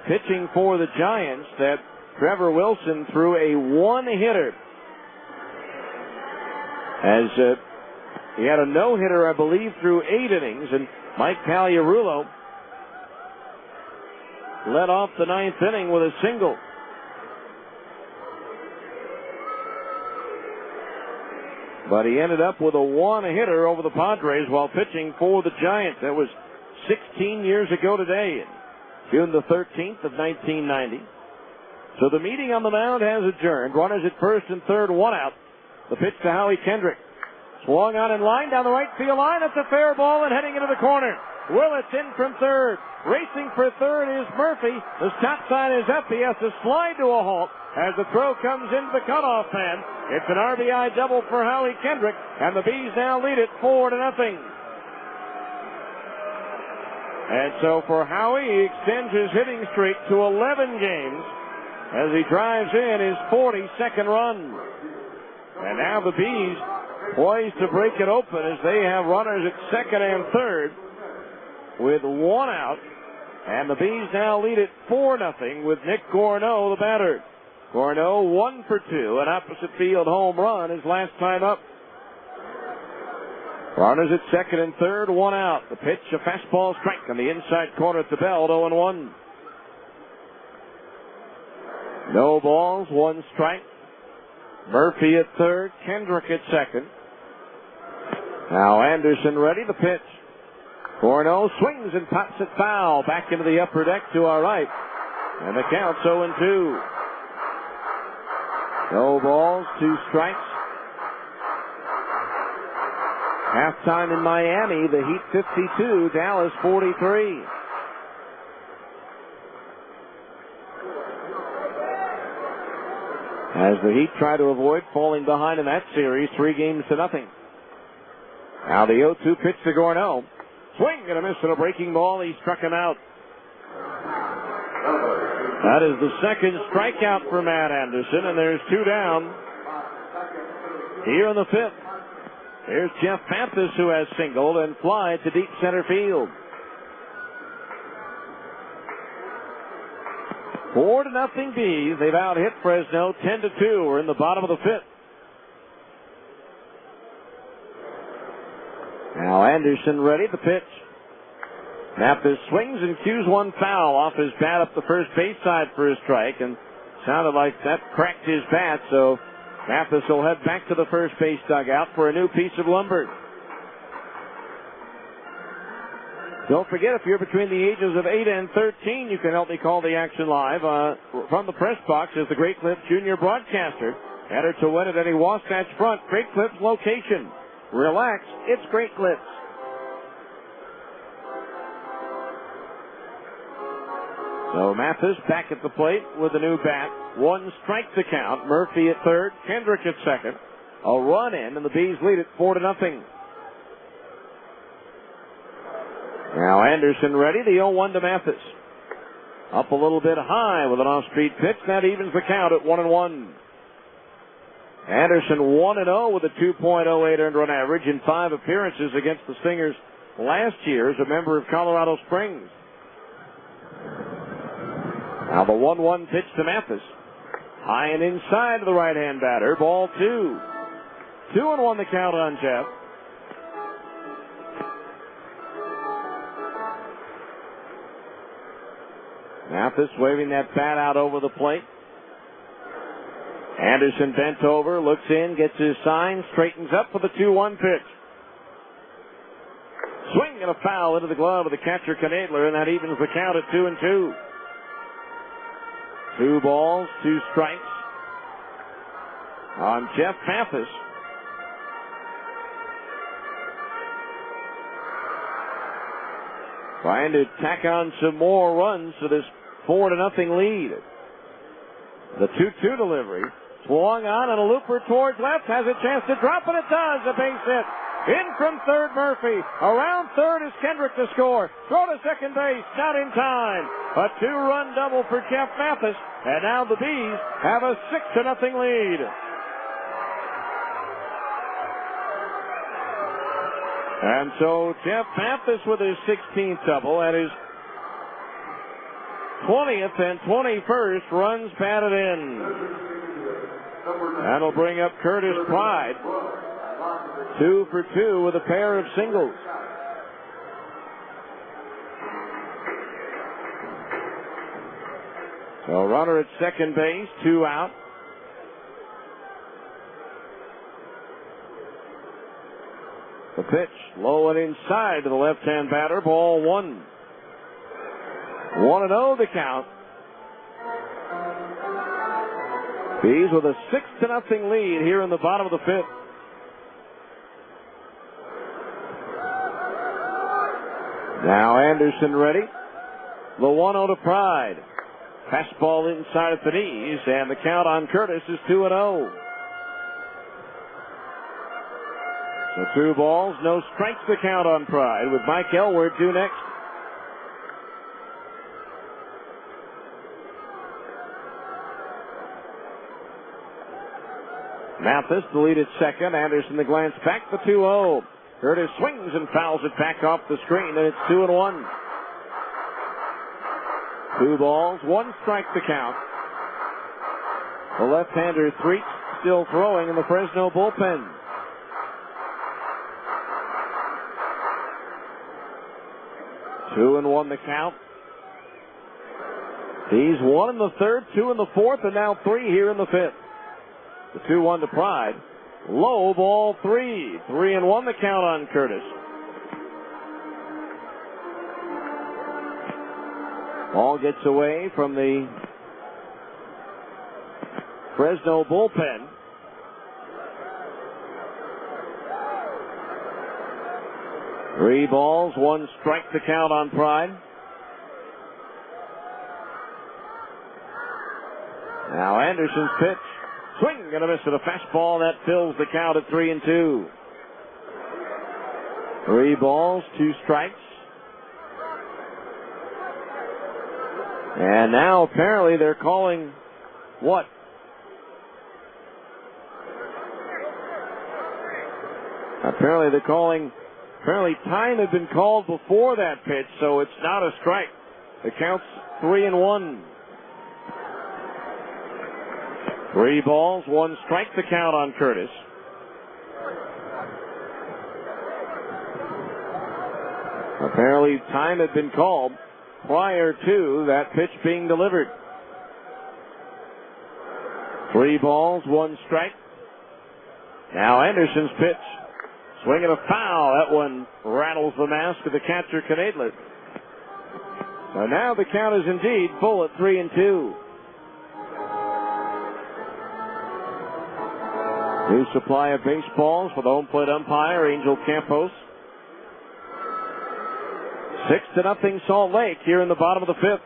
[SPEAKER 1] pitching for the Giants, that Trevor Wilson threw a one-hitter. As he had a no-hitter, I believe, through 8 innings, and Mike Pagliarulo led off the 9th inning with a single. But he ended up with a one-hitter over the Padres while pitching for the Giants. That was 16 years ago today, June the 13th of 1990. So the meeting on the mound has adjourned. Runners at first and third, 1 out. The pitch to Howie Kendrick. Swung on in line down the right field line. It's a fair ball and heading into the corner. Willits in from third. Racing for third is Murphy. The stop sign is up. He has to slide to a halt as the throw comes into the cutoff man. It's an RBI double for Howie Kendrick, and the Bees now lead it 4-0. And so for Howie, he extends his hitting streak to 11 games. as he drives in his 42nd run. And now the Bees poised to break it open as they have runners at second and third with one out. And the Bees now lead it 4-0 with Nick Gorneau, the batter. Gorneau 1 for 2, an opposite field home run his last time up. Runners at second and third, one out. The pitch, a fastball strike on the inside corner at the belt, 0-1. No balls, one strike. Murphy at third, Kendrick at second. Now Anderson ready, the pitch. Gorneau swings and pops it foul back into the upper deck to our right. And the count's 0-2. No balls, two strikes. Halftime in Miami, the Heat 52, Dallas 43. As the Heat try to avoid falling behind in that series, 3-0. Now the 0-2 pitch to Gorneau. Swing and a miss and a breaking ball. He struck him out. That is the second strikeout for Matt Anderson, and there's 2 down. Here in the 5th, here's Jeff Pappas, who has singled and fly to deep center field. 4-0 Bees. They've out-hit Fresno 10-2. We're in the bottom of the 5th. Now Anderson ready, the pitch. Pappas swings and cues one foul off his bat up the first base side for a strike, and sounded like that cracked his bat, so Pappas will head back to the first base dugout for a new piece of lumber. Don't forget, if you're between the ages of 8 and 13, you can help me call the action live from the press box as the Great Clips Junior broadcaster. Enter to win at any Wasatch Front Great Clips location. Relax, it's Great Clips. So Mathis back at the plate with a new bat. 1 strike to count. Murphy at third, Kendrick at second. A run in, and the Bees lead it 4-0. Now Anderson ready, the 0-1 to Mathis. Up a little bit high with an off-speed pitch. That evens the count at 1-1. Anderson 1-0 with a 2.08 earned run average in 5 appearances against the Stingers last year as a member of Colorado Springs. Now the 1-1 pitch to Mathis. High and inside to the right-hand batter. Ball 2. 2-1 the count on Jeff. Mathis waving that bat out over the plate. Anderson bent over, looks in, gets his sign, straightens up for the 2-1 pitch. Swing and a foul into the glove of the catcher, Knadler, and that evens the count at 2-2. 2 balls, 2 strikes on Jeff Pappas. Trying to tack on some more runs to this 4-0 lead. The 2-2 delivery. Swung on and a looper towards left. Has a chance to drop, and it does. A base hit. In from third, Murphy. Around third is Kendrick to score. Throw to second base. Not in time. A 2-run double for Jeff Mathis. And now the Bees have a 6-0 lead. And so Jeff Mathis with his 16th double and his 20th and 21st runs batted in. That'll bring up Curtis Pride. 2 for 2 with a pair of singles. So runner at second base, 2 out. The pitch low and inside to the left-hand batter, ball 1. 1-0 the count. Bees with a 6-0 lead here in the bottom of the 5th. Now Anderson ready. The 1-0 to Pride. Fastball inside at the knees, and the count on Curtis is 2-0. So 2 balls, no strikes the count on Pride, with Mike Elward due next. Mathis, the lead at second. Anderson, the glance back, the 2-0. Curtis swings and fouls it back off the screen, and it's 2-1. 2 balls, 1 strike to count. The left-hander, Threet, still throwing in the Fresno bullpen. Two and 1 the count. He's 1 in the third, 2 in the fourth, and now 3 here in the fifth. The 2-1 to Pride. Low, ball 3. 3 and 1 the count on Curtis. Ball gets away from the Fresno bullpen. Three balls, 1 strike to count on Pride. Now Anderson's pitch. Swing and a miss at a fastball. That fills the count at 3-2. 3 balls, 2 strikes. And now apparently they're calling what? Apparently time had been called before that pitch, so it's not a strike. The count's 3-1. 3 balls, 1 strike to count on Curtis. Apparently time had been called prior to that pitch being delivered. 3 balls, 1 strike. Now Anderson's pitch. Swinging a foul. That one rattles the mask of the catcher, Knadler. So now the count is indeed full at 3-2. New supply of baseballs for the home plate umpire, Angel Campos. 6-0 Salt Lake here in the bottom of the fifth.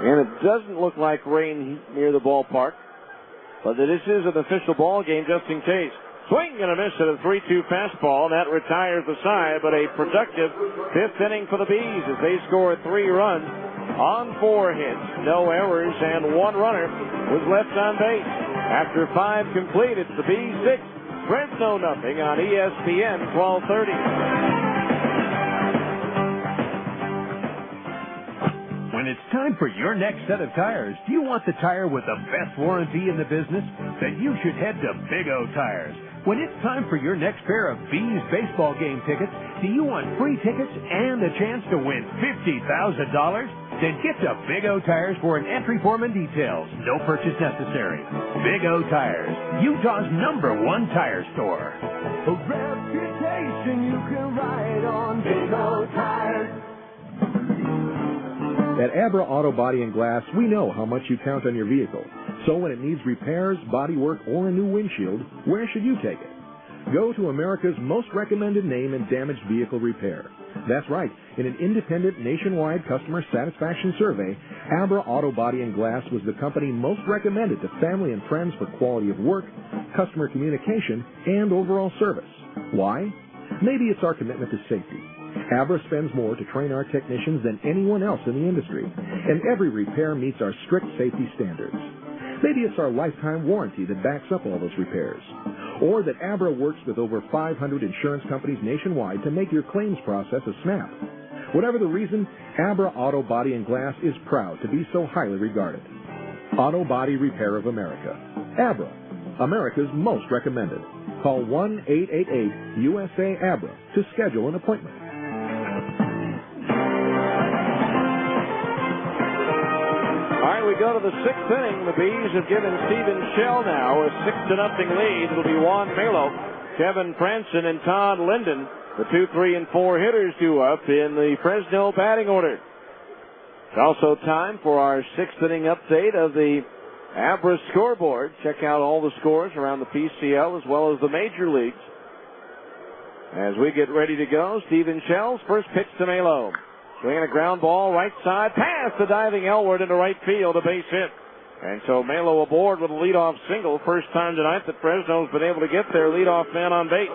[SPEAKER 1] And it doesn't look like rain near the ballpark, but this is an official ball game just in case. Swing and a miss at a 3-2 fastball, and that retires the side, but a productive fifth inning for the Bees as they score 3 runs on 4 hits, no errors, and 1 runner was left on base. After 5 complete, it's the Bees 6, Fresno nothing on ESPN 1230.
[SPEAKER 19] When it's time for your next set of tires, do you want the tire with the best warranty in the business? Then you should head to Big O Tires. When it's time for your next pair of Bees baseball game tickets, do you want free tickets and a chance to win $50,000? Then get to Big O Tires for an entry form and details. No purchase necessary. Big O Tires, Utah's #1 tire store.
[SPEAKER 13] A reputation you can ride on. Big O Tires.
[SPEAKER 3] At Abra Auto Body and Glass, we know how much you count on your vehicle. So when it needs repairs, body work, or a new windshield, where should you take it? Go to America's most recommended name in damaged vehicle repair. That's right. In an independent nationwide customer satisfaction survey, Abra Auto Body and Glass was the company most recommended to family and friends for quality of work, customer communication, and overall service. Why? Maybe it's our commitment to safety. Abra spends more to train our technicians than anyone else in the industry, and every repair meets our strict safety standards. Maybe it's our lifetime warranty that backs up all those repairs, or that Abra works with over 500 insurance companies nationwide to make your claims process a snap. Whatever the reason, Abra Auto Body and Glass is proud to be so highly regarded. Auto Body Repair of America. Abra, America's most recommended. Call 1-888-USA-ABRA to schedule an appointment.
[SPEAKER 1] All right, we go to the 6th inning. The Bees have given Stephen Shell now a 6-0 lead. It'll be Juan Melo, Kevin Franson, and Todd Linden, the 2, 3, and 4 hitters due up in the Fresno batting order. It's also time for our 6th inning update of the Abra scoreboard. Check out all the scores around the PCL as well as the major leagues. As we get ready to go, Stephen Shell's first pitch to Melo. Swinging a ground ball, right side, past the diving Elward into right field, a base hit. And so Melo aboard with a leadoff single. First time tonight that Fresno's been able to get their leadoff man on base.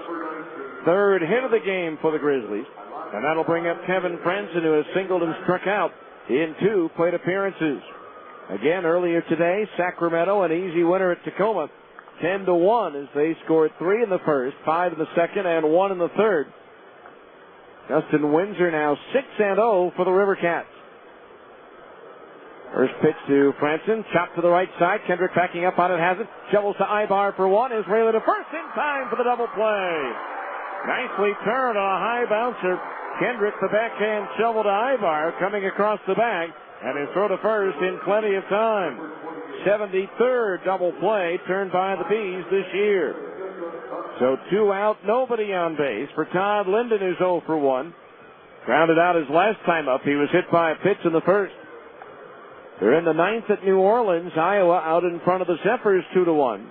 [SPEAKER 1] 3rd hit of the game for the Grizzlies. And that'll bring up Kevin Franson, who has singled and struck out in 2 plate appearances. Again, earlier today, Sacramento, an easy winner at Tacoma, 10-1 as they scored 3 in the first, 5 in the second, and 1 in the third. Justin Windsor now 6-0 for the River Cats. First pitch to Franson, chopped to the right side. Kendrick backing up on it, has it. Shovels to Ibar for one. Israeli to first in time for the double play. Nicely turned on a high bouncer. Kendrick, the backhand shovel to Ibar, coming across the bag, and his throw to first in plenty of time. 73rd double play turned by the Bees this year. So 2 out, nobody on base for Todd Linden, who's 0 for 1. Grounded out his last time up. He was hit by a pitch in the first. They're in the 9th at New Orleans. Iowa out in front of the Zephyrs 2-1.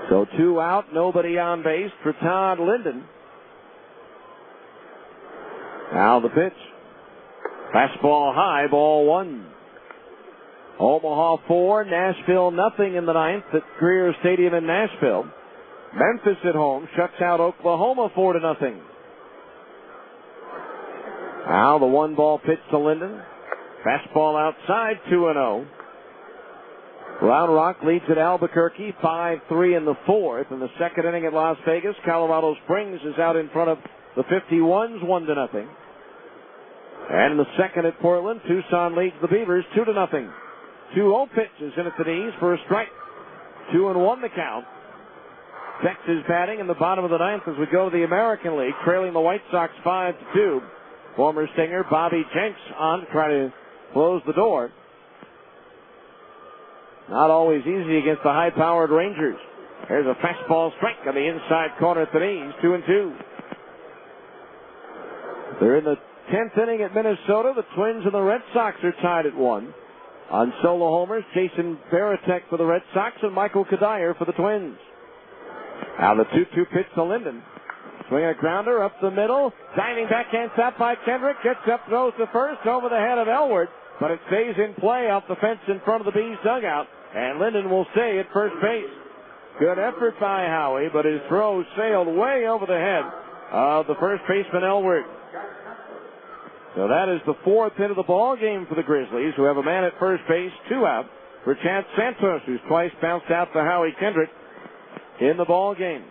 [SPEAKER 1] So 2 out, nobody on base for Todd Linden. Now the pitch. Fastball high, ball 1. Omaha 4, Nashville nothing in the 9th at Greer Stadium in Nashville. Memphis at home shuts out Oklahoma 4-0. Now the 1-ball pitch to Linden. Fastball outside, 2-0. Round Rock leads at Albuquerque 5-3 in the 4th. In the second inning at Las Vegas, Colorado Springs is out in front of the 51s 1-0. And in the second at Portland, Tucson leads the Beavers 2-0. 2-0 pitches in at the knees for a strike. 2-1 the count. Texas batting in the bottom of the 9th as we go to the American League, trailing the White Sox 5-2. Former Stinger Bobby Jenks on to try to close the door. Not always easy against the high-powered Rangers. There's a fastball strike on the inside corner at the knees, 2-2. They're in the 10th inning at Minnesota. The Twins and the Red Sox are tied at 1. On solo homers, Jason Varitek for the Red Sox and Michael Kadire for the Twins. Now the 2-2 pitch to Linden. Swing a grounder up the middle. Diving backhand tap by Kendrick. Gets up, throws to first over the head of Elward. But it stays in play off the fence in front of the Bees dugout. And Linden will stay at first base. Good effort by Howie, but his throw sailed way over the head of the first baseman Elward. So that is the 4th hit of the ball game for the Grizzlies, who have a man at first base, 2 out for Chad Santos, who's twice bounced out for Howie Kendrick in the ball game.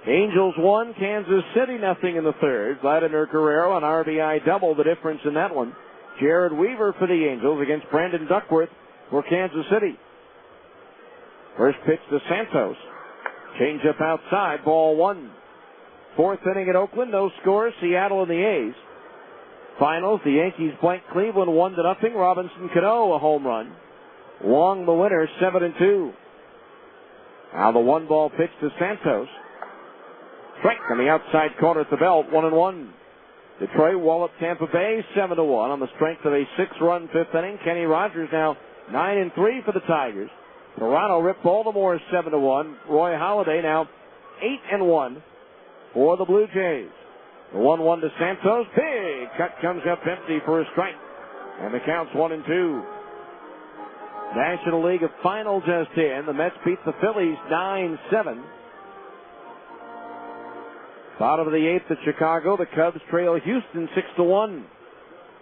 [SPEAKER 1] Angels 1, Kansas City nothing in the 3rd. Vladimir Guerrero, an RBI double, the difference in that one. Jared Weaver for the Angels against Brandon Duckworth for Kansas City. First pitch to Santos. Change up outside, ball 1. 4th inning at Oakland, no score, Seattle and the A's. Finals, the Yankees blank Cleveland 1-0. Robinson Cano a home run. Wong the winner, 7-2. Now the 1-ball pitch to Santos. Strike on the outside corner at the belt, 1-1. Detroit wallop Tampa Bay 7-1 on the strength of a 6-run 5th inning. Kenny Rogers now 9-3 for the Tigers. Toronto ripped Baltimore 7-1. Roy Halladay now 8-1 for the Blue Jays. The 1-1 to Santos. Big cut comes up empty for a strike. And the count's 1-2. National League of Final just in. The Mets beat the Phillies 9-7. Bottom of the 8th at Chicago. The Cubs trail Houston 6-1.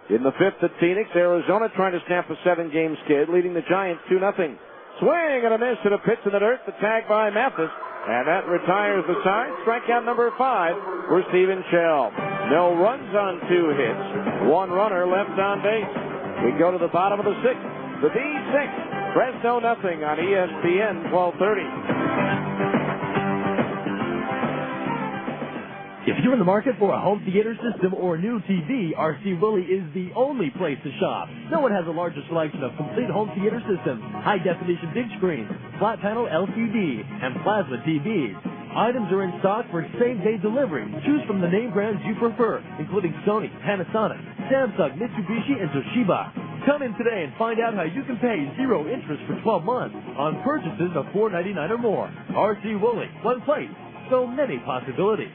[SPEAKER 1] In the 5th at Phoenix, Arizona trying to snap a 7-game skid, leading the Giants 2-0. Swing and a miss and a pitch in the dirt. The tag by Mathis. And that retires the side. Strikeout number 5 for Steven Shell. No runs on 2 hits. 1 runner left on base. We go to the bottom of the 6th. The Bees 6. Fresno nothing on ESPN 1230.
[SPEAKER 5] If you're in the market for a home theater system or a new TV, RC Willey is the only place to shop. No one has a larger selection of complete home theater systems, high-definition big screens, flat-panel LCD, and plasma TVs. Items are in stock for same-day delivery. Choose from the name brands you prefer, including Sony, Panasonic, Samsung, Mitsubishi, and Toshiba. Come in today and find out how you can pay 0 interest for 12 months on purchases of $4.99 or more. RC Willey, one place, so many possibilities.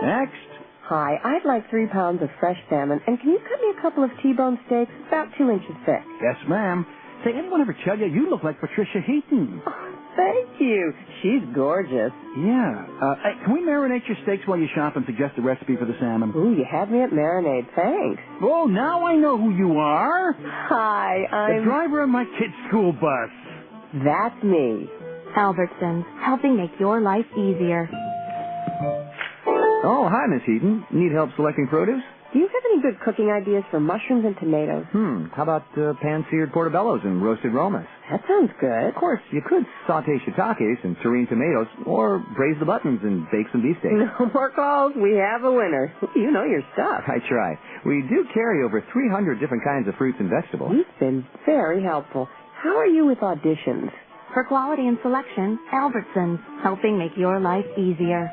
[SPEAKER 4] Next. Hi, I'd like 3 pounds of fresh salmon, and can you cut me a couple of T-bone steaks about 2 inches thick?
[SPEAKER 10] Yes, ma'am. Say, anyone ever tell you you look like Patricia Heaton?
[SPEAKER 4] Oh,
[SPEAKER 7] thank you. She's gorgeous.
[SPEAKER 10] Yeah. Hey, can we marinate your steaks while you shop and suggest a recipe for the salmon?
[SPEAKER 7] Ooh, you had me at marinade. Thanks.
[SPEAKER 10] Oh, now I know who you are.
[SPEAKER 7] Hi, I'm...
[SPEAKER 10] The driver of my kid's school bus.
[SPEAKER 7] That's me.
[SPEAKER 4] Albertsons, helping make your life easier.
[SPEAKER 10] Oh, hi, Miss Heaton. Need help selecting produce?
[SPEAKER 7] Do you have any good cooking ideas for mushrooms and tomatoes?
[SPEAKER 10] How about pan-seared portobellos and roasted romas?
[SPEAKER 7] That sounds good.
[SPEAKER 10] Of course, you could saute shiitakes and serene tomatoes, or braise the buttons and bake some beefsteak.
[SPEAKER 7] No more calls. We have a winner. You know your stuff.
[SPEAKER 10] I try. We do carry over 300 different kinds of fruits and vegetables.
[SPEAKER 7] You've been very helpful. How are you with auditions?
[SPEAKER 4] For quality and selection, Albertsons, helping make your life easier.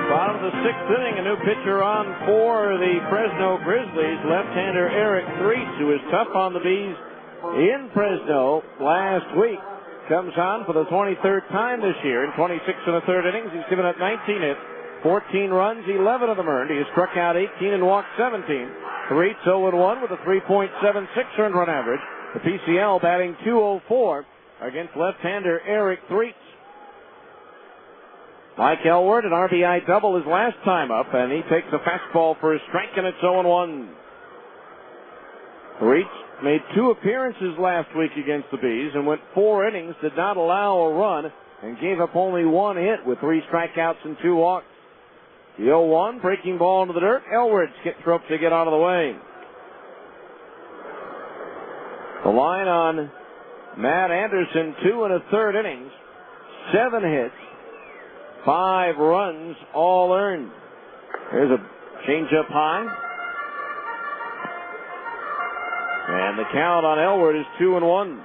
[SPEAKER 1] Bottom of the sixth inning, a new pitcher on for the Fresno Grizzlies, left-hander Eric Threets, who was tough on the Bees in Fresno last week. Comes on for the 23rd time this year in 26 and a third innings. He's given up 19 hits, 14 runs, 11 of them earned. He has struck out 18 and walked 17. Threets 0-1 with a 3.76 earned run average. The PCL batting .204 against left-hander Eric Threets. Mike Elward, an RBI double his last time up, and he takes a fastball for a strike, and it's 0-1. Threets made 2 appearances last week against the Bees and went 4 innings, did not allow a run, and gave up only 1 hit with 3 strikeouts and 2 walks. The 0-1, breaking ball into the dirt. Elward gets roped to get out of the way. The line on Matt Anderson, 2 and a third innings, 7 hits, 5 runs, all earned. There's a changeup high. And the count on Elward is 2-1.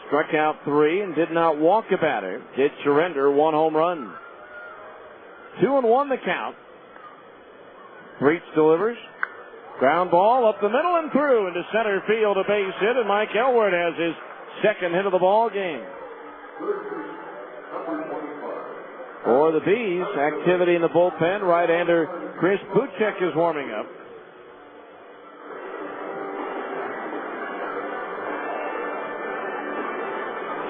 [SPEAKER 1] Struck out 3 and did not walk a batter. Did surrender 1 home run. 2-1 the count. Threets delivers. Ground ball up the middle and through into center field, a base hit, and Mike Elward has his second hit of the ball game. For the Bees, activity in the bullpen. Right-hander Chris Buchek is warming up.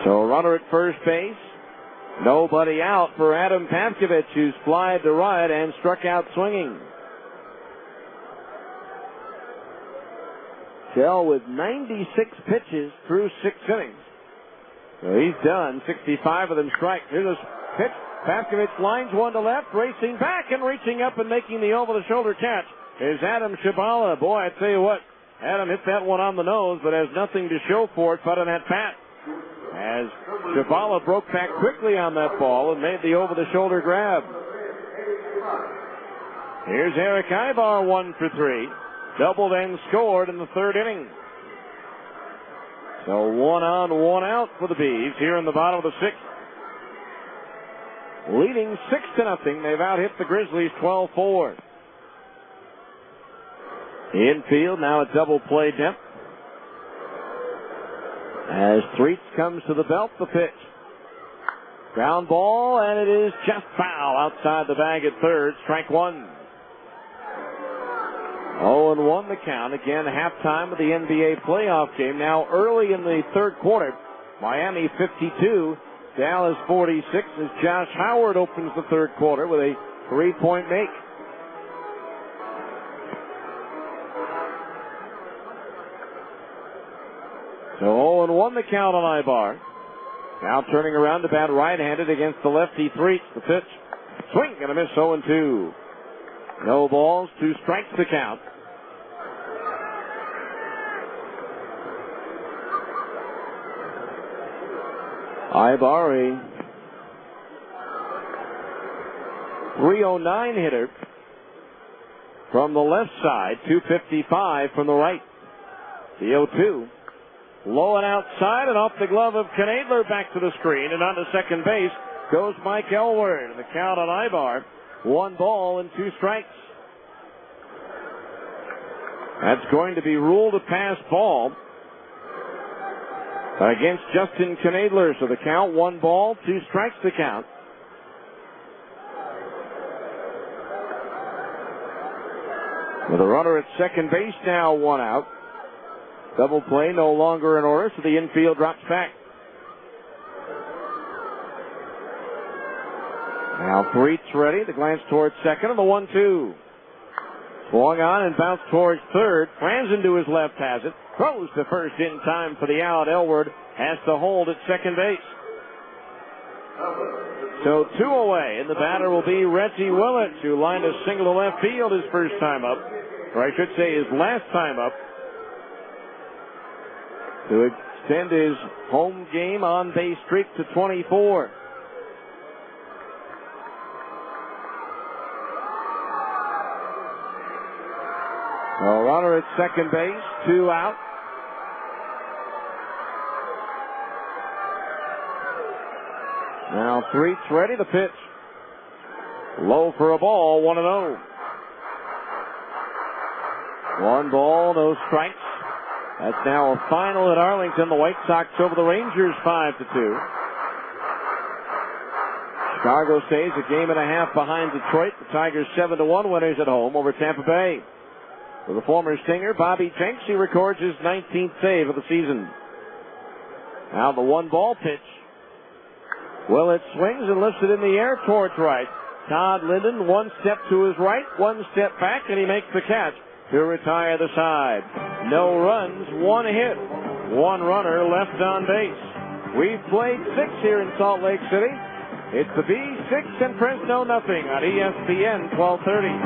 [SPEAKER 1] So a runner at first base. Nobody out for Adam Pavkovich, who's flied to right and struck out swinging. Shell with 96 pitches through 6 innings. So he's done. 65 of them strike. Here's a pitch. Pavkovich lines one to left, racing back and reaching up and making the over-the-shoulder catch is Adam Shabala. Boy, I tell you what, Adam hit that one on the nose, but has nothing to show for it but an at-bat. As Shabala broke back quickly on that ball and made the over-the-shoulder grab. Here's Eric Ibar, 1 for 3. Doubled and scored in the third inning. So 1 on, 1 out for the Bees here in the bottom of the sixth. Leading 6-0. They've out-hit the Grizzlies 12-4. Infield now a double play depth. As Threets comes to the belt, the pitch. Ground ball, and it is just foul outside the bag at third. Strike 1. 0-1 the count. Again, halftime of the NBA playoff game. Now early in the third quarter. Miami 52, Dallas 46 as Josh Howard opens the third quarter with a 3-point make. So 0-1 the count on Ibar. Now turning around to bat right-handed against the lefty Threets. The pitch. Swing and a miss, 0-2. No balls, 2 strikes the count. Ibar, a .309 hitter from the left side, 255 from the right. The 0-2. Low and outside and off the glove of Knadler back to the screen and onto second base goes Mike Elward. And the count on Ibar, 1 ball and 2 strikes. That's going to be ruled a pass ball against Justin Knadler. So the count, 1 ball, 2 strikes the count. With a runner at second base now, 1 out. Double play no longer in order, so the infield drops back. Now Threet's ready. The glance towards second and the 1-2. Swung on and bounced towards third. Franzen to his left has it. Throws to first in time for the out. Elward has to hold at second base. So 2 away, and the batter will be Reggie Willett, who lined a single to left field his first time up, or I should say his last time up, to extend his home game on base streak to 24. A runner at second base, 2 out. Now Threet's ready to pitch. Low for a ball, 1-0. 1 ball, no strikes. That's now a final at Arlington. The White Sox over the Rangers 5-2. Chicago stays a game and a half behind Detroit. The Tigers 7-1 winners at home over Tampa Bay. For the former Stinger, Bobby Jenks, he records his 19th save of the season. Now the 1 ball pitch. Willett swings and lifts it in the air towards right. Todd Linden 1 step to his right, 1 step back, and he makes the catch to retire the side. No runs, 1 hit, 1 runner left on base. We've played 6 here in Salt Lake City. It's the Bees 6 and Fresno nothing on ESPN 1230.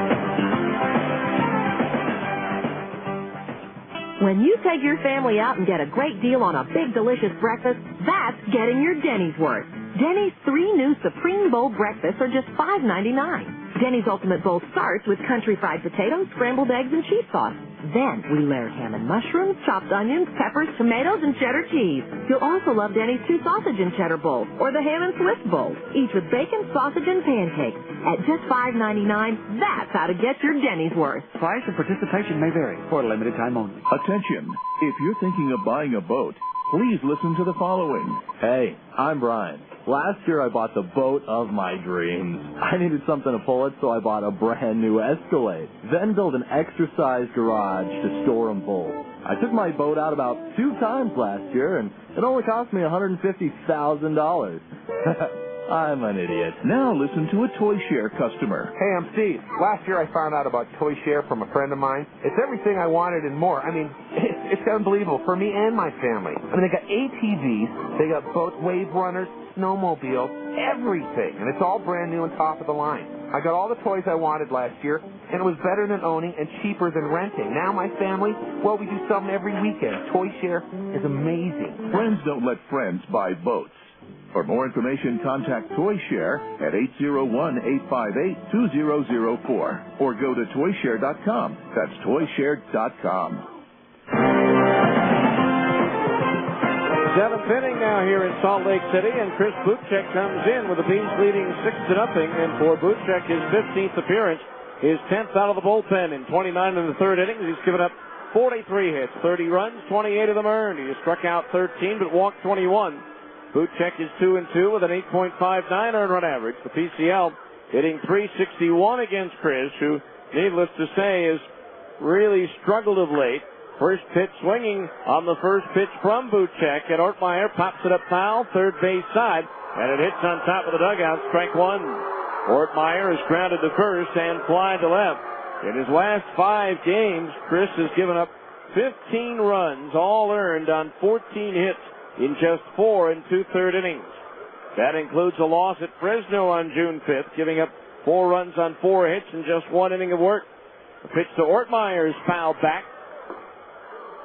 [SPEAKER 20] When you take your family out and get a great deal on a big, delicious breakfast, that's getting your Denny's worth. Denny's 3 new Supreme Bowl breakfasts are just $5.99. Denny's Ultimate Bowl starts with country fried potatoes, scrambled eggs, and cheese sauce. Then we layer ham and mushrooms, chopped onions, peppers, tomatoes, and cheddar cheese. You'll also love Denny's 2 sausage and cheddar bowls, or the ham and Swiss bowls, each with bacon, sausage, and pancakes. At just $5.99, that's how to get your Denny's worth.
[SPEAKER 10] Price and participation may vary for a limited time only.
[SPEAKER 9] Attention, if you're thinking of buying a boat, please listen to the following.
[SPEAKER 21] Hey, I'm Brian. Last year I bought the boat of my dreams. I needed something to pull it, so I bought a brand new Escalade. Then built an extra-sized garage to store them full. I took my boat out about 2 times last year, and it only cost me $150,000. I'm an idiot.
[SPEAKER 9] Now listen to a Toy Share customer.
[SPEAKER 22] Hey, I'm Steve. Last year I found out about Toy Share from a friend of mine. It's everything I wanted and more. I mean, it's unbelievable for me and my family. I mean, they got ATVs, they got boats, wave runners, snowmobiles, everything. And it's all brand new and top of the line. I got all the toys I wanted last year, and it was better than owning and cheaper than renting. Now my family, well, we do something every weekend. Toy Share is amazing.
[SPEAKER 9] Friends don't let friends buy boats. For more information, contact Toy Share at 801-858-2004 or go to toyshare.com. That's toyshare.com.
[SPEAKER 1] 7th inning now here in Salt Lake City, and Chris Butchek comes in with the Bees leading 6-0. And for Butchek, his 15th appearance, his 10th out of the bullpen in 29 in the 3rd innings. He's given up 43 hits, 30 runs, 28 of them earned. He struck out 13 but walked 21. Butchek is 2-2 with an 8.59 earned run average. The PCL hitting .361 against Chris, who, needless to say, has really struggled of late. First pitch swinging on the first pitch from Butchek, and Ortmeyer pops it up foul, third base side, and it hits on top of the dugout, strike 1. Ortmeyer is grounded to first and fly to left. In his last 5 games, Chris has given up 15 runs, all earned on 14 hits in just 4 2/3 innings. That includes a loss at Fresno on June 5th, giving up 4 runs on 4 hits in just 1 inning of work. The pitch to Ortmeyer is fouled back.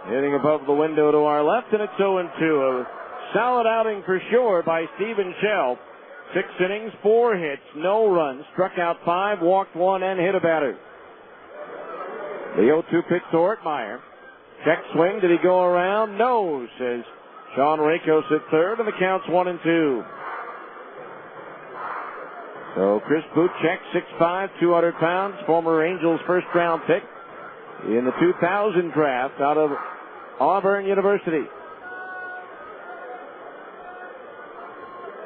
[SPEAKER 1] Hitting above the window to our left, and it's 0-2. A solid outing for sure by Stephen Shell. 6 innings, 4 hits, no runs, struck out 5, walked 1, and hit a batter. The 0-2 pitch to Ortmeyer. Check swing, did he go around? No, says Sean Rakos at third, and the count's 1-2. So Chris Butchek, 6'5", 200 pounds, former Angels first-round pick in the 2000 draft out of Auburn University.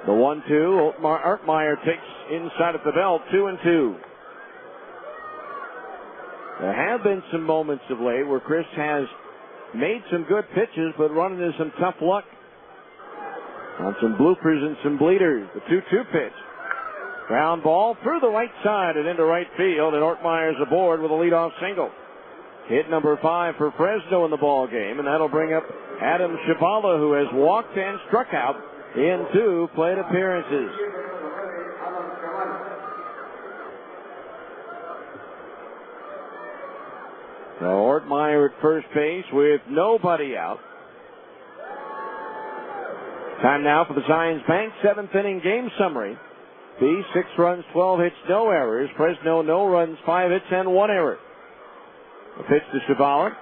[SPEAKER 1] The 1-2, Ortmeyer takes inside at the belt, 2-2. There have been some moments of late where Chris has made some good pitches, but run into some tough luck on some bloopers and some bleeders. The 2-2 pitch. Ground ball through the right side and into right field, and Ortmeyer's aboard with a leadoff single. Hit number 5 for Fresno in the ball game, and that'll bring up Adam Shabala, who has walked and struck out in 2 plate appearances. So Ortmeyer at first base with nobody out. Time now for the Zions Bank 7th inning game summary. B, 6 runs, 12 hits, no errors. Fresno, no runs, 5 hits, and 1 error. The pitch to Shabala.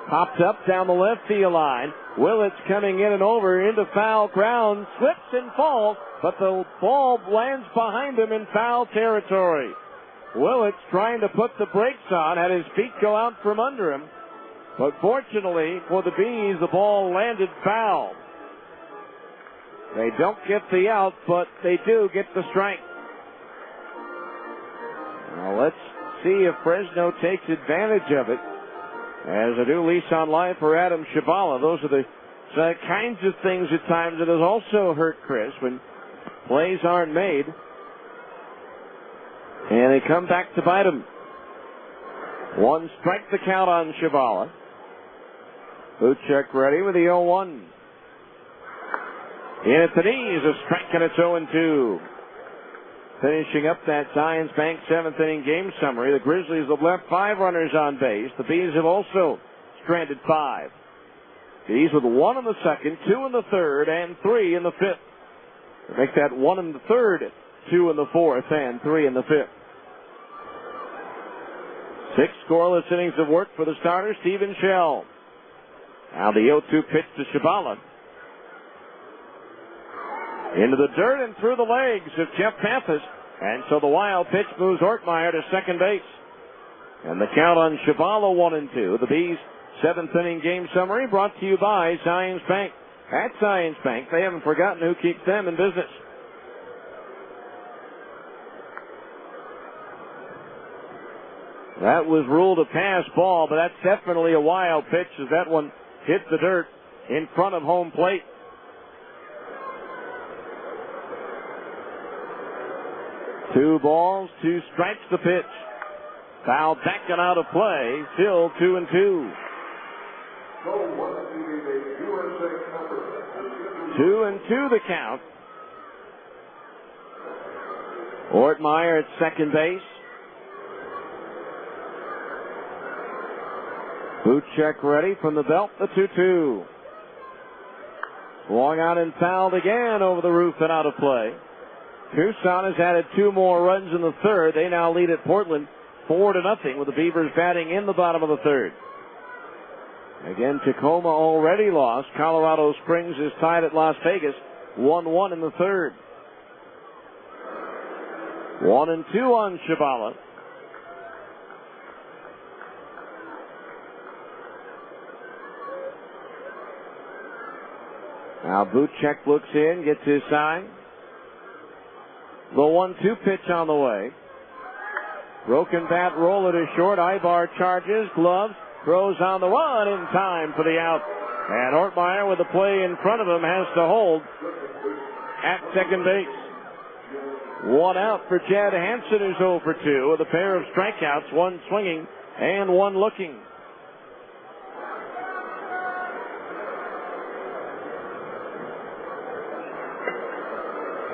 [SPEAKER 1] Popped up down the left field line. Willits coming in and over into foul ground. Slips and falls, but the ball lands behind him in foul territory. Willits trying to put the brakes on, had his feet go out from under him. But fortunately for the Bees, the ball landed foul. They don't get the out, but they do get the strike. Now let's see if Fresno takes advantage of it as a new lease on life for Adam Shabala. Those are the kinds of things at times that has also hurt Chris when plays aren't made. And they come back to bite him. 1 strike the count on Shabala. Buchek ready with the 0-1. In at the knees, a strike, and it's 0-2. Finishing up that Zions Bank 7th inning game summary, the Grizzlies have left 5 runners on base. The Bees have also stranded 5. Bees with 1 in the second, 2 in the third, and 3 in the fifth. They make that 1 in the third, 2 in the fourth, and 3 in the fifth. 6 scoreless innings of work for the starter, Stephen Shell. Now the 0-2 pitch to Shabala. Into the dirt and through the legs of Jeff Mathis. And so the wild pitch moves Ortmeyer to second base. And the count on Shabala 1-2. The Bees 7th inning game summary brought to you by Zions Bank. At Zions Bank, they haven't forgotten who keeps them in business. That was ruled a pass ball, but that's definitely a wild pitch as that one hit the dirt in front of home plate. Two balls, 2 strikes the pitch. Foul back and out of play. Still 2-2. 2-2 the count. Ortmeyer at second base. Buchek ready from the belt, the 2-2. Swung out and fouled again over the roof and out of play. Tucson has added 2 more runs in the third. They now lead at Portland 4-0 with the Beavers batting in the bottom of the third. Again, Tacoma already lost. Colorado Springs is tied at Las Vegas 1-1 in the third. 1-2 on Shabala. Now Buchek looks in, gets his sign. The 1-2 pitch on the way. Broken bat roller to short. Ibar charges, gloves, throws on the run in time for the out. And Ortmeyer with the play in front of him has to hold at second base. 1 out for Chad Hansen, who's 0 for 2 with a pair of strikeouts, 1 swinging and 1 looking.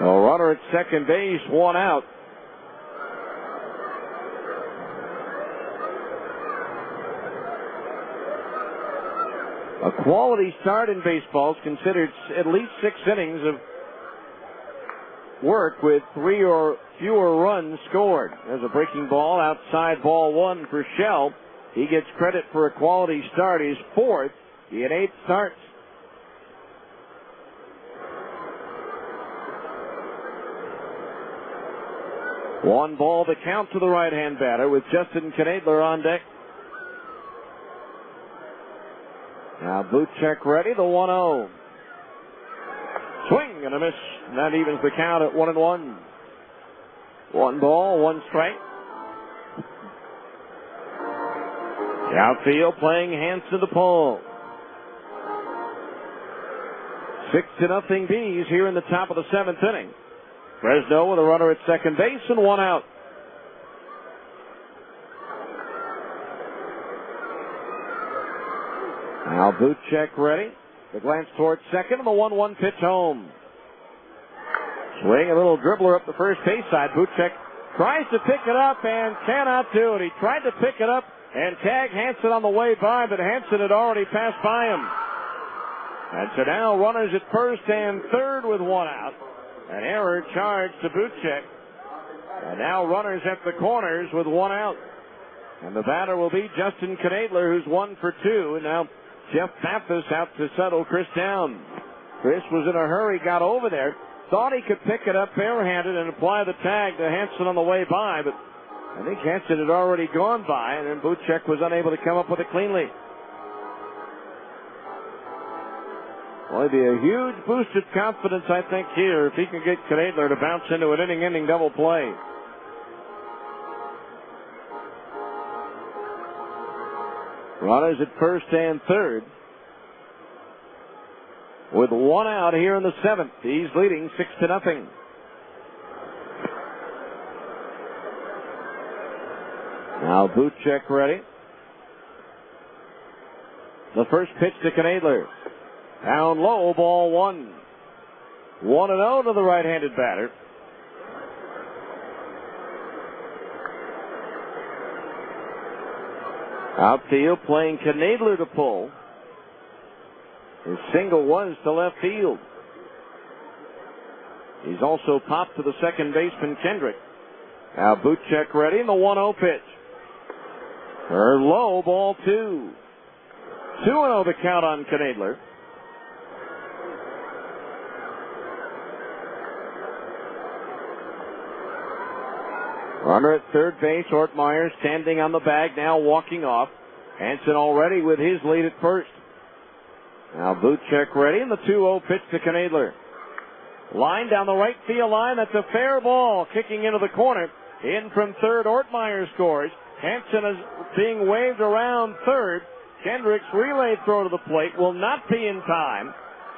[SPEAKER 1] A runner at second base, 1 out. A quality start in baseball is considered at least 6 innings of work with 3 or fewer runs scored. There's a breaking ball, outside ball 1 for Shell. He gets credit for a quality start. He's 4th in 8 starts. One ball to count to the right-hand batter with Justin Knadler on deck. Now Buchek ready, the 1-0. Swing and a miss. And that evens the count at 1-1. 1 ball, 1 strike. The outfield playing Hansen to pull. 6-0 Bees here in the top of the 7th inning. Fresno with a runner at second base and one out. Now Buchek ready. The glance towards second and the 1-1 pitch home. Swing, a little dribbler up the first base side. Buchek tries to pick it up and cannot do it. He tried to pick it up and tag Hansen on the way by, but Hansen had already passed by him. And so now runners at first and third with one out. An error charged to Buchek. And now runners at the corners with one out. And the batter will be Justin Knadler, who's 1 for 2. And now Jeff Mathis out to settle Chris down. Chris was in a hurry, got over there, thought he could pick it up barehanded and apply the tag to Hansen on the way by, but I think Hansen had already gone by, and then Buchek was unable to come up with it cleanly. Well, it'd be a huge boost of confidence, I think, here if he can get Knadler to bounce into an inning-ending double play. Runners at first and third. With one out here in the 7th. He's leading 6-0. Now Buchek ready. The first pitch to Knadler. Down low, ball 1. 1-0 to the right-handed batter. Outfield playing Knadler to pull. His single was to left field. He's also popped to the second baseman Kendrick. Now Buchek ready in the 1-0 pitch. Her low, ball 2. 2-0 the count on Knadler. Runner at third base, Ortmeyer standing on the bag, now walking off. Hansen already with his lead at first. Now Buchek ready, and the 2-0 pitch to Knadler. Line down the right field line, that's a fair ball, kicking into the corner. In from third, Ortmeyer scores. Hansen is being waved around third. Kendrick's relay throw to the plate will not be in time.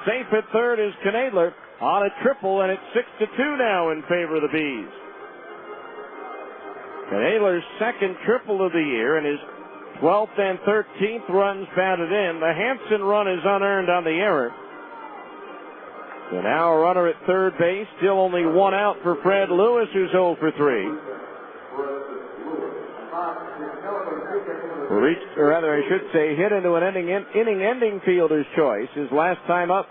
[SPEAKER 1] Safe at third is Knadler on a triple, and it's 6-2 now in favor of the Bees. Knadler's second triple of the year and his 12th and 13th runs batted in. The Hansen run is unearned on the error. So now a runner at third base, still only one out for Fred Lewis, who's 0 for 3. Reached, or rather I should say, hit into an inning-ending fielder's choice his last time up.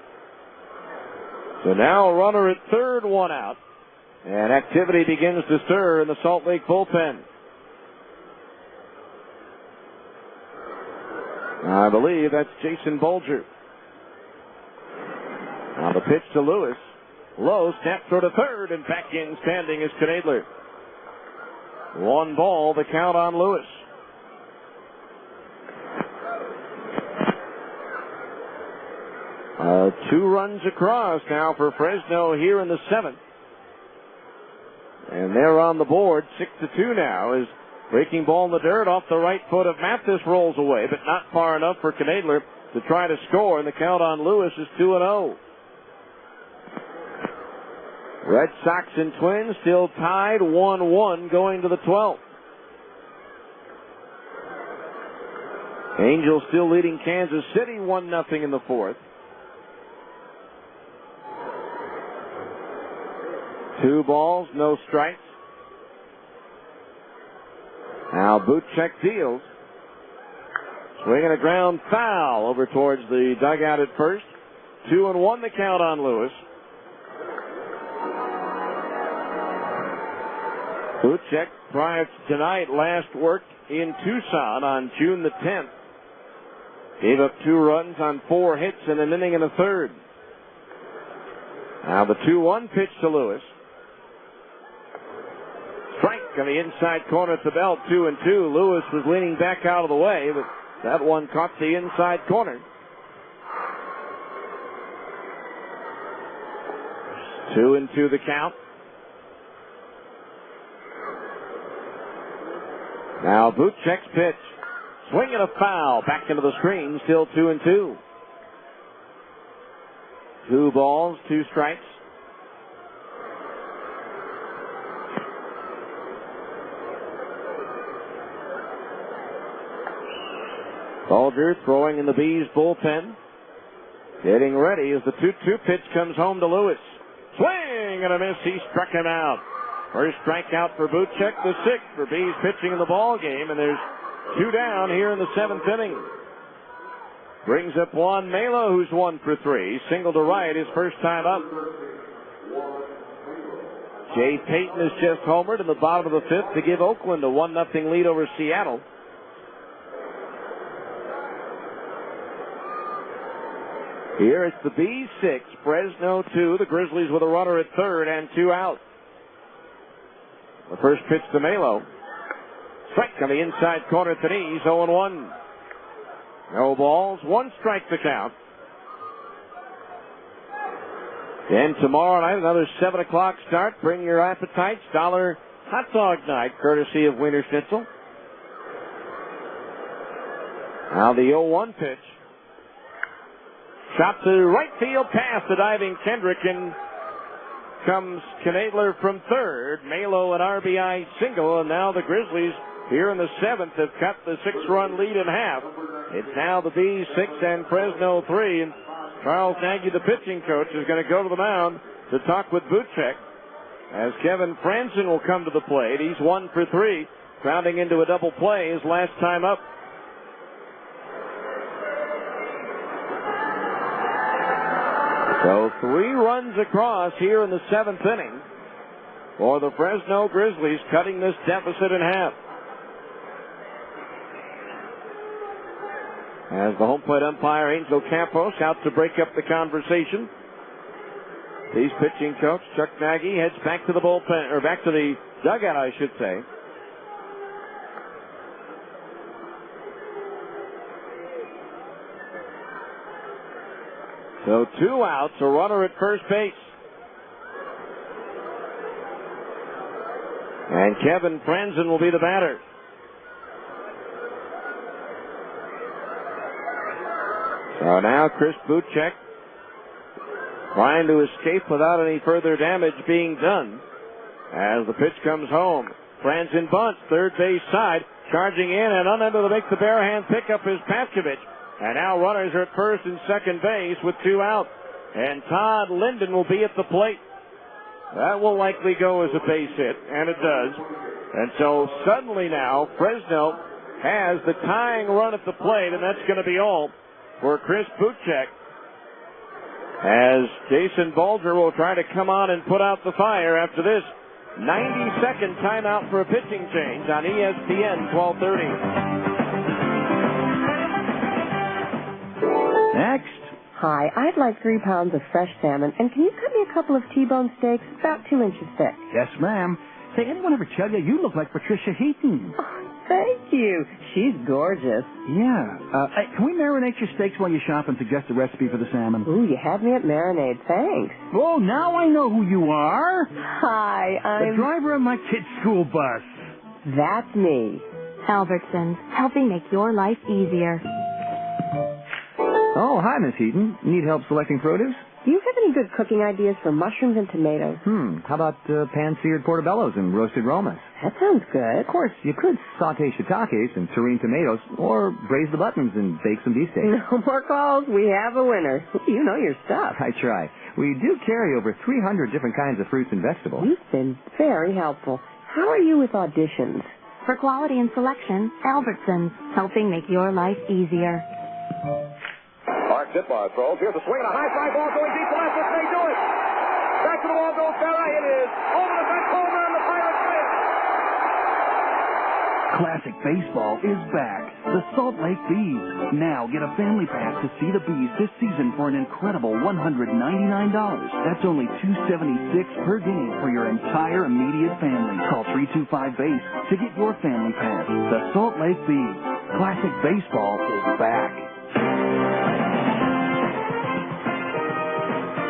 [SPEAKER 1] So now a runner at third, one out. And activity begins to stir in the Salt Lake bullpen. I believe that's Jason Bolger. Now the pitch to Lewis. Low, snap throw to third, and back in standing is Knadler. 1 ball, the count on Lewis. Two runs across now for Fresno here in the 7th. And they're on the board, 6-2 now, as breaking ball in the dirt off the right foot of Mathis rolls away, but not far enough for Knadler to try to score, and the count on Lewis is 2-0. Red Sox and Twins still tied 1-1 going to the 12th. Angels still leading Kansas City 1-0 in the 4th. 2 balls, no strikes. Now Buchek deals. Swinging a ground foul over towards the dugout at first. 2-1 the count on Lewis. Buchek, prior to tonight, last worked in Tucson on June the 10th. Gave up 2 runs on 4 hits in an inning and a third. Now the 2-1 pitch to Lewis. Strike on the inside corner at the belt, 2-2. Lewis was leaning back out of the way, but that one caught the inside corner. 2-2 the count. Now Buchek's pitch. Swing and a foul. Back into the screen. Still 2-2. 2 balls, 2 strikes. Bulger throwing in the Bees bullpen. Getting ready as the 2-2 pitch comes home to Lewis. Swing and a miss. He struck him out. First strikeout for Buchek, the 6th for Bees pitching in the ball game, and there's 2 down here in the 7th inning. Brings up Juan Melo, who's 1 for 3. Single to right, his first time up. Jay Payton has just homered in the bottom of the 5th to give Oakland a 1-0 lead over Seattle. Here it's the Bees 6, Fresno 2. The Grizzlies with a runner at third and 2 out. The first pitch to Melo. Strike on the inside corner at the knees, 0-1. No balls, 1 strike to count. And tomorrow night, another 7 o'clock start. Bring your appetites. $1 hot dog night, courtesy of Wiener Schnitzel. Now the 0-1 pitch. Shot to right field past the diving Kendrick, and comes Knadler from third. Melo an RBI single, and now the Grizzlies here in the 7th have cut the 6-run lead in half. It's now the Bees 6 and Fresno 3, and Charles Nagy, the pitching coach, is going to go to the mound to talk with Buchek as Kevin Franzen will come to the plate. He's 1 for 3, grounding into a double play his last time up. So 3 runs across here in the 7th inning for the Fresno Grizzlies, cutting this deficit in half. As the home plate umpire, Angel Campos, out to break up the conversation. He's pitching coach Chuck Nagy heads back to the bullpen, or back to the dugout, I should say. So 2 outs, a runner at first base. And Kevin Franzen will be the batter. So now Chris Buchek trying to escape without any further damage being done. As the pitch comes home, Franzen bunts, third base side, charging in and unable to make the bare hand pick up is Paskovich. And now runners are at first and second base with 2 out. And Todd Linden will be at the plate. That will likely go as a base hit, and it does. And so suddenly now, Fresno has the tying run at the plate, and that's going to be all for Chris Buchek. As Jason Bulger will try to come on and put out the fire after this 90-second timeout for a pitching change on ESPN 1230.
[SPEAKER 6] Next.
[SPEAKER 4] Hi, I'd like 3 pounds of fresh salmon, and can you cut me a couple of T-bone steaks about 2 inches thick?
[SPEAKER 6] Yes, ma'am. Say, anyone ever tell you you look like Patricia Heaton?
[SPEAKER 4] Oh, thank you. She's gorgeous.
[SPEAKER 6] Yeah. Hey, can we marinate your steaks while you shop and suggest a recipe for the salmon?
[SPEAKER 4] Ooh, you had me at marinade. Thanks.
[SPEAKER 6] Oh, now I know who you are.
[SPEAKER 4] Hi, I'm...
[SPEAKER 6] the driver of my kid's school bus.
[SPEAKER 4] That's me.
[SPEAKER 8] Albertsons, helping make your life easier.
[SPEAKER 6] Oh, hi, Miss Heaton. Need help selecting produce?
[SPEAKER 4] Do you have any good cooking ideas for mushrooms and tomatoes?
[SPEAKER 6] How about pan-seared portobellos and roasted romas?
[SPEAKER 4] That sounds good.
[SPEAKER 6] Of course, you could saute shiitakes and terrine tomatoes, or braise the buttons and bake some beefsteak.
[SPEAKER 4] No more calls. We have a winner. You know your stuff.
[SPEAKER 6] I try. We do carry over 300 different kinds of fruits and vegetables.
[SPEAKER 4] You've been very helpful. How are you with auditions?
[SPEAKER 8] For quality and selection, Albertsons, helping make your life easier.
[SPEAKER 23] Mark Ditmar throws. Here's a swing and a high fly ball going deep to left. This may do it. Back to the wall goes Berra. It is over the fence. Homer and the Pirates win.
[SPEAKER 6] Classic baseball is back. The Salt Lake Bees. Now get a family pass to see the Bees this season for an incredible $199. That's only $276 per game for your entire immediate family. Call 325-BASE to get your family pass. The Salt Lake Bees. Classic baseball is back.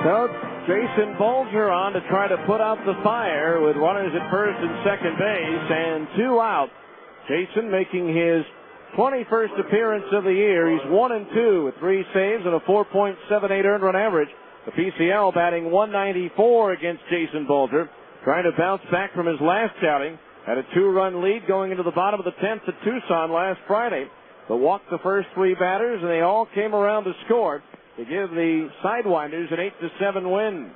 [SPEAKER 1] So Jason Bulger on to try to put out the fire with runners at first and second base and 2 out. Jason making his 21st appearance of the year. He's 1-2 with 3 saves and a 4.78 earned run average. The PCL batting 194 against Jason Bulger, trying to bounce back from his last outing. Had a 2-run lead going into the bottom of the 10th at Tucson last Friday, but walked the first 3 batters, and they all came around to score to give the Sidewinders an 8-7 win.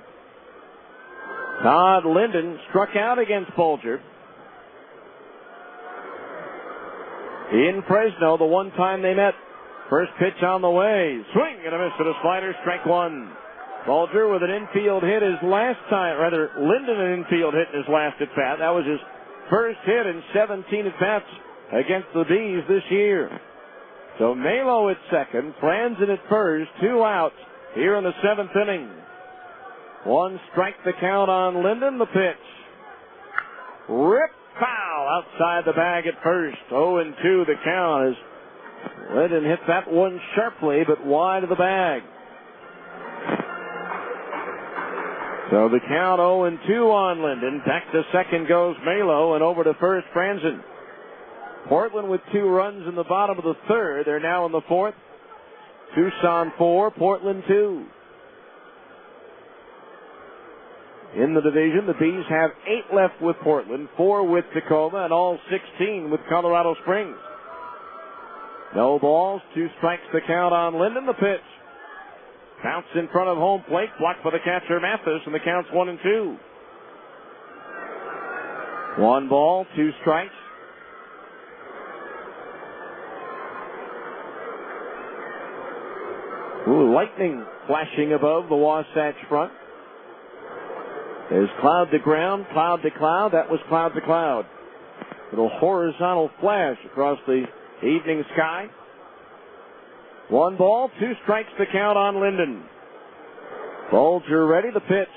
[SPEAKER 1] Todd Linden struck out against Bulger in Fresno the one time they met. First pitch on the way. Swing and a miss at a slider, strike 1. Bulger with an infield hit his last time, rather Linden an infield hit in his last at bat. That was his first hit in 17 at bats against the Bees this year. So Malo at second, Franzen at first, 2 outs here in the 7th inning. 1 strike the count on Linden. The pitch. Rip foul outside the bag at first. 0-2 the count as Linden hit that one sharply but wide of the bag. So the count 0-2 on Linden. Back to second goes Malo, and over to first Franzen. Portland with 2 runs in the bottom of the 3rd. They're now in the 4th. Tucson 4, Portland 2. In the division, the Bees have 8 left with Portland, 4 with Tacoma, and all 16 with Colorado Springs. No balls, 2 strikes the count on Linden. The pitch. Bounce in front of home plate, blocked by the catcher Mathis, and the count's 1-2. 1 ball, 2 strikes. Ooh, lightning flashing above the Wasatch Front. There's cloud to ground, cloud to cloud. That was cloud to cloud. Little horizontal flash across the evening sky. 1 ball, 2 strikes to count on Linden. Bulger ready, the pitch.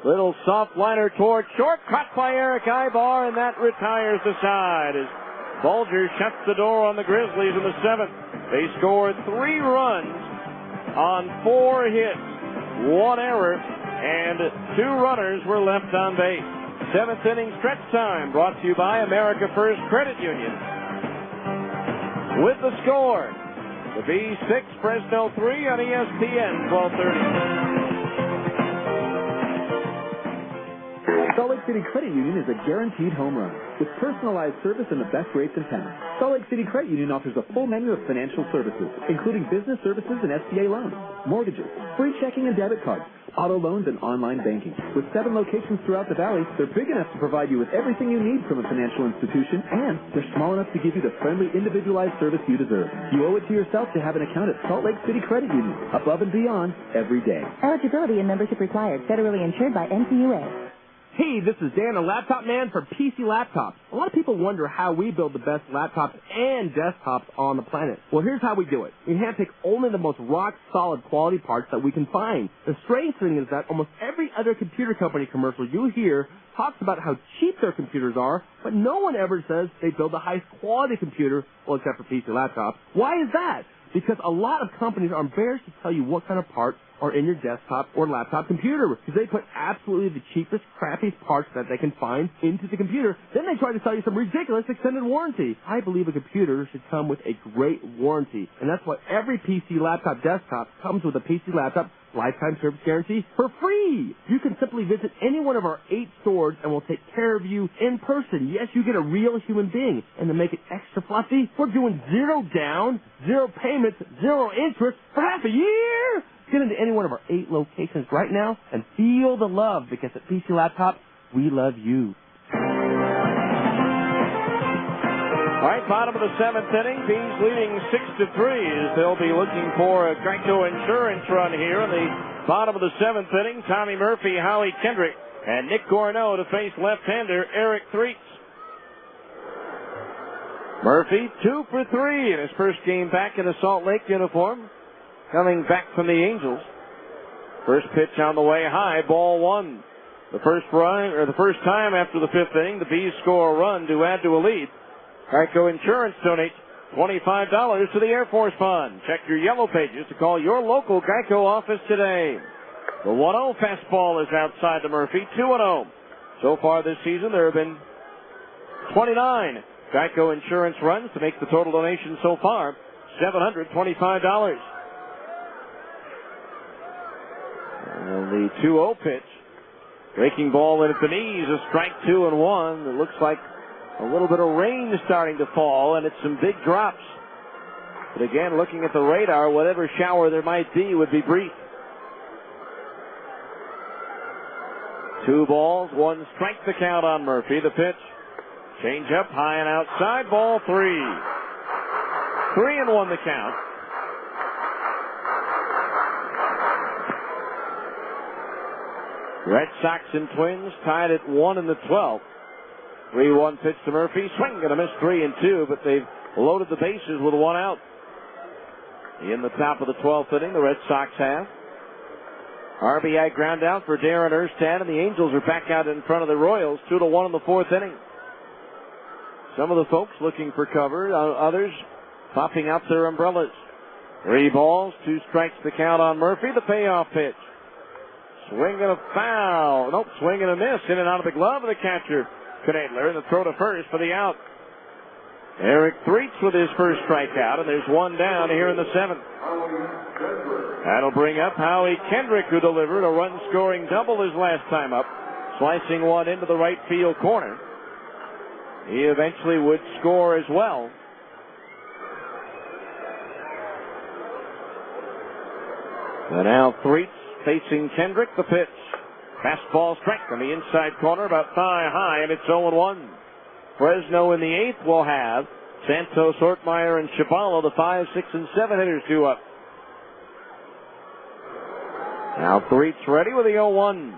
[SPEAKER 1] Little soft liner toward short, caught by Eric Ibar, and that retires the side as Bulger shuts the door on the Grizzlies in the 7th. They scored 3 runs on 4 hits, 1 error, and 2 runners were left on base. 7th inning stretch time brought to you by America First Credit Union. With the score, the Bees 6, Fresno 3 on ESPN 1230.
[SPEAKER 2] Salt Lake City Credit Union is a guaranteed home run with personalized service and the best rates and tenors. Salt Lake City Credit Union offers a full menu of financial services, including business services and SBA loans, mortgages, free checking and debit cards, auto loans, and online banking. With 7 locations throughout the valley, they're big enough to provide you with everything you need from a financial institution, and they're small enough to give you the friendly, individualized service you deserve. You owe it to yourself to have an account at Salt Lake City Credit Union, above and beyond every day.
[SPEAKER 4] Eligibility and membership required. Federally insured by NCUA.
[SPEAKER 14] Hey, this is Dan, the Laptop Man for PC Laptops. A lot of people wonder how we build the best laptops and desktops on the planet. Well, here's how we do it. We handpick only the most rock-solid quality parts that we can find. The strange thing is that almost every other computer company commercial you hear talks about how cheap their computers are, but no one ever says they build the highest quality computer, well, except for PC laptops. Why is that? Because a lot of companies are embarrassed to tell you what kind of parts are in your desktop or laptop computer, because they put absolutely the cheapest, crappiest parts that they can find into the computer. Then they try to sell you some ridiculous extended warranty. I believe a computer should come with a great warranty, and that's why every PC laptop desktop comes with a PC laptop lifetime service guarantee for free. You can simply visit any one of our 8 stores and we'll take care of you in person. Yes, you get a real human being. And to make it extra fluffy, we're doing 0 down, 0 payments, 0 interest for half a year. Get into any one of our 8 locations right now and feel the love, because at PC Laptop, we love you.
[SPEAKER 1] All right, bottom of the 7th inning, Bees leading 6-3 as they'll be looking for a Geico insurance run here in the bottom of the 7th inning. Tommy Murphy, Howie Kendrick, and Nick Gorneau to face left-hander Eric Threets. Murphy 2 for 3 in his first game back in a Salt Lake uniform, coming back from the Angels. First pitch on the way high, ball 1. The first time after the 5th inning, the Bees score a run to add to a lead. Geico Insurance donates $25 to the Air Force Fund. Check your yellow pages to call your local Geico office today. The 1-0 fastball is outside to Murphy, 2-0. So far this season, there have been 29 Geico Insurance runs to make the total donation so far $725. And the 2-0 pitch. Breaking ball in at the knees, a strike 2-1. It looks like a little bit of rain starting to fall, and it's some big drops. But again, looking at the radar, whatever shower there might be would be brief. 2 balls, 1 strike the count on Murphy. The pitch. Change up, high and outside, ball 3. 3-1 the count. Red Sox and Twins tied at 1 in the 12th. 3-1 pitch to Murphy. Swing and a miss, 3-2, but they've loaded the bases with 1 out. In the top of the 12th inning, the Red Sox have. RBI ground out for Darren Erstad, and the Angels are back out in front of the Royals, 2-1 in the 4th inning. Some of the folks looking for cover, others popping out their umbrellas. 3 balls, 2 strikes the count on Murphy. The payoff pitch. Swing and a foul. Nope, swing and a miss. In and out of the glove of the catcher, Knedler, and the throw to first for the out. Eric Threets with his first strikeout, and there's 1 down here in the 7th. That'll bring up Howie Kendrick, who delivered a run-scoring double his last time up, slicing one into the right field corner. He eventually would score as well. And now Threets facing Kendrick. The pitch. Fastball strike on the inside corner, about thigh high, and it's 0-1. Fresno in the 8th will have Santos, Ortmeyer, and Chabalo, the 5, 6, and 7 hitters due up. Now Threets ready with the 0-1.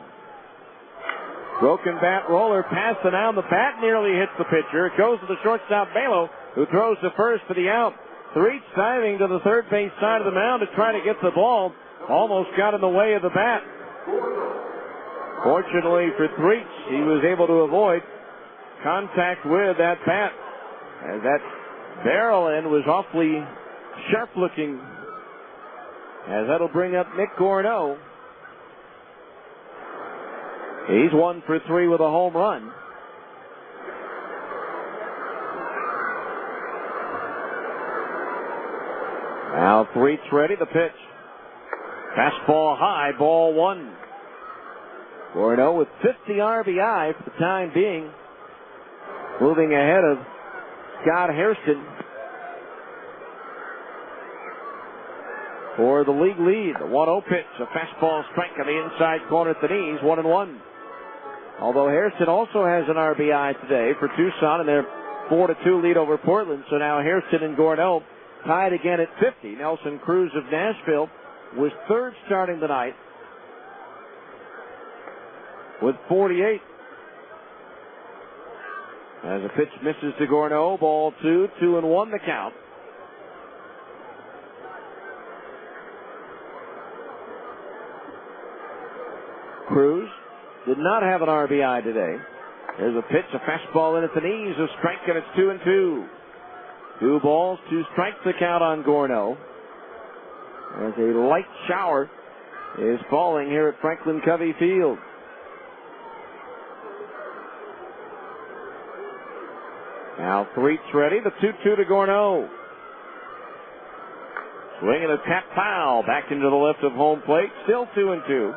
[SPEAKER 1] Broken bat roller past the mound. The bat nearly hits the pitcher. It goes to the shortstop, Belo, who throws to first for the out. Threets diving to the third base side of the mound to try to get the ball. Almost got in the way of the bat. Fortunately for Threets, he was able to avoid contact with that bat, as that barrel end was awfully sharp looking, as that'll bring up Nick Gorneau. He's 1 for 3 with a home run. Now Threets ready. The pitch. Fastball high, ball 1. Gorneau with 50 RBI for the time being, moving ahead of Scott Hairston for the league lead. The 1-0 pitch, a fastball strike on the inside corner at the knees, 1-1. Although Hairston also has an RBI today for Tucson in their 4-2 lead over Portland. So now Hairston and Gorneau tied again at 50. Nelson Cruz of Nashville was 3rd starting tonight with 48. As a pitch misses to Gorneau, ball 2, 2-1 the count. Cruz did not have an RBI today. There's a pitch, a fastball in at the knees, a strike, and it's 2-2. 2 balls, 2 strikes the count on Gorneau. As a light shower is falling here at Franklin Covey Field. Now Threets ready, the 2-2 to Gorneau. Swing and a tap foul back into the left of home plate, still 2-2.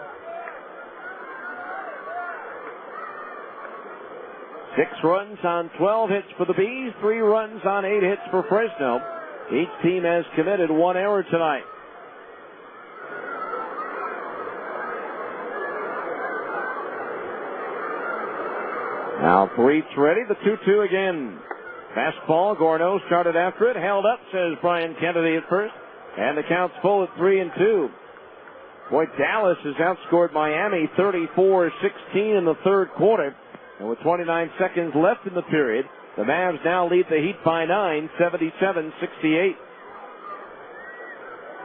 [SPEAKER 1] 6 runs on 12 hits for the Bees, 3 runs on 8 hits for Fresno. Each team has committed 1 error tonight. Now Threets ready, the 2-2 again. Fastball, Gorneau started after it, held up, says Brian Kennedy at first, and the count's full at 3-2. Boy, Dallas has outscored Miami 34-16 in the 3rd quarter. And with 29 seconds left in the period, the Mavs now lead the Heat by 9, 77-68.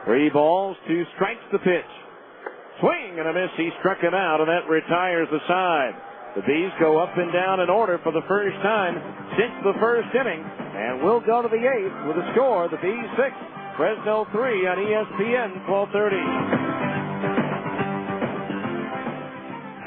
[SPEAKER 1] 3 balls, 2 strikes the pitch. Swing and a miss. He struck him out, and that retires the side. The Bees go up and down in order for the first time since the 1st inning, and we'll go to the 8th with a score: the Bees 6, Fresno 3 on ESPN 1230.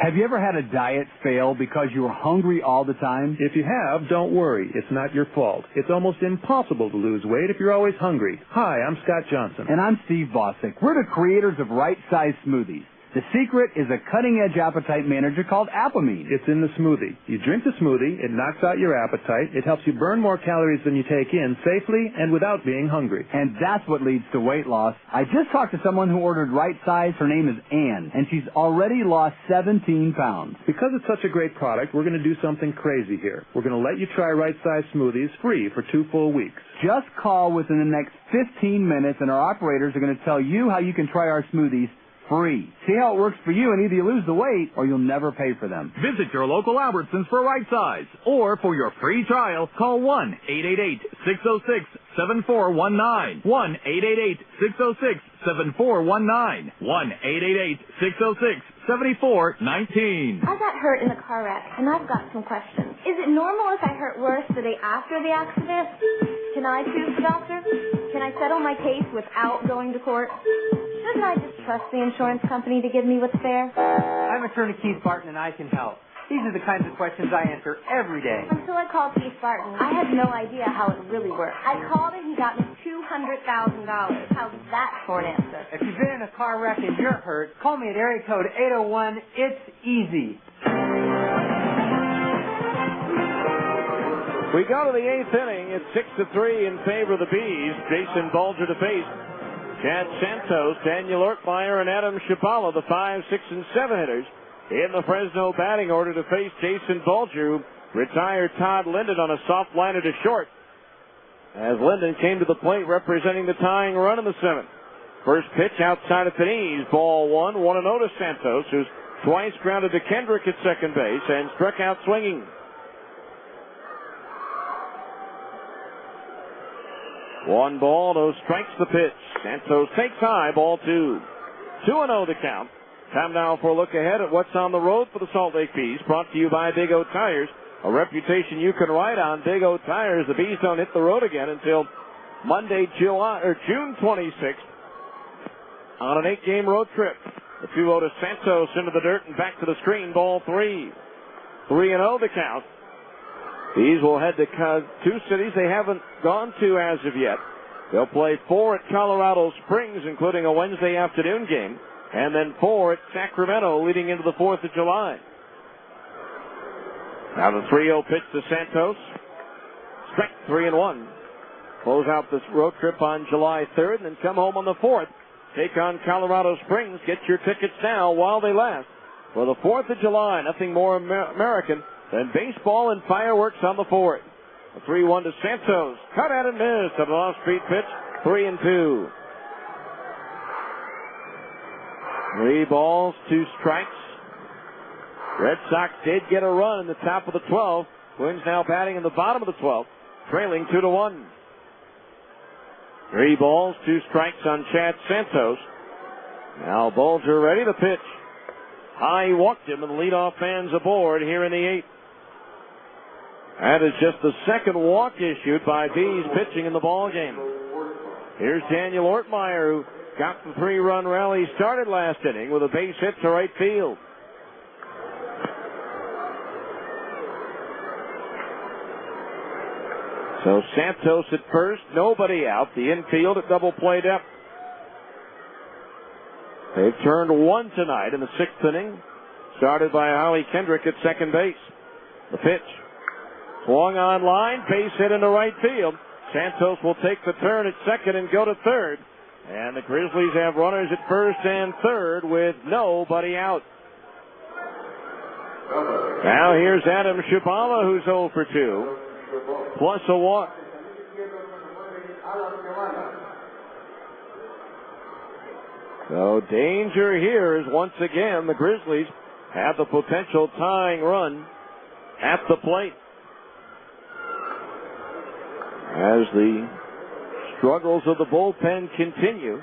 [SPEAKER 11] Have you ever had a diet fail because you were hungry all the time?
[SPEAKER 3] If you have, don't worry. It's not your fault. It's almost impossible to lose weight if you're always hungry. Hi, I'm Scott Johnson.
[SPEAKER 11] And I'm Steve Bosick. We're the creators of Right Size Smoothies. The secret is a cutting-edge appetite manager called Apamine.
[SPEAKER 3] It's in the smoothie. You drink the smoothie, it knocks out your appetite, it helps you burn more calories than you take in safely and without being hungry.
[SPEAKER 11] And that's what leads to weight loss. I just talked to someone who ordered Right Size. Her name is Ann, and she's already lost 17 pounds.
[SPEAKER 3] Because it's such a great product, we're going to do something crazy here. We're going to let you try Right Size Smoothies free for 2 full weeks.
[SPEAKER 11] Just call within the next 15 minutes, and our operators are going to tell you how you can try our smoothies free. See how it works for you, and either you lose the weight or you'll never pay for them.
[SPEAKER 16] Visit your local Albertsons for Right Size, or for your free trial, call 1-888-606-7419. 1-888-606-7419. 1-888-606-7419.
[SPEAKER 17] I got hurt in a car wreck, and I've got some questions. Is it normal if I hurt worse the day after the accident? Can I choose the doctor? Can I settle my case without going to court? Shouldn't I just trust the insurance company to give me what's fair?
[SPEAKER 24] I'm attorney Keith Barton, and I can help. These are the kinds of questions I answer every day.
[SPEAKER 17] Until I called Keith Barton, I had no idea how it really worked. I called and he got me $200,000. How's that for an answer?
[SPEAKER 24] If you've been in a car wreck and you're hurt, call me at area code 801. It's easy.
[SPEAKER 1] We go to the 8th inning. It's 6-3 in favor of the Bees. Jason Bulger to face Chad Santos, Daniel Ortmeyer, and Adam Shibala, the 5, 6, and 7 hitters in the Fresno batting order to face Jason Bulger, who retired Todd Linden on a soft liner to short, as Linden came to the plate representing the tying run in the 7th. First pitch outside of the knees, ball 1, 1-0 to Santos, who's twice grounded to Kendrick at second base and struck out swinging. 1 ball, no strikes the pitch. Santos takes high, ball 2. 2-0 the count. Time now for a look ahead at what's on the road for the Salt Lake Bees. Brought to you by Big O Tires, a reputation you can ride on. Big O Tires. The Bees don't hit the road again until Monday, June 26th on an 8-game road trip. The 2-0 to Santos into the dirt and back to the screen. Ball 3. 3-0 the count. Bees will head to 2 cities they haven't gone to as of yet. They'll play 4 at Colorado Springs, including a Wednesday afternoon game, and then 4 at Sacramento leading into the 4th of July. Now the 3-0 pitch to Santos. Strike 3-1. Close out this road trip on July 3rd and then come home on the 4th. Take on Colorado Springs. Get your tickets now while they last. For the 4th of July, nothing more American than baseball and fireworks on the 4th. A 3-1 to Santos. Cut out and missed on an off-speed pitch. 3-2. 3 balls, 2 strikes. Red Sox did get a run in the top of the 12th. Twins now batting in the bottom of the 12th, trailing 2-1. 3 balls, 2 strikes on Chad Santos. Now Bulger ready to pitch. High, he walked him, and the leadoff fans aboard here in the 8th. That is just the second walk issued by Bees pitching in the ball game. Here's Daniel Ortmeyer, who got the 3-run rally started last inning with a base hit to right field. So Santos at first, nobody out. The infield at double play depth. They've turned 1 tonight in the 6th inning, started by Howie Kendrick at second base. The pitch. Swung on line, base hit into right field. Santos will take the turn at second and go to third. And the Grizzlies have runners at first and third with nobody out. Now here's Adam Shibala, who's 0 for 2, plus a walk. So danger here is once again the Grizzlies have the potential tying run at the plate. As the struggles of the bullpen continue,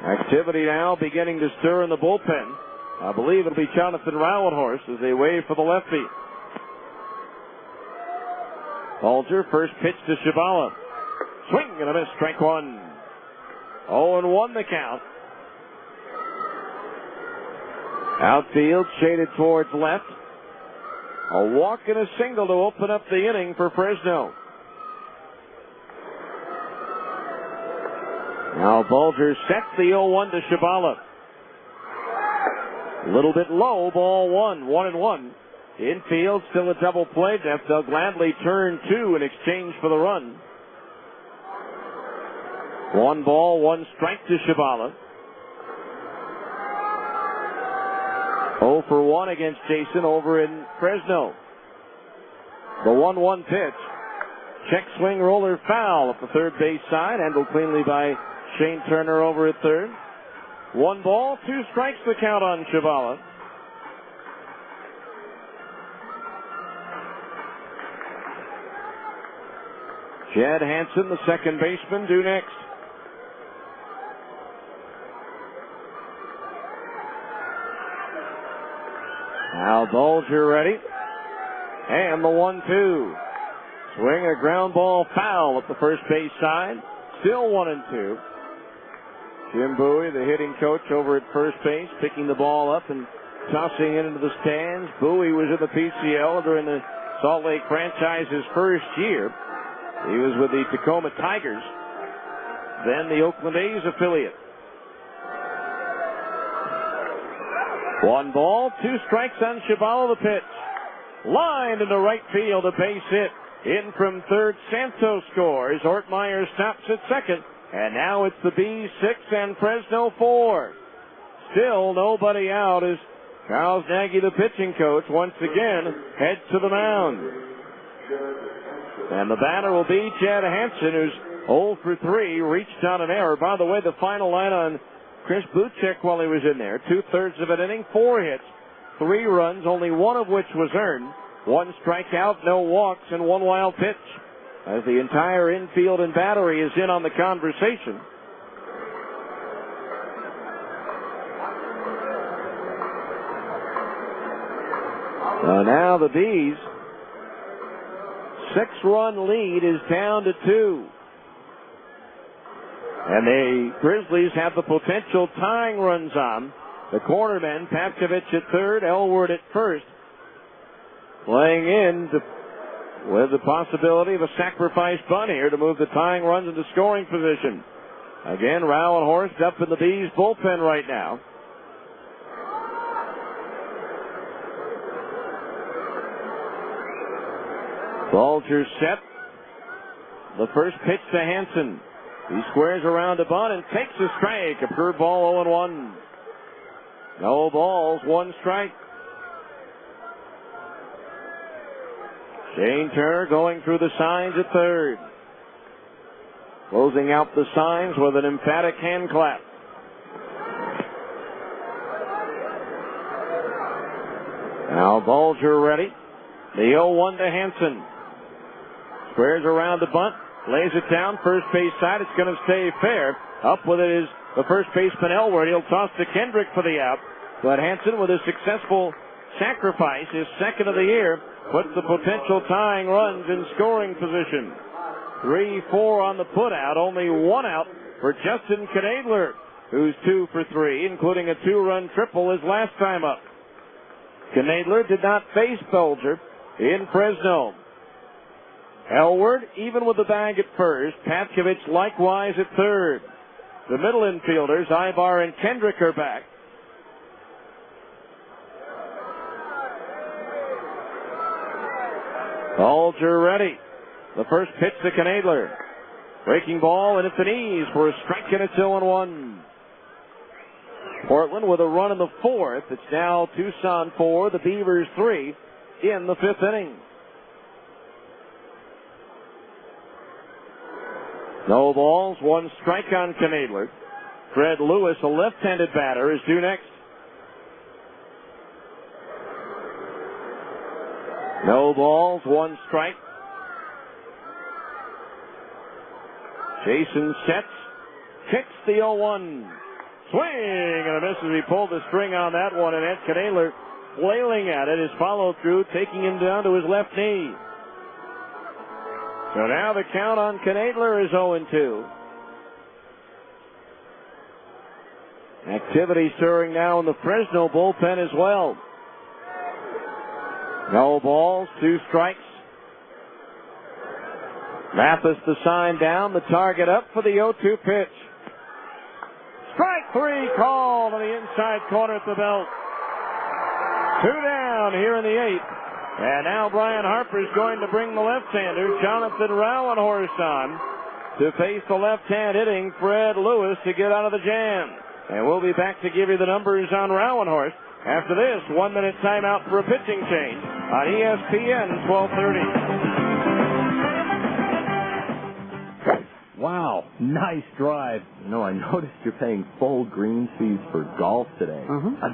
[SPEAKER 1] activity now beginning to stir in the bullpen. I believe it'll be Jonathan Rowlandhorse as they wave for the lefty. Bulger, first pitch to Shibala. Swing and a miss, strike 1. 0-1 the count. Outfield shaded towards left. A walk and a single to open up the inning for Fresno. Now Bulger sets the 0-1 to Shabala. A little bit low, ball 1-1. Infield, still a double play. They'll gladly turn 2 in exchange for the run. 1 ball, 1 strike to Shabala. 0 for 1 against Jason over in Fresno. The 1-1 pitch. Check swing roller foul at the third base side. Handled cleanly by Shane Turner over at third. 1 ball, 2 strikes the count on Shabala. Chad Hansen, the second baseman, due next. Now Bulger ready. And the 1-2. Swing a ground ball foul at the first base side. Still 1-2. Jim Bowie, the hitting coach over at first base, picking the ball up and tossing it into the stands. Bowie was in the PCL during the Salt Lake franchise's first year. He was with the Tacoma Tigers, then the Oakland A's affiliate. 1 ball, 2 strikes on Shabala, the pitch. Lined into right field, a base hit. In from third, Santos scores. Ortmeyer stops at second. And now it's the Bees 6 and Fresno 4. Still nobody out as Charles Nagy, the pitching coach, once again heads to the mound. And the batter will be Chad Hansen, who's 0 for 3, reached on an error. By the way, the final line on Chris Buchek while he was in there, 2/3 of an inning, 4 hits, 3 runs, only 1 of which was earned. 1 strikeout, no walks, and 1 wild pitch. As the entire infield and battery is in on the conversation. So now the Bees' 6-run lead is down to 2. And the Grizzlies have the potential tying runs on. The cornermen, Papkovich at third, Elward at first, playing in with the possibility of a sacrifice bunt here to move the tying runs into scoring position. Again, Rao and Horst up in the Bees bullpen right now. Bulger set. The first pitch to Hansen. He squares around a bunt and takes a strike. A curveball 0-1. No balls, 1 strike. Shane Turner going through the signs at third. Closing out the signs with an emphatic hand clap. Now Bulger ready. The 0-1 to Hansen. Squares around the bunt. Lays it down. First base side. It's going to stay fair. Up with it is the first baseman Elward. He'll toss to Kendrick for the out. But Hansen, with a successful sacrifice, his second of the year, puts the potential tying runs in scoring position. 3-4 on the putout. Only 1 out for Justin Knadler, who's 2 for 3, including a 2-run triple his last time up. Knadler did not face Bulger in Fresno. Elward, even with the bag at first. Papkovich likewise at third. The middle infielders, Ibar and Kendrick, are back. Bulger ready. The first pitch to Knadler. Breaking ball, and it's an ease for a strike, and it's 0-1. Portland with a run in the 4th. It's now Tucson 4, the Beavers 3 in the 5th inning. No balls, 1 strike on Knadler. Fred Lewis, a left-handed batter, is due next. No balls, 1 strike. Jason sets, kicks the 0-1. Swing and a miss as he pulled the string on that one, and Ed Knadler flailing at it. His follow-through taking him down to his left knee. So now the count on Knadler is 0-2. Activity stirring now in the Fresno bullpen as well. No balls, 2 strikes. Mathis the sign down, the target up for the 0-2 pitch. Strike 3 called on the inside corner at the belt. 2 down here in the 8th. And now Brian Harper's going to bring the left-hander, Jonathan Rowenhorst, on to face the left-hand hitting Fred Lewis to get out of the jam. And we'll be back to give you the numbers on Rowenhorst after this 1-minute timeout for a pitching change on ESPN 1230.
[SPEAKER 21] Wow, nice drive. You know, I noticed you're paying full green fees for golf today.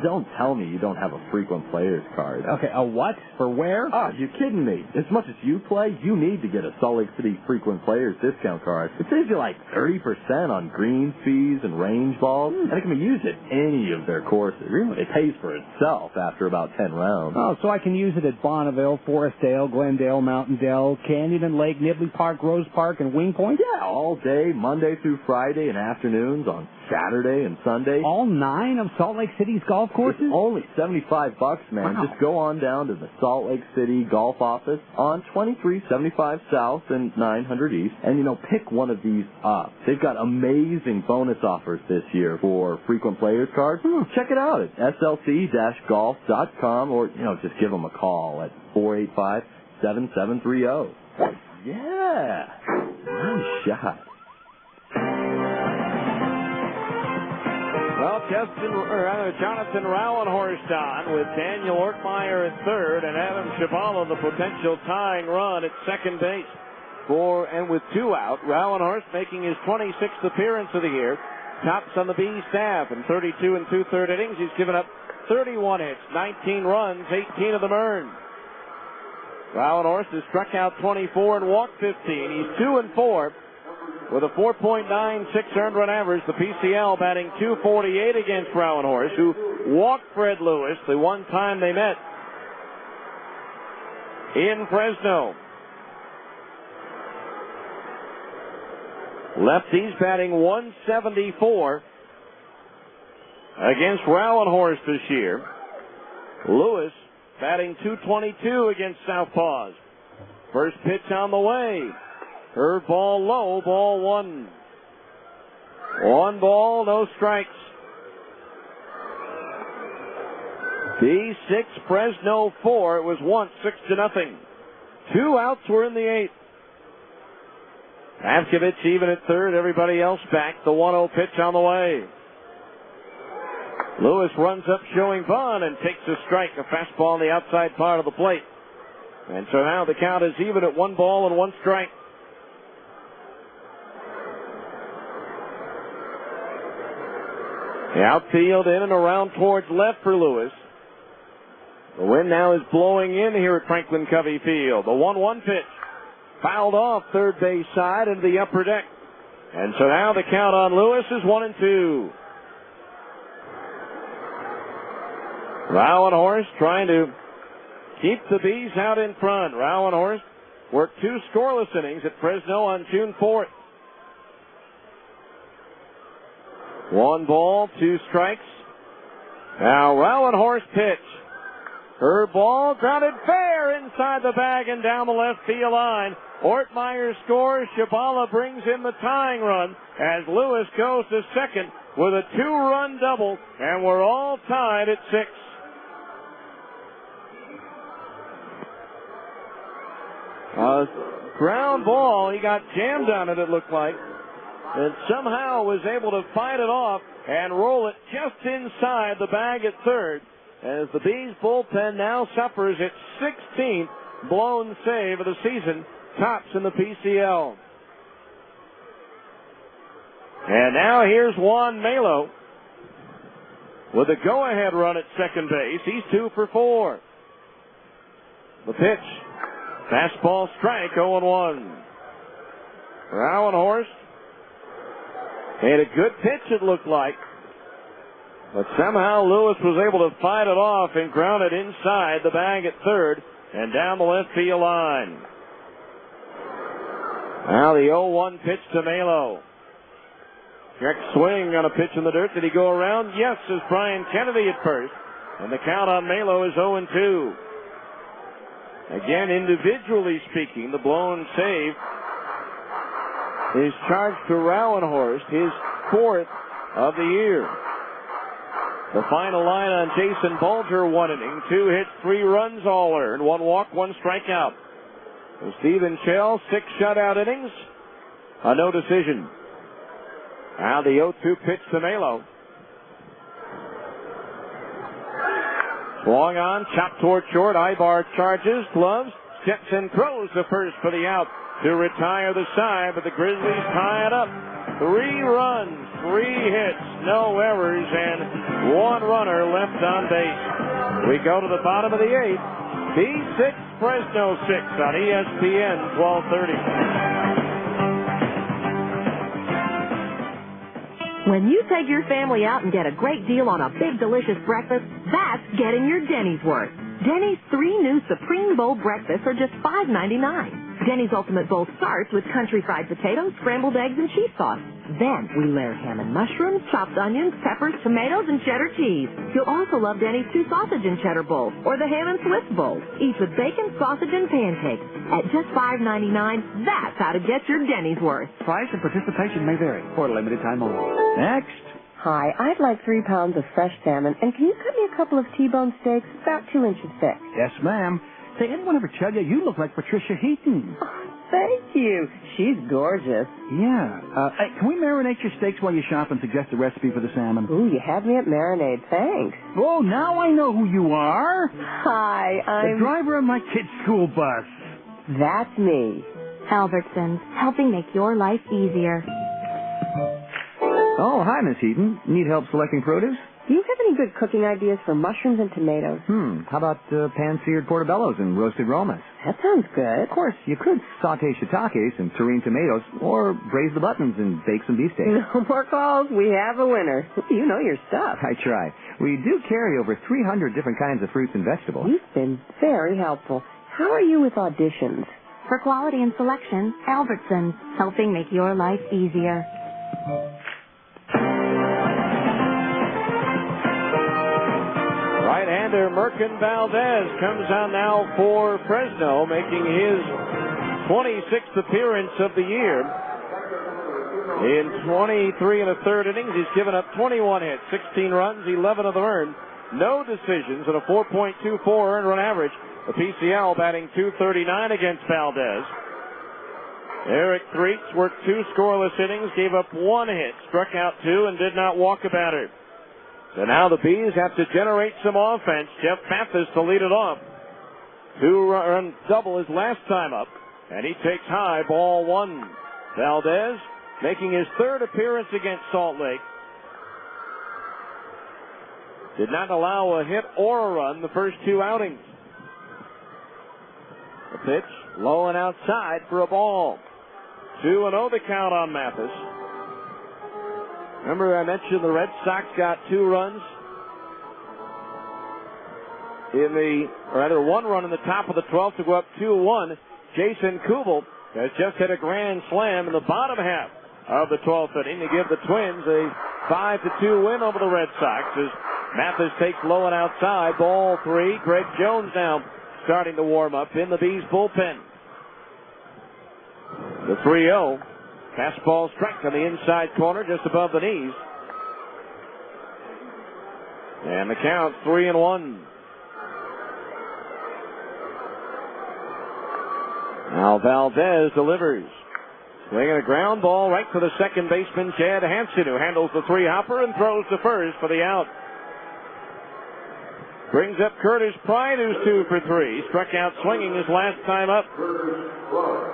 [SPEAKER 21] Don't tell me you don't have a frequent players card.
[SPEAKER 11] Okay, a what? For where?
[SPEAKER 21] Oh, you're kidding me. As much as you play, you need to get a Salt Lake City frequent players discount card. It saves you like 30% on green fees and range balls, and it can be used at any of their courses. Really? It pays for itself after about 10 rounds.
[SPEAKER 11] Oh, so I can use it at Bonneville, Forestdale, Glendale, Mountaindale, Canyon and Lake, Nibley Park, Rose Park, and Wing Point?
[SPEAKER 21] Yeah, all day, Monday through Friday, and afternoons on Saturday and Sunday.
[SPEAKER 11] All 9 of Salt Lake City's golf courses?
[SPEAKER 21] It's only $75, man.
[SPEAKER 11] Wow.
[SPEAKER 21] Just go on down to the Salt Lake City Golf Office on 2375 South and 900 East, and, pick one of these up. They've got amazing bonus offers this year for frequent players cards. Check it out at slc-golf.com or, just give them a call at 485-7730. Yeah. Nice shot.
[SPEAKER 1] Well, Jonathan Rowenhorst on with Daniel Ortmeyer at third and Adam Chabala, the potential tying run at second base. And with 2 out, Rowenhorst making his 26th appearance of the year. Tops on the B staff in 32 2/3 innings. He's given up 31 hits, 19 runs, 18 of them earned. Rowenhorst has struck out 24 and walked 15. He's 2-4 with a 4.96 earned run average. The PCL batting .248 against Rowenhorst, who walked Fred Lewis the one time they met in Fresno. Lefties batting .174 against Rowenhorst this year. Lewis batting .222 against Southpaws. First pitch on the way. Curve ball low, ball 1. 1 ball, no strikes. D6, Fresno 4. It was once 6-0. 2 outs were in the 8th. Avkovich even at third, everybody else back. The 1-0 pitch on the way. Lewis runs up showing bunt and takes a strike, a fastball on the outside part of the plate. And so now the count is even at 1 ball and 1 strike. The outfield in and around towards left for Lewis. The wind now is blowing in here at Franklin Covey Field. The 1-1 pitch fouled off third base side into the upper deck. And so now the count on Lewis is 1-2. Rowenhorst trying to keep the Bees out in front. Rowenhorst worked 2 scoreless innings at Fresno on June 4th. 1 ball, 2 strikes. Now Rowenhorst pitch. Her ball grounded fair inside the bag and down the left field line. Ortmeyer scores. Chabala brings in the tying run as Lewis goes to second with a 2-run double, and we're all tied at 6. Ground ball. He got jammed on it, it looked like, and somehow was able to fight it off and roll it just inside the bag at third, as the Bees bullpen now suffers its 16th blown save of the season, tops in the PCL. And now here's Juan Melo with a go-ahead run at second base. He's 2 for 4. The pitch, fastball strike, 0-1. Rowenhorst had a good pitch, it looked like, but somehow Lewis was able to fight it off and ground it inside the bag at third and down the left field line. Now the 0-1 pitch to Melo. Check swing on a pitch in the dirt. Did he go around? Yes, as Brian Kennedy at first. And the count on Melo is 0-2. Again, individually speaking, the blown save is charged to Rauenhorst, his 4th of the year. The final line on Jason Bulger, 1 inning, 2 hits, 3 runs, all earned, 1 walk, 1 strikeout. And Stephen Chell, 6 shutout innings, a no decision. Now the 0-2 pitch to Melo. Swung on, chopped toward short. Ibar charges, gloves, steps and throws the first for the out to retire the side, but the Grizzlies tie it up. 3 runs, 3 hits, no errors, and 1 runner left on base. We go to the bottom of the 8th. B6, Fresno 6 on ESPN 1230.
[SPEAKER 20] When you take your family out and get a great deal on a big, delicious breakfast, that's getting your Denny's worth. Denny's 3 new Supreme Bowl breakfasts are just $5.99. Denny's Ultimate Bowl starts with country fried potatoes, scrambled eggs, and cheese sauce. Then we layer ham and mushrooms, chopped onions, peppers, tomatoes, and cheddar cheese. You'll also love Denny's 2 sausage and cheddar bowls, or the ham and Swiss bowl, each with bacon, sausage, and pancakes. At just $5.99, that's how to get your Denny's worth.
[SPEAKER 11] Price and participation may vary for a limited time only. Next.
[SPEAKER 12] Hi, I'd like 3 pounds of fresh salmon, and can you cut me a couple of T-bone steaks about 2 inches thick?
[SPEAKER 11] Yes, ma'am. Say, anyone ever tell you you look like Patricia Heaton?
[SPEAKER 12] Oh, thank you. She's gorgeous.
[SPEAKER 11] Yeah. Hey, can we marinate your steaks while you shop and suggest a recipe for the salmon?
[SPEAKER 12] Ooh, you had me at marinade. Thanks.
[SPEAKER 11] Oh, now I know who you are.
[SPEAKER 12] Hi, I'm...
[SPEAKER 11] the driver of my kid's school bus.
[SPEAKER 12] That's me.
[SPEAKER 8] Albertsons, helping make your life easier.
[SPEAKER 11] Oh, hi, Miss Heaton. Need help selecting produce?
[SPEAKER 12] Do you have any good cooking ideas for mushrooms and tomatoes?
[SPEAKER 11] How about pan-seared portobellos and roasted romas?
[SPEAKER 12] That sounds good.
[SPEAKER 11] Of course, you could saute shiitakes and terrine tomatoes, or braise the buttons and bake some beefsteak.
[SPEAKER 12] No more calls. We have a winner. You know your stuff.
[SPEAKER 11] I try. We do carry over 300 different kinds of fruits and vegetables.
[SPEAKER 12] You've been very helpful. How are you with auditions?
[SPEAKER 8] For quality and selection, Albertsons, helping make your life easier.
[SPEAKER 1] Right-hander Merkin Valdez comes on now for Fresno, making his 26th appearance of the year. In 23 and a third innings, he's given up 21 hits, 16 runs, 11 of them earned, no decisions, and a 4.24 earned run average. The PCL batting .239 against Valdez. Eric Threets worked 2 scoreless innings, gave up 1 hit, struck out 2, and did not walk a batter. So now the Bees have to generate some offense. Jeff Mathis to lead it off. 2-run double his last time up, and he takes high, ball 1. Valdez making his 3rd appearance against Salt Lake. Did not allow a hit or a run the first 2 outings. The pitch, low and outside for a ball. 2-0 the count on Mathis. Remember I mentioned the Red Sox got 2 runs in one run in the top of the 12th to go up 2-1. Jason Kubel has just hit a grand slam in the bottom half of the 12th inning to give the Twins a 5-2 win over the Red Sox as Mathis takes low and outside. Ball 3. Greg Jones now starting to warm up in the Bees bullpen. The 3-0. Fastball struck on the inside corner just above the knees. And the count 3-1. Now Valdez delivers. Swinging a ground ball right to the second baseman, Chad Hansen, who handles the 3-hopper and throws to first for the out. Brings up Curtis Pride, who's 2 for 3. Struck out swinging his last time up.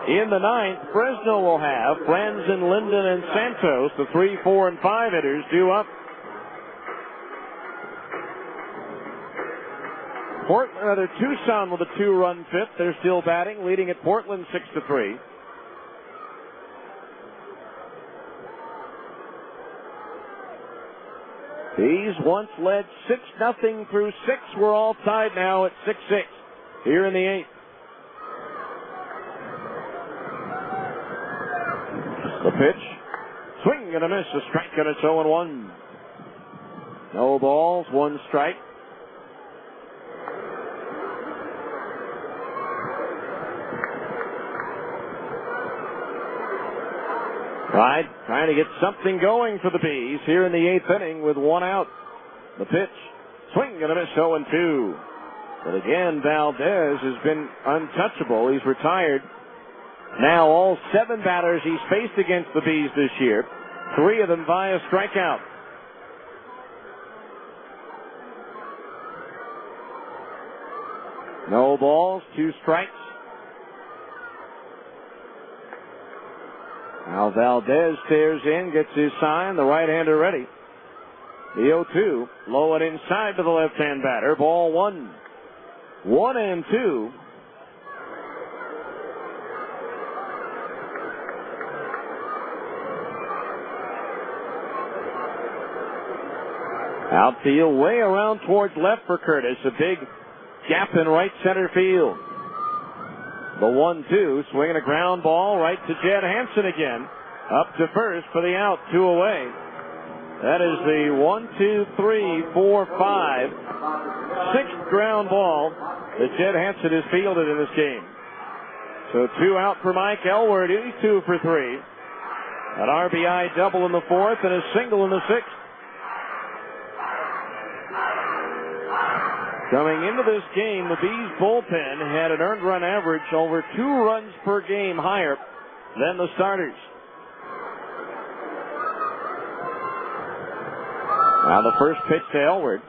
[SPEAKER 1] In the 9th, Fresno will have Franzen, Linden, and Santos, the 3, 4, and 5 hitters, due up. Tucson with a 2-run 5th. They're still batting, leading at Portland 6-3. Bees once led 6-0 through 6. We're all tied now at 6-6 here in the 8th. The pitch, Swing and a miss. A strike, and it's 0-1. No balls, 1 strike. Right, trying to get something going for the Bees here in the 8th inning with 1 out. The pitch, swing and a miss, 0-2. But again, Valdez has been untouchable. He's retired. Now all 7 batters he's faced against the Bees this year, 3 of them via strikeout. No balls, 2 strikes. Now Valdez stares in, gets his sign, the right-hander ready. The 0-2, low and inside to the left-hand batter, ball 1. 1-2. Outfield way around towards left for Curtis, a big gap in right center field. The 1-2, swinging a ground ball right to Jed Hansen again. Up to first for the out, 2 away. That is the 6th ground ball that Jed Hansen has fielded in this game. So 2 out for Mike Elward. He's 2 for 3. An RBI double in the 4th and a single in the 6th. Coming into this game, the Bees bullpen had an earned run average over 2 runs per game higher than the starters. Now the first pitch to Elward.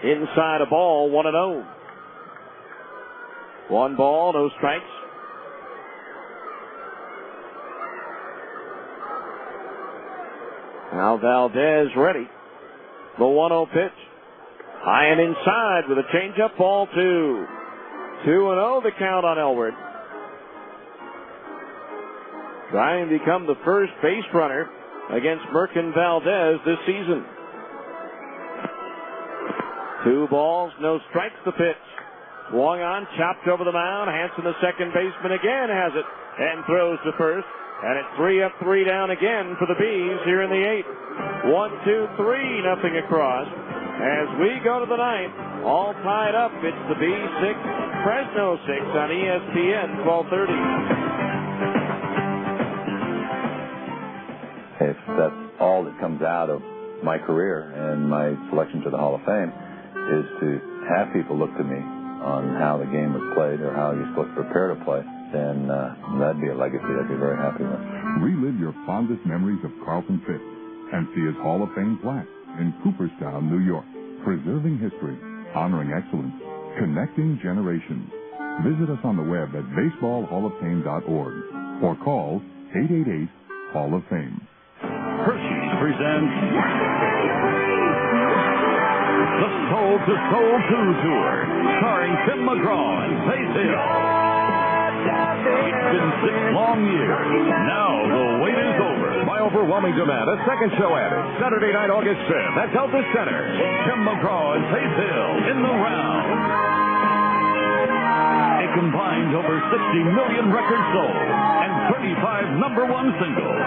[SPEAKER 1] Inside a ball, 1-0. 1 ball, no strikes. Now Valdez ready. The 1-0 pitch. High and inside with a changeup, ball 2. 2-0 the count on Elward. Trying to become the first base runner against Merkin Valdez this season. 2 balls, no strikes the pitch. Swung on, chopped over the mound. Hansen, the second baseman, again has it and throws to first. And it's 3 up, 3 down again for the Bees here in the 8th. 1, 2, 3, nothing across. As we go to the 9th, all tied up. It's the Bees 6, Fresno 6 on ESPN 1230.
[SPEAKER 13] If that's all that comes out of my career and my selection to the Hall of Fame, is to have people look to me on how the game was played or how you're supposed to prepare to play, then that'd be a legacy I'd be very happy with.
[SPEAKER 15] Relive your fondest memories of Carlton Fisk and see his Hall of Fame plaque in Cooperstown, New York. Preserving history, honoring excellence, connecting generations. Visit us on the web at baseballhalloffame.org or call 888 Hall of Fame.
[SPEAKER 16] Hershey's presents the Soul to Soul 2 Tour, starring Tim McGraw and Faith Hill. It's been 6 long years. Now the wait is over. By overwhelming demand, a second show added. Saturday night, August 5th at Delta Center. Tim McGraw and Faith Hill in the round. A combined over 60 million records sold and 35 number 1 singles.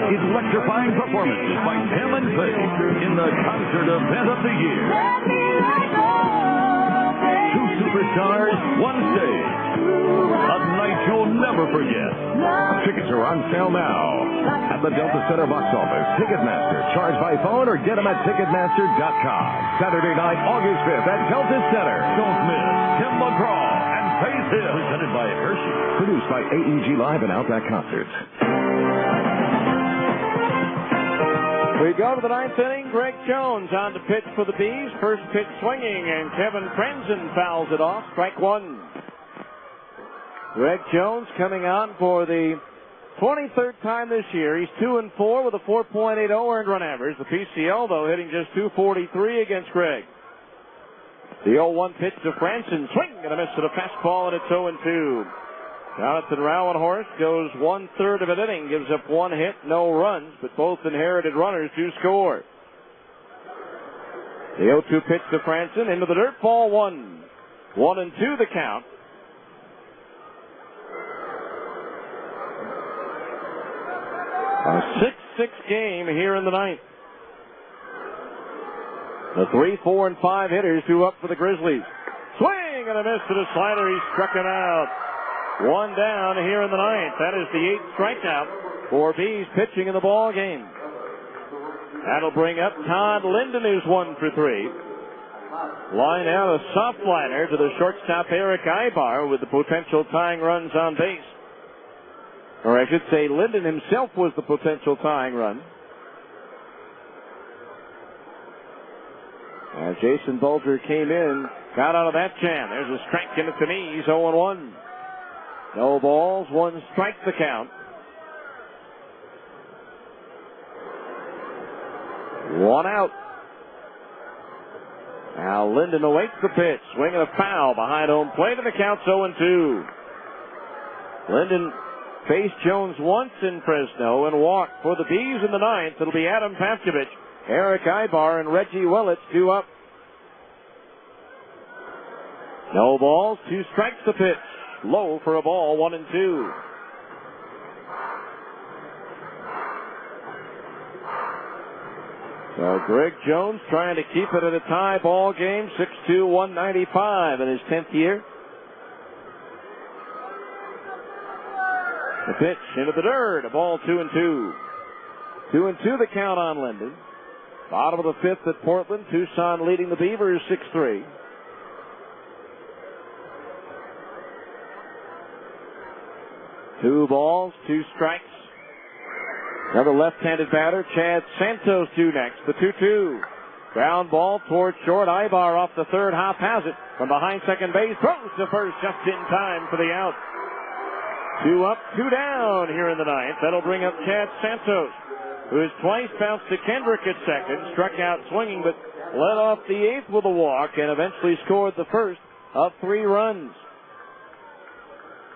[SPEAKER 16] Electrifying performances by Tim and Faith in the concert event of the year. 2 superstars, 1 stage. A night you'll never forget. Tickets are on sale now at the Delta Center box office, Ticketmaster, charge by phone, or get them at Ticketmaster.com. Saturday night, August 5th at Delta Center. Don't miss Tim McGraw and Faith Hill. Presented by Hershey. Produced by AEG Live and Outback Concerts.
[SPEAKER 1] We go to the 9th inning. Greg Jones on the pitch for the Bees. First pitch swinging, and Kevin Crenson fouls it off. Strike 1. Greg Jones coming on for the 23rd time this year. He's 2-4 with a 4.80 earned run average. The PCL, though, hitting just 243 against Greg. The 0-1 pitch to Franson. Swing and a miss to the fastball, and it's 0-2. Jonathan Rowenhorst goes 1/3 of an inning, gives up 1 hit, no runs, but both inherited runners do score. The 0-2 pitch to Franson into the dirt, ball 1. 1-2 the count. A 6-6 game here in the ninth. The 3, 4, and 5 hitters, 2 up for the Grizzlies. Swing and a miss to the slider. He struck him out. 1 down here in the ninth. That is the 8th strikeout for Bees pitching in the ball game. That'll bring up Todd Linden, who's 1 for 3. Line out a soft liner to the shortstop Eric Ibar with the potential tying runs on base. Or I should say Linden himself was the potential tying run. As Jason Bulger came in, got out of that jam. There's a strike in at the knees, 0-1. No balls, 1 strike the count. 1 out. Now Linden awaits the pitch. Swinging a foul behind home plate, and the count's 0-2. Linden faced Jones once in Fresno and walked. For the Bees in the ninth, it'll be Adam Pavkovich, Eric Ibar, and Reggie Willett, 2 up. No balls, 2 strikes the pitch. Low for a ball, 1-2. So Greg Jones trying to keep it at a tie ball game, 6'2", 195 in his 10th year. The pitch into the dirt, a ball 2-2. 2-2 the count on Linden. Bottom of the 5th at Portland. Tucson leading the Beavers 6-3. Two balls, 2 strikes. Another left-handed batter, Chad Santos, due next. The 2-2. Ground ball towards short. Ibar off the third. Hop has it from behind second base. Throws to first just in time for the out. 2 up, 2 down here in the ninth. That'll bring up Chad Santos, who has twice bounced to Kendrick at second. Struck out swinging, but led off the 8th with a walk and eventually scored the first of 3 runs.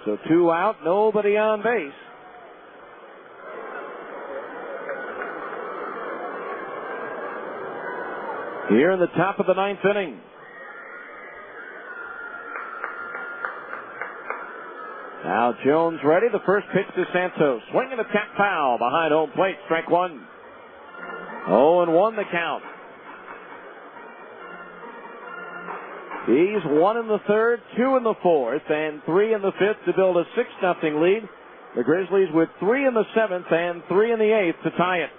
[SPEAKER 1] So 2 out, nobody on base. Here in the top of the 9th inning. Now Jones ready. The first pitch to Santos. Swing and a tap foul behind home plate. Strike 1. 0-1 the count. He's 1 in the 3rd, 2 in the 4th, and 3 in the 5th to build a 6-0 lead. The Grizzlies with 3 in the 7th and 3 in the 8th to tie it.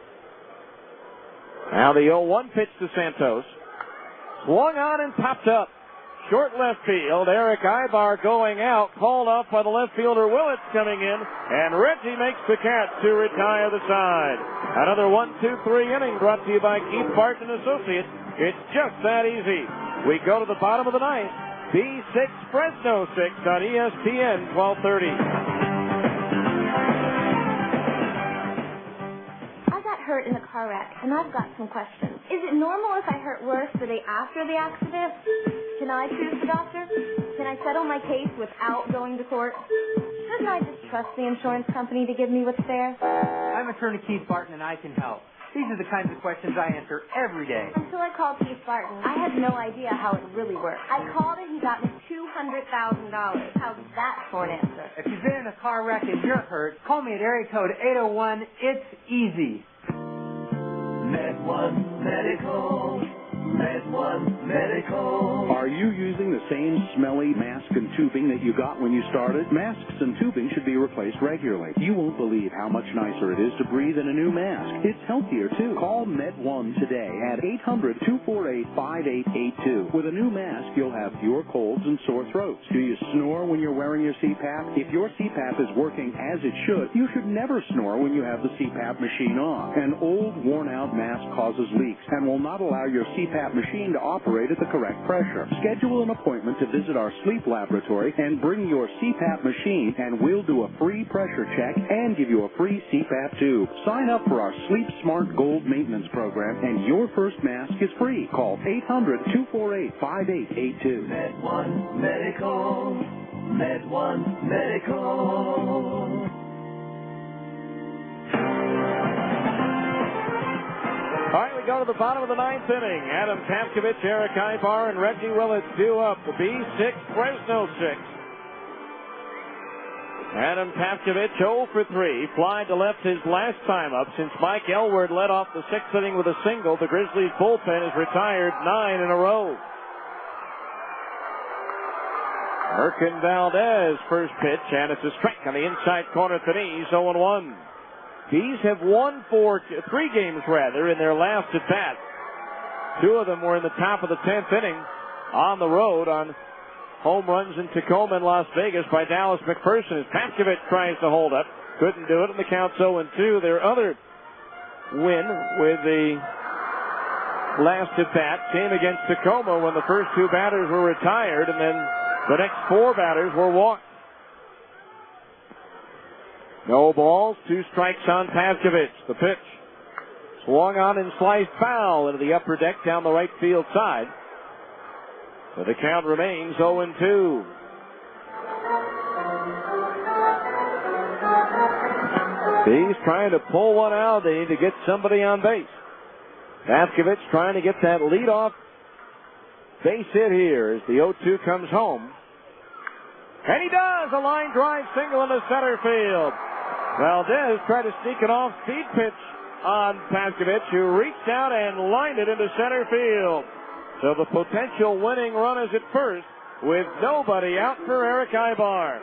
[SPEAKER 1] Now the 0-1 pitch to Santos. Swung on and popped up. Short left field. Eric Ibar going out. Called off by the left fielder. Willits coming in. And Reggie makes the catch to retire the side. Another 1-2-3 inning brought to you by Keith Barton Associates. It's just that easy. We go to the bottom of the ninth. B6, Fresno 6 on ESPN 1230.
[SPEAKER 17] Hurt in a car wreck, and I've got some questions. Is it normal if I hurt worse the day after the accident? Can I choose the doctor? Can I settle my case without going to court? Shouldn't I just trust the insurance company to give me what's fair?
[SPEAKER 24] I'm attorney Keith Barton, and I can help. These are the kinds of questions I answer every day.
[SPEAKER 17] Until I called Keith Barton, I had no idea how it really worked. I called and he got me $200,000. How's that for an answer?
[SPEAKER 24] If you've been in a car wreck and you're hurt, call me at area code 801. It's easy.
[SPEAKER 5] Med One Medical. Med One Medical.
[SPEAKER 7] Are you using the same smelly mask and tubing that you got when you started? Masks and tubing should be replaced regularly. You won't believe how much nicer it is to breathe in a new mask. It's healthier, too. Call Med One today at 800-248-5882. With a new mask, you'll have fewer colds and sore throats. Do you snore when you're wearing your CPAP? If your CPAP is working as it should, you should never snore when you have the CPAP machine on. An old, worn-out mask causes leaks and will not allow your CPAP machine to operate at the correct pressure. Schedule an appointment to visit our sleep laboratory and bring your CPAP machine, and we'll do a free pressure check and give you a free CPAP tube. Sign up for our Sleep Smart Gold maintenance program, and your first mask is free. Call 800-248-5882.
[SPEAKER 5] Med One Medical. Med One Medical.
[SPEAKER 1] All right, we go to the bottom of the 9th inning. Adam Pavkovich, Eric Ibar, and Reggie Willits due up. The B6, Fresno 6. Adam Pavkovich 0 for 3. Fly to left his last time up. Since Mike Elward led off the 6th inning with a single, the Grizzlies bullpen has retired 9 in a row. Merkin Valdez, first pitch, and it's a strike on the inside corner at the knees, 0-1. Bees have won 3 games in their last at bat. 2 of them were in the top of the 10th inning on the road on home runs in Tacoma and Las Vegas by Dallas McPherson as Pavkovich tries to hold up. Couldn't do it, and the count's 0-2. Their other win with the last at bat came against Tacoma when the first 2 batters were retired, and then the next 4 batters were walked. No balls, 2 strikes on Pavkovich. The pitch swung on and sliced foul into the upper deck down the right field side. So the count remains 0-2. He's trying to pull one out. They need to get somebody on base. Pavkovich trying to get that leadoff base hit here as the 0-2 comes home. And he does! A line drive single into center field. Valdez tried to sneak an off-speed pitch on Pavkovich, who reached out and lined it into center field. So the potential winning run is at first with nobody out for Eric Ibar.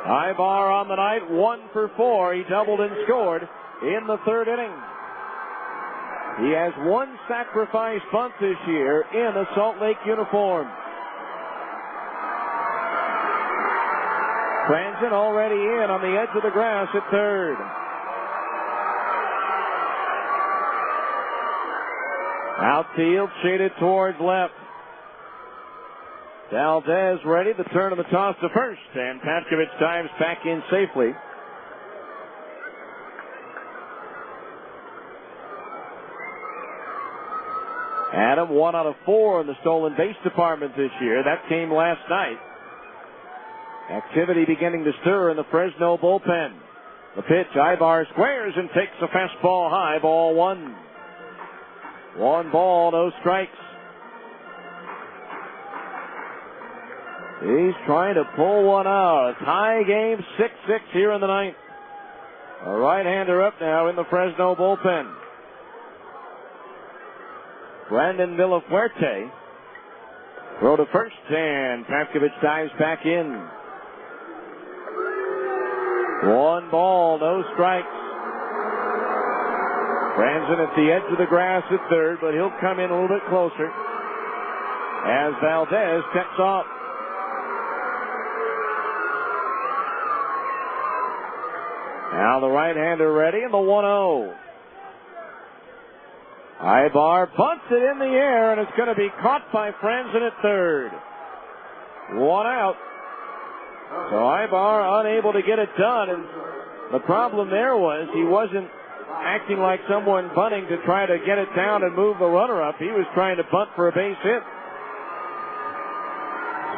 [SPEAKER 1] Ibar on the night, 1 for 4. He doubled and scored in the 3rd inning. He has 1 sacrifice bunt this year in a Salt Lake uniform. Franzen already in on the edge of the grass at 3rd. Outfield shaded towards left. Valdez ready. The turn of the toss to first, and Pavkovich dives back in safely. Adam 1 out of 4 in the stolen base department this year. That came last night. Activity beginning to stir in the Fresno bullpen. The pitch, Ibar squares and takes a fastball high, ball 1. 1 ball, no strikes. He's trying to pull one out. A tie game, 6-6 here in the 9th. A right-hander up now in the Fresno bullpen. Brandon Villafuerte. Throw to first, and Pavkovich dives back in. 1 ball, no strikes. Franzen at the edge of the grass at 3rd, but he'll come in a little bit closer as Valdez checks off. Now the right-hander ready, and the 1-0. Ibar bunts it in the air, and it's going to be caught by Franzen at 3rd. 1 out. So Ibar unable to get it done, and the problem there was he wasn't acting like someone bunting to try to get it down and move the runner up. He was trying to bunt for a base hit.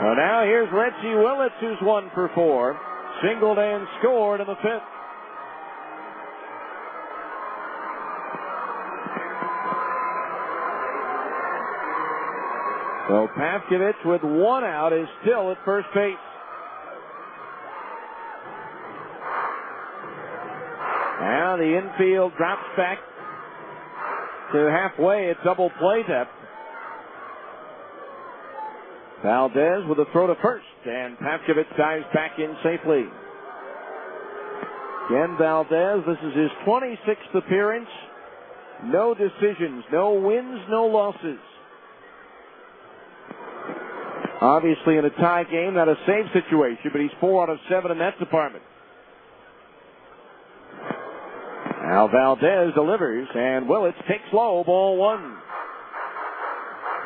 [SPEAKER 1] So now here's Reggie Willits, who's 1 for 4. Singled and scored in the 5th. So Pavkovich with 1 out is still at first base. Now the infield drops back to halfway at double play depth. Valdez with a throw to first, and Pavkovich dives back in safely. Ken Valdez, this is his 26th appearance. No decisions, no wins, no losses. Obviously in a tie game, not a save situation, but he's 4 out of 7 in that department. Now Valdez delivers, and Willits takes low, ball 1.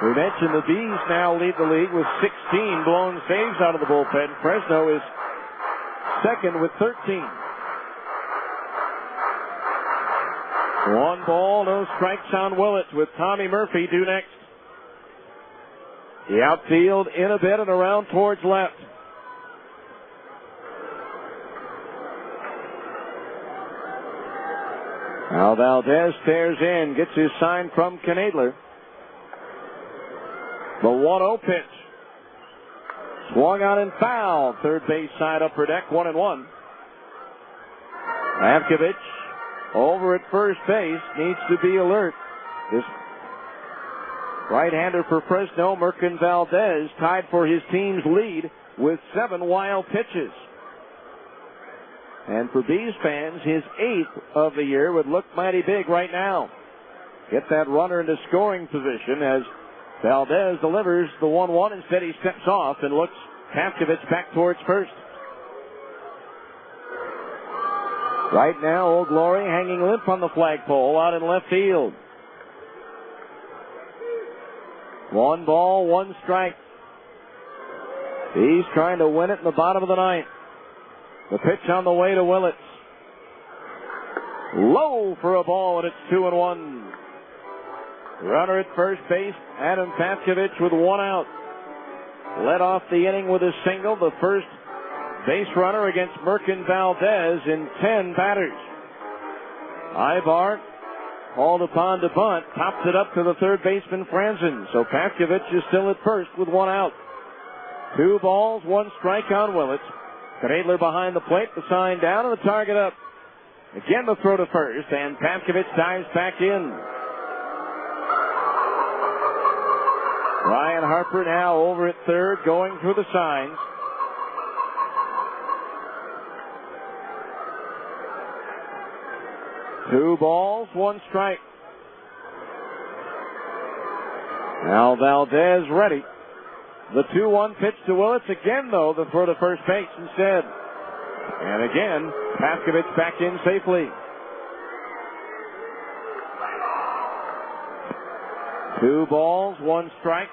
[SPEAKER 1] We mentioned the Bees now lead the league with 16 blown saves out of the bullpen. Fresno is second with 13. 1 ball, no strikes on Willits with Tommy Murphy due next. The outfield in a bit and around towards left. Now Valdez stares in, gets his sign from Knadler. The 1-0 pitch. Swung on and fouled. Third base side upper deck, 1-1. Avkovich over at first base, needs to be alert. This right-hander for Fresno, Merkin Valdez, tied for his team's lead with 7 wild pitches. And for Bees fans, his 8th of the year would look mighty big right now. Get that runner into scoring position as Valdez delivers the 1-1. Instead, he steps off and looks Avkovich back towards first. Right now, Old Glory hanging limp on the flagpole out in left field. 1 ball, 1 strike. He's trying to win it in the bottom of the 9th. The pitch on the way to Willits. Low for a ball, and it's 2-1. Runner at first base, Adam Avkovich with 1 out. Led off the inning with a single, the first base runner against Merkin Valdez in 10 batters. Ibar called upon to bunt, pops it up to the third baseman Franzen. So Avkovich is still at first with 1 out. 2 balls, 1 strike on Willits. Knadler behind the plate, the sign down and the target up. Again the throw to first, and Avkovich dives back in. Ryan Harper now over at third, going through the signs. Two balls, 1 strike. Now Valdez ready. The 2-1 pitch to Willits. Again, though, the throw to first base instead. And again, Avkovich back in safely. 2 balls, 1 strike.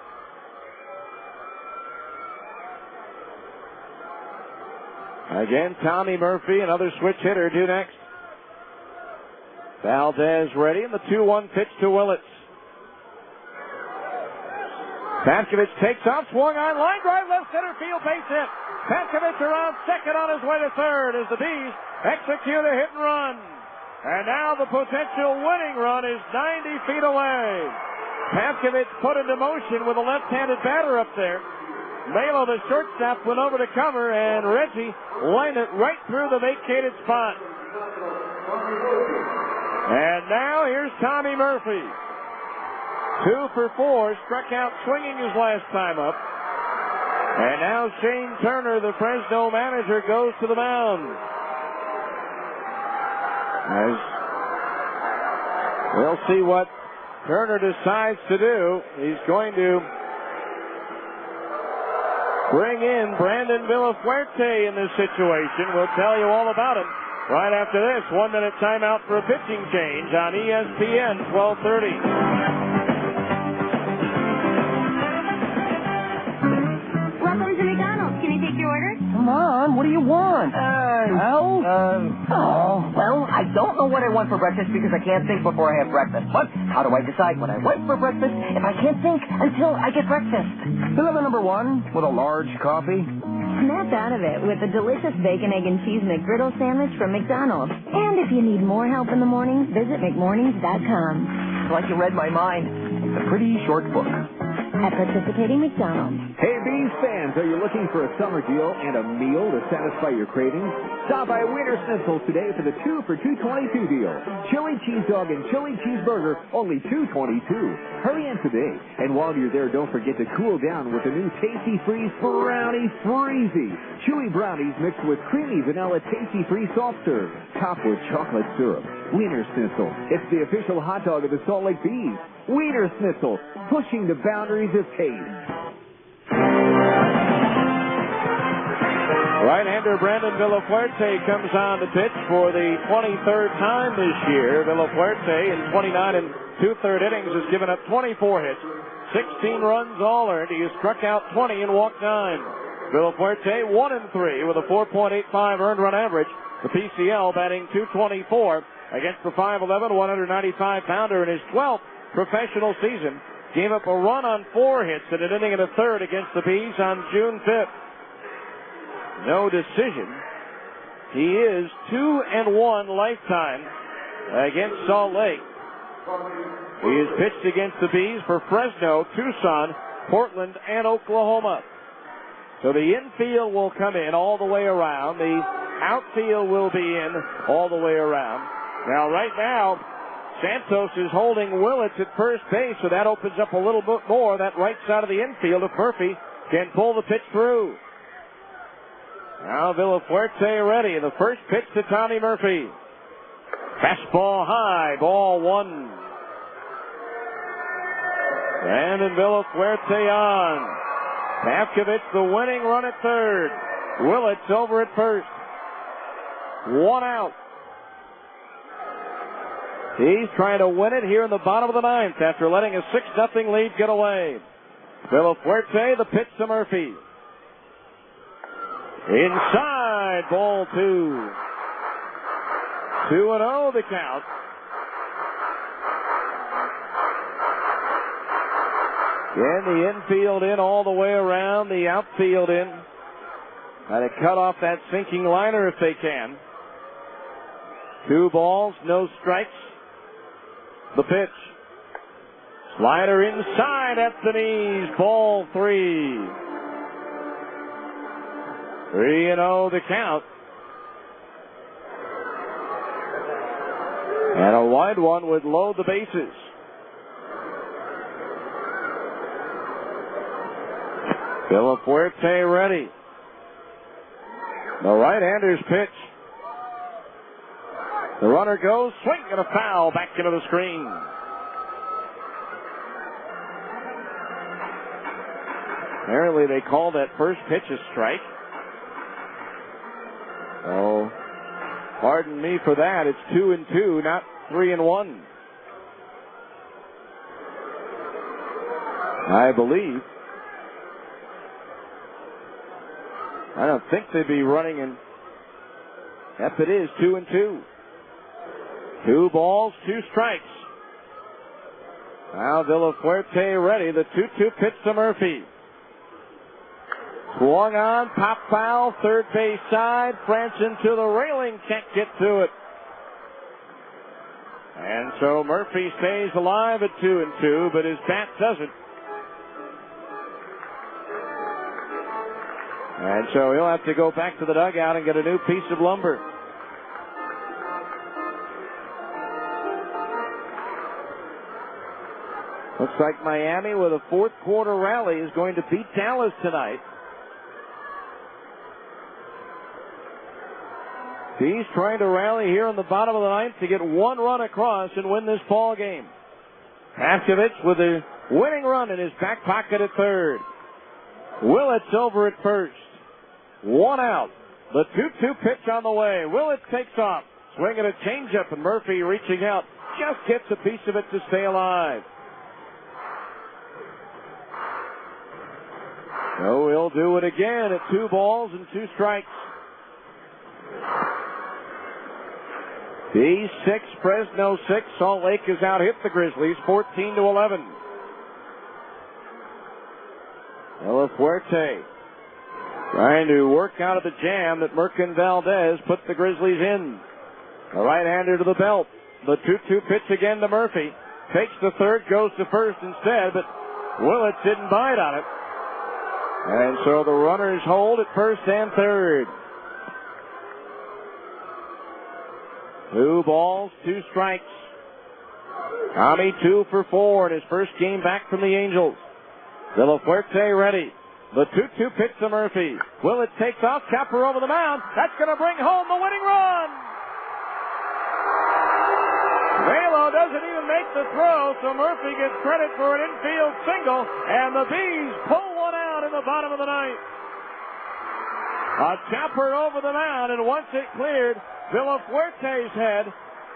[SPEAKER 1] Again, Tommy Murphy, another switch hitter, due next. Valdez ready, and the 2-1 pitch to Willits. Avkovich takes off, swung on, line drive, left center field, base hit. Avkovich around second on his way to third as the Bees execute a hit and run. And now the potential winning run is 90 feet away. Avkovich put into motion with a left-handed batter up there. Melo, the shortstop, went over to cover, and Reggie lined it right through the vacated spot. And now here's Tommy Murphy. 2 for 4, struck out swinging his last time up. And now Shane Turner, the Fresno manager, goes to the mound. As we'll see what Turner decides to do. He's going to bring in Brandon Villafuerte in this situation. We'll tell you all about it right after this. 1-minute timeout for a pitching change on ESPN 1230.
[SPEAKER 8] Welcome to McDonald's. Can I take your order?
[SPEAKER 10] Come on, what do you want?
[SPEAKER 18] Well, I don't know what I want for breakfast because I can't think before I have breakfast. But how do I decide what I want for breakfast if I can't think until I get breakfast?
[SPEAKER 10] Deliver number 1 with a large coffee.
[SPEAKER 4] Snap out of it with a delicious bacon, egg, and cheese McGriddle sandwich from McDonald's. And if you need more help in the mornings, visit McMornings.com.
[SPEAKER 18] Like you read my mind.
[SPEAKER 10] It's a pretty short book.
[SPEAKER 4] At participating McDonald's.
[SPEAKER 2] Hey, Bees fans, are you looking for a summer deal and a meal to satisfy your cravings? Stop by Wiener Schnitzel's today for the 2 for $2.22 deal. Chili cheese dog and chili cheeseburger, only $2.22. Hurry in today. And while you're there, don't forget to cool down with the new Tasty Freeze Brownie Freezy. Chewy brownies mixed with creamy vanilla Tasty Freeze soft serve, topped with chocolate syrup. Wiener Schnitzel. It's the official hot dog of the Salt Lake Bees. Wiener Schnitzel, pushing the boundaries of taste.
[SPEAKER 1] Right-hander Brandon Villafuerte comes on to pitch for the 23rd time this year. Villafuerte in 29 and 2/3 innings has given up 24 hits, 16 runs all earned. He has struck out 20 and walked 9. Villafuerte 1-3 with a 4.85 earned run average. The PCL batting .224 against the 5'11", 195-pounder in his 12th professional season. Gave up a run on 4 hits in an inning and a third against the Bees on June 5th. No decision. He is 2-1 lifetime against Salt Lake. He has pitched against the Bees for Fresno, Tucson, Portland, and Oklahoma. So the infield will come in all the way around. The outfield will be in all the way around. Now, right now, Santos is holding Willits at first base, so that opens up a little bit more, that right side of the infield, if Murphy can pull the pitch through. Now Villafuerte ready. The first pitch to Tommy Murphy. Fastball high, ball one. Brandon Villafuerte on. Pavkovich, the winning run at third. Willits over at first. One out. He's trying to win it here in the bottom of the ninth after letting a 6-0 lead get away. Villafuerte, the pitch to Murphy. Inside, ball two. 2-0 the count. And the infield in all the way around, the outfield in. Trying to cut off that sinking liner if they can. 2 balls, no strikes. The pitch. Slider inside at the knees, ball 3. 3-0 the count. And a wide one would load the bases. Villafuerte ready. The right-hander's pitch. The runner goes, swing and a foul back into the screen. Apparently they called that first pitch a strike. Oh, pardon me for that. It's 2-2, not 3-1. I believe. I don't think they'd be running in. Yep, it is 2-2. 2 balls, 2 strikes. Now Villafuerte ready. The 2-2 pitch to Murphy. Swung on, pop foul, third base side. Franson to the railing, can't get to it. And so Murphy stays alive at 2-2, but his bat doesn't. And so he'll have to go back to the dugout and get a new piece of lumber. Looks like Miami with a fourth quarter rally is going to beat Dallas tonight. He's trying to rally here in the bottom of the ninth to get 1 run across and win this ball game. Pavkovich with a winning run in his back pocket at third. Willits over at first. 1 out. The 2-2 pitch on the way. Willits takes off. Swinging a changeup, and Murphy reaching out. Just gets a piece of it to stay alive. So he'll do it again at 2 balls and 2 strikes. B6, Fresno 6. Salt Lake has out-hit the Grizzlies 14-11. Villafuerte trying to work out of the jam that Merkin Valdez put the Grizzlies in. The right-hander to the belt. The 2-2 pitch again to Murphy. Takes the third, goes to first instead, but Willits didn't bite on it. And so the runners hold at first and third. 2 balls, 2 strikes. Tommy 2 for 4 in his first game back from the Angels. Villafuerte ready. The 2-2 pitch to Murphy. Willits takes off, chopper over the mound. That's going to bring home the winning run. Velo doesn't even make the throw, so Murphy gets credit for an infield single, and the Bees pull one out in the bottom of the ninth. A chopper over the mound, and once it cleared Villafuerte's head,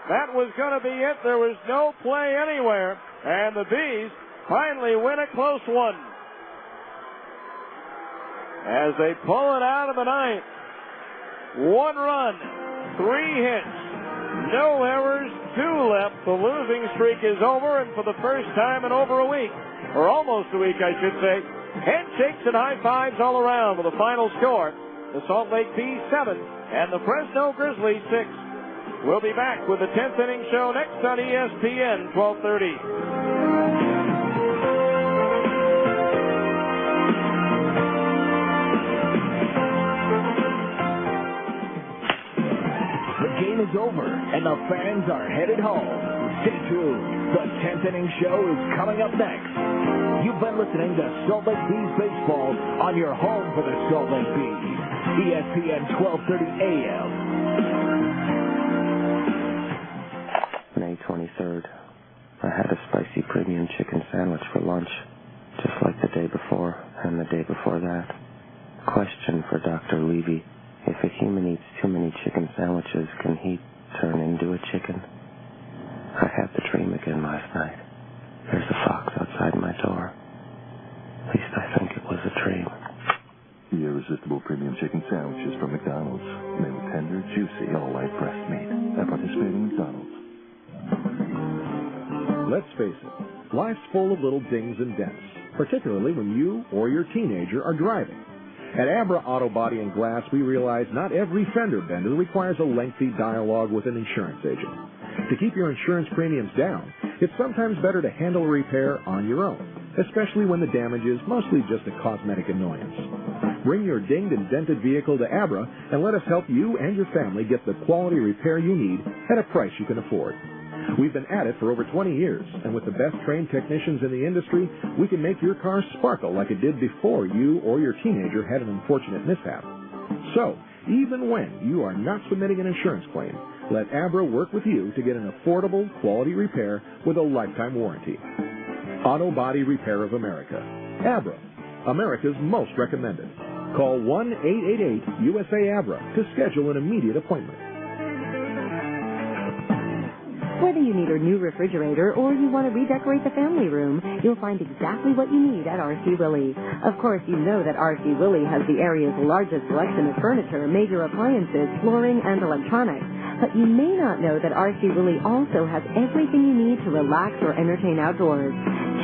[SPEAKER 1] that was going to be it. There was no play anywhere, and the Bees finally win a close one. As they pull it out of the ninth. 1 run, 3 hits, no errors, 2 left. The losing streak is over, and for the first time in over a week, or almost a week, I should say, handshakes and high fives all around with a final score. The Salt Lake Bees 7 and the Fresno Grizzlies 6. We'll be back with the 10th inning show next on ESPN 1230.
[SPEAKER 9] game is over and the fans are headed home. Stay tuned. The 10th Inning Show is coming up next. You've been listening to Salt Lake Bees Baseball on your home for the Salt Lake Bees. ESPN 1230 AM.
[SPEAKER 19] May 23rd. I had a spicy premium chicken sandwich for lunch, just like the day before and the day before that. Question for Dr. Levy. If a human eats too many chicken sandwiches, can he turn into a chicken? I had the dream again last night. There's a fox outside my door. At least I think it was a dream.
[SPEAKER 22] The irresistible premium chicken sandwiches from McDonald's. Made with tender, juicy, all-white breast meat. At participating McDonald's.
[SPEAKER 3] Let's face it, life's full of little dings and dents, particularly when you or your teenager are driving. At Abra Auto Body and Glass, we realize not every fender bender requires a lengthy dialogue with an insurance agent. To keep your insurance premiums down, it's sometimes better to handle a repair on your own, especially when the damage is mostly just a cosmetic annoyance. Bring your dinged and dented vehicle to Abra and let us help you and your family get the quality repair you need at a price you can afford. We've been at it for over 20 years, and with the best trained technicians in the industry, we can make your car sparkle like it did before you or your teenager had an unfortunate mishap. So, even when you are not submitting an insurance claim, let Abra work with you to get an affordable, quality repair with a lifetime warranty. Auto Body Repair of America. Abra, America's most recommended. Call 1-888-USA-ABRA to schedule an immediate appointment.
[SPEAKER 4] Whether you need a new refrigerator or you want to redecorate the family room, you'll find exactly what you need at R.C. Willey. Of course, you know that R.C. Willey has the area's largest selection of furniture, major appliances, flooring, and electronics. But you may not know that R.C. Willey also has everything you need to relax or entertain outdoors.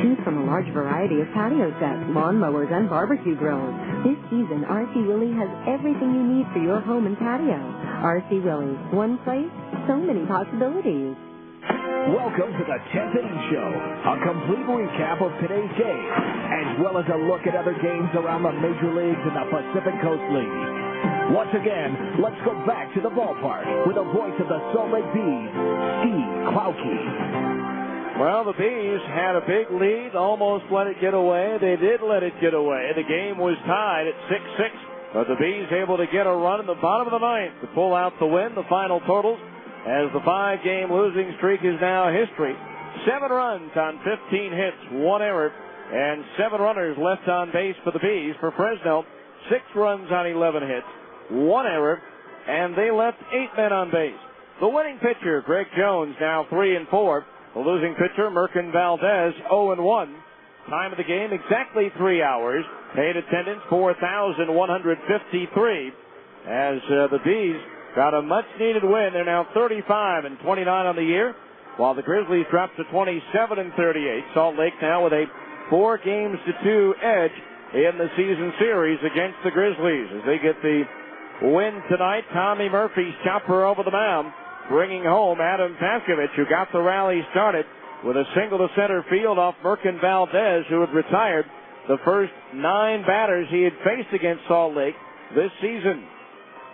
[SPEAKER 4] Choose from a large variety of patio sets, lawn mowers, and barbecue grills. This season, R.C. Willey has everything you need for your home and patio. R.C. Willey, one place, so many possibilities.
[SPEAKER 9] Welcome to the 10th Inning Show, a complete recap of today's game, as well as a look at other games around the major leagues and the Pacific Coast League. Once again, let's go back to the ballpark with the voice of the Salt Lake Bees, Steve Klauke.
[SPEAKER 1] Well, the Bees had a big lead, almost let it get away. They did let it get away. The game was tied at 6-6, but the Bees able to get a run in the bottom of the ninth to pull out the win. The final totals, as the 5-game losing streak is now history. 7 runs on 15 hits, 1 error, and 7 runners left on base for the Bees. For Fresno, 6 runs on 11 hits, 1 error, and they left 8 men on base. The winning pitcher, Greg Jones, now 3-4. The losing pitcher, Merkin Valdez, 0-1. Time of the game, exactly 3 hours. Paid attendance, 4,153. As the Bees got a much-needed win. They're now 35-29 on the year, while the Grizzlies dropped to 27-38. Salt Lake now with a 4-2 edge in the season series against the Grizzlies as they get the win tonight. Tommy Murphy's chopper over the mound, bringing home Adam Paskovich, who got the rally started with a single to center field off Merkin Valdez, who had retired the first 9 batters he had faced against Salt Lake this season.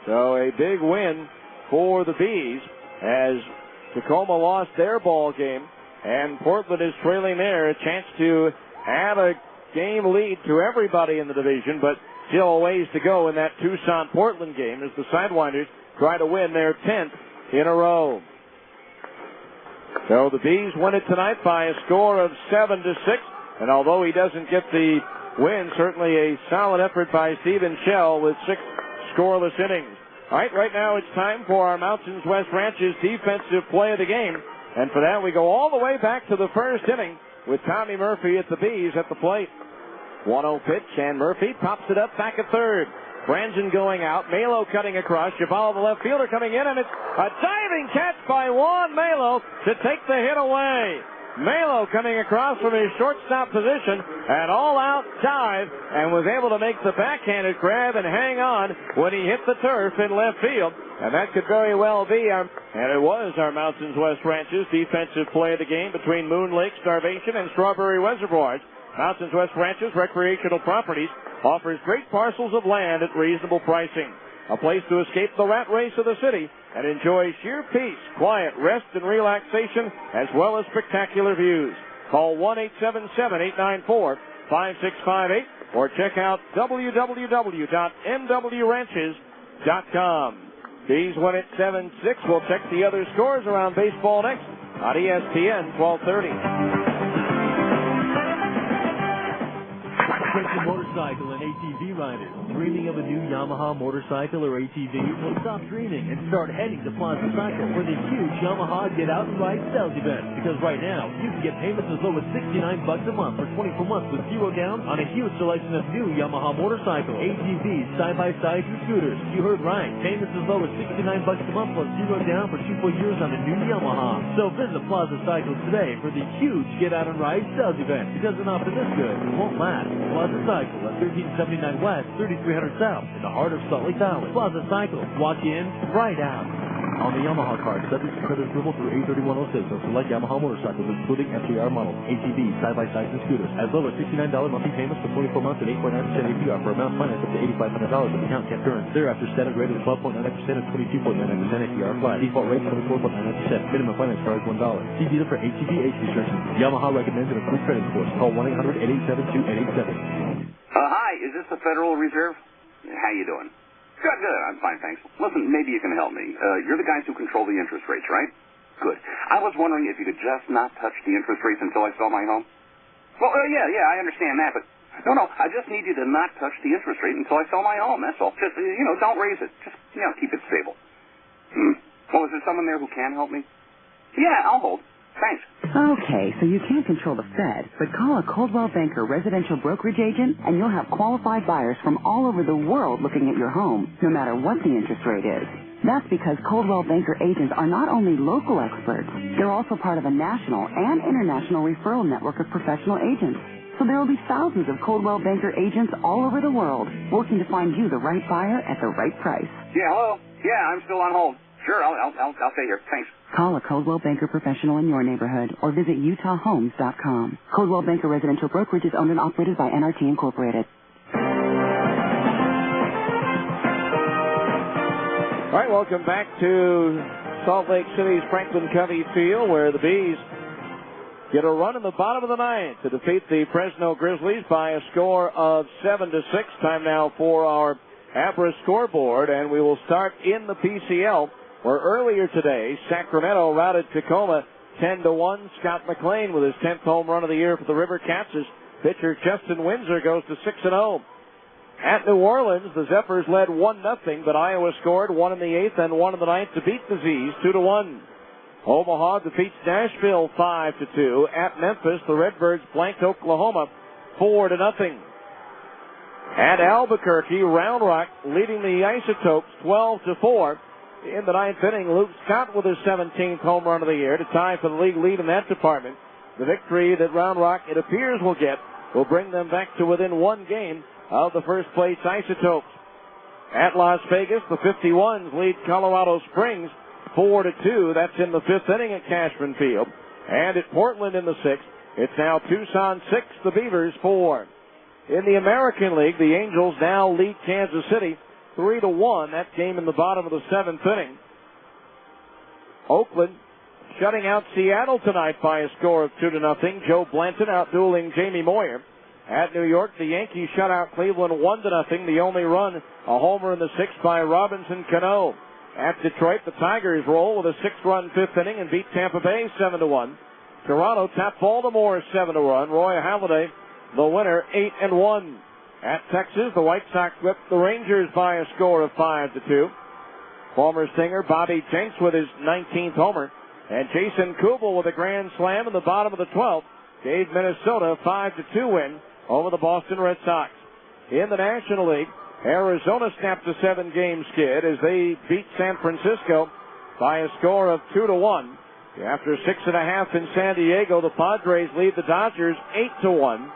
[SPEAKER 1] So a big win for the Bees as Tacoma lost their ball game and Portland is trailing there. A chance to add a game lead to everybody in the division, but still a ways to go in that Tucson-Portland game as the Sidewinders try to win their 10th in a row. So the Bees win it tonight by a score of 7-6, and although he doesn't get the win, certainly a solid effort by Stephen Shell with 6 scoreless innings. All right now it's time for our Mountains West Ranches defensive play of the game. And for that, we go all the way back to the first inning with Tommy Murphy at the Bees at the plate. 1-0 pitch, and Murphy pops it up back at third. Franzen going out. Malo cutting across. Chabal, the left fielder, coming in, and it's a diving catch by Juan Malo to take the hit away. Malo coming across from his shortstop position, an all-out dive, and was able to make the backhanded grab and hang on when he hit the turf in left field. And that could very well be and it was our Mountains West Ranches defensive play of the game between Moon Lake, Starvation, and Strawberry Reservoirs. Mountains West Ranches Recreational Properties offers great parcels of land at reasonable pricing. A place to escape the rat race of the city and enjoy sheer peace, quiet, rest, and relaxation, as well as spectacular views. Call 1-877-894-5658 or check out www.nwranches.com. Bees win at 7-6. We'll check the other scores around baseball next on ESPN 1230.
[SPEAKER 6] Attention motorcycle and ATV riders. Dreaming of a new Yamaha motorcycle or ATV? Well, stop dreaming and start heading to Plaza Cycle for the huge Yamaha Get Out and Ride sales event. Because right now, you can get payments as low as $69 a month for 24 months with zero down on a huge selection of new Yamaha motorcycles, ATVs, side-by-sides, and scooters. You heard right. Payments as low as $69 a month plus zero down for 2 full years on a new Yamaha. So visit Plaza Cycle today for the huge Get Out and Ride sales event. Because an offer this good won't last. Plaza Cycle at 1379 West, 3300 South, in the heart of Salt Lake Valley. Plaza Cycle, walk in, ride out. On the Yamaha card, subject to credit approval through 83106 on select Yamaha motorcycles, including FJR models, ATVs, side-by-sides, and scooters. As low as $69 monthly payments for 24 months at 8.9% APR for amount financed up to $8,500 with account kept earned. Thereafter, standard rate of 12.99% and 22.99% APR applied. Default rate 24.99%. Minimum finance charge $1. See dealer for ATV age restrictions. Yamaha recommends an approved credit score. Call 1-800-887-2887.
[SPEAKER 14] Hi, is this the Federal Reserve? How you doing? Good. I'm fine, thanks. Listen, maybe you can help me. You're the guys who control the interest rates, right? Good. I was wondering if you could just not touch the interest rates until I sell my home. Well, yeah, I understand that, but no, I just need you to not touch the interest rate until I sell my home, that's all. Just, don't raise it. Just, keep it stable. Well, is there someone there who can help me? Yeah, I'll hold. Thanks.
[SPEAKER 21] Okay, so you can't control the Fed, but call a Coldwell Banker residential brokerage agent and you'll have qualified buyers from all over the world looking at your home, no matter what the interest rate is. That's because Coldwell Banker agents are not only local experts, they're also part of a national and international referral network of professional agents. So there will be thousands of Coldwell Banker agents all over the world working to find you the right buyer at the right price.
[SPEAKER 14] Yeah, hello? Yeah, I'm still on hold. Sure, I'll stay here. Thanks.
[SPEAKER 21] Call a Coldwell Banker professional in your neighborhood or visit UtahHomes.com. Coldwell Banker Residential Brokerage is owned and operated by NRT Incorporated.
[SPEAKER 1] All right, welcome back to Salt Lake City's Franklin Covey Field, where the Bees get a run in the bottom of the ninth to defeat the Fresno Grizzlies by a score of 7-6. Time now for our Abra scoreboard, and we will start in the PCL, where earlier today, Sacramento routed Tacoma 10-1. Scott McLean with his 10th home run of the year for the River Cats. His pitcher Justin Windsor goes to 6-0. At New Orleans, the Zephyrs led 1-0, but Iowa scored 1 in the 8th and 1 in the 9th to beat the Z's 2-1. Omaha defeats Nashville 5-2. At Memphis, the Redbirds blanked Oklahoma 4-0. At Albuquerque, Round Rock leading the Isotopes 12-4. In the 9th inning, Luke Scott with his 17th home run of the year to tie for the league lead in that department. The victory that Round Rock, it appears, will get will bring them back to within one game of the first place Isotopes. At Las Vegas, the 51s lead Colorado Springs 4-2. That's in the 5th inning at Cashman Field. And at Portland in the 6th, it's now Tucson 6, the Beavers 4. In the American League, the Angels now lead Kansas City 3-1. That game in the bottom of the 7th inning. Oakland shutting out Seattle tonight by a score of 2-0. Joe Blanton outdueling Jamie Moyer. At New York, the Yankees shut out Cleveland 1-0. The only run, a homer in the 6th by Robinson Cano. At Detroit, the Tigers roll with a 6-run 5th inning and beat Tampa Bay 7-1. Toronto tapped Baltimore 7-1. Roy Halladay, the winner, 8-1. At Texas, the White Sox whipped the Rangers by a score of 5-2. Former Stinger Bobby Jenks with his 19th homer, and Jason Kubel with a grand slam in the bottom of the 12th gave Minnesota a 5-2 win over the Boston Red Sox. In the National League, Arizona snapped a 7-game skid as they beat San Francisco by a score of 2-1. After 6.5 in San Diego, the Padres lead the Dodgers 8-1.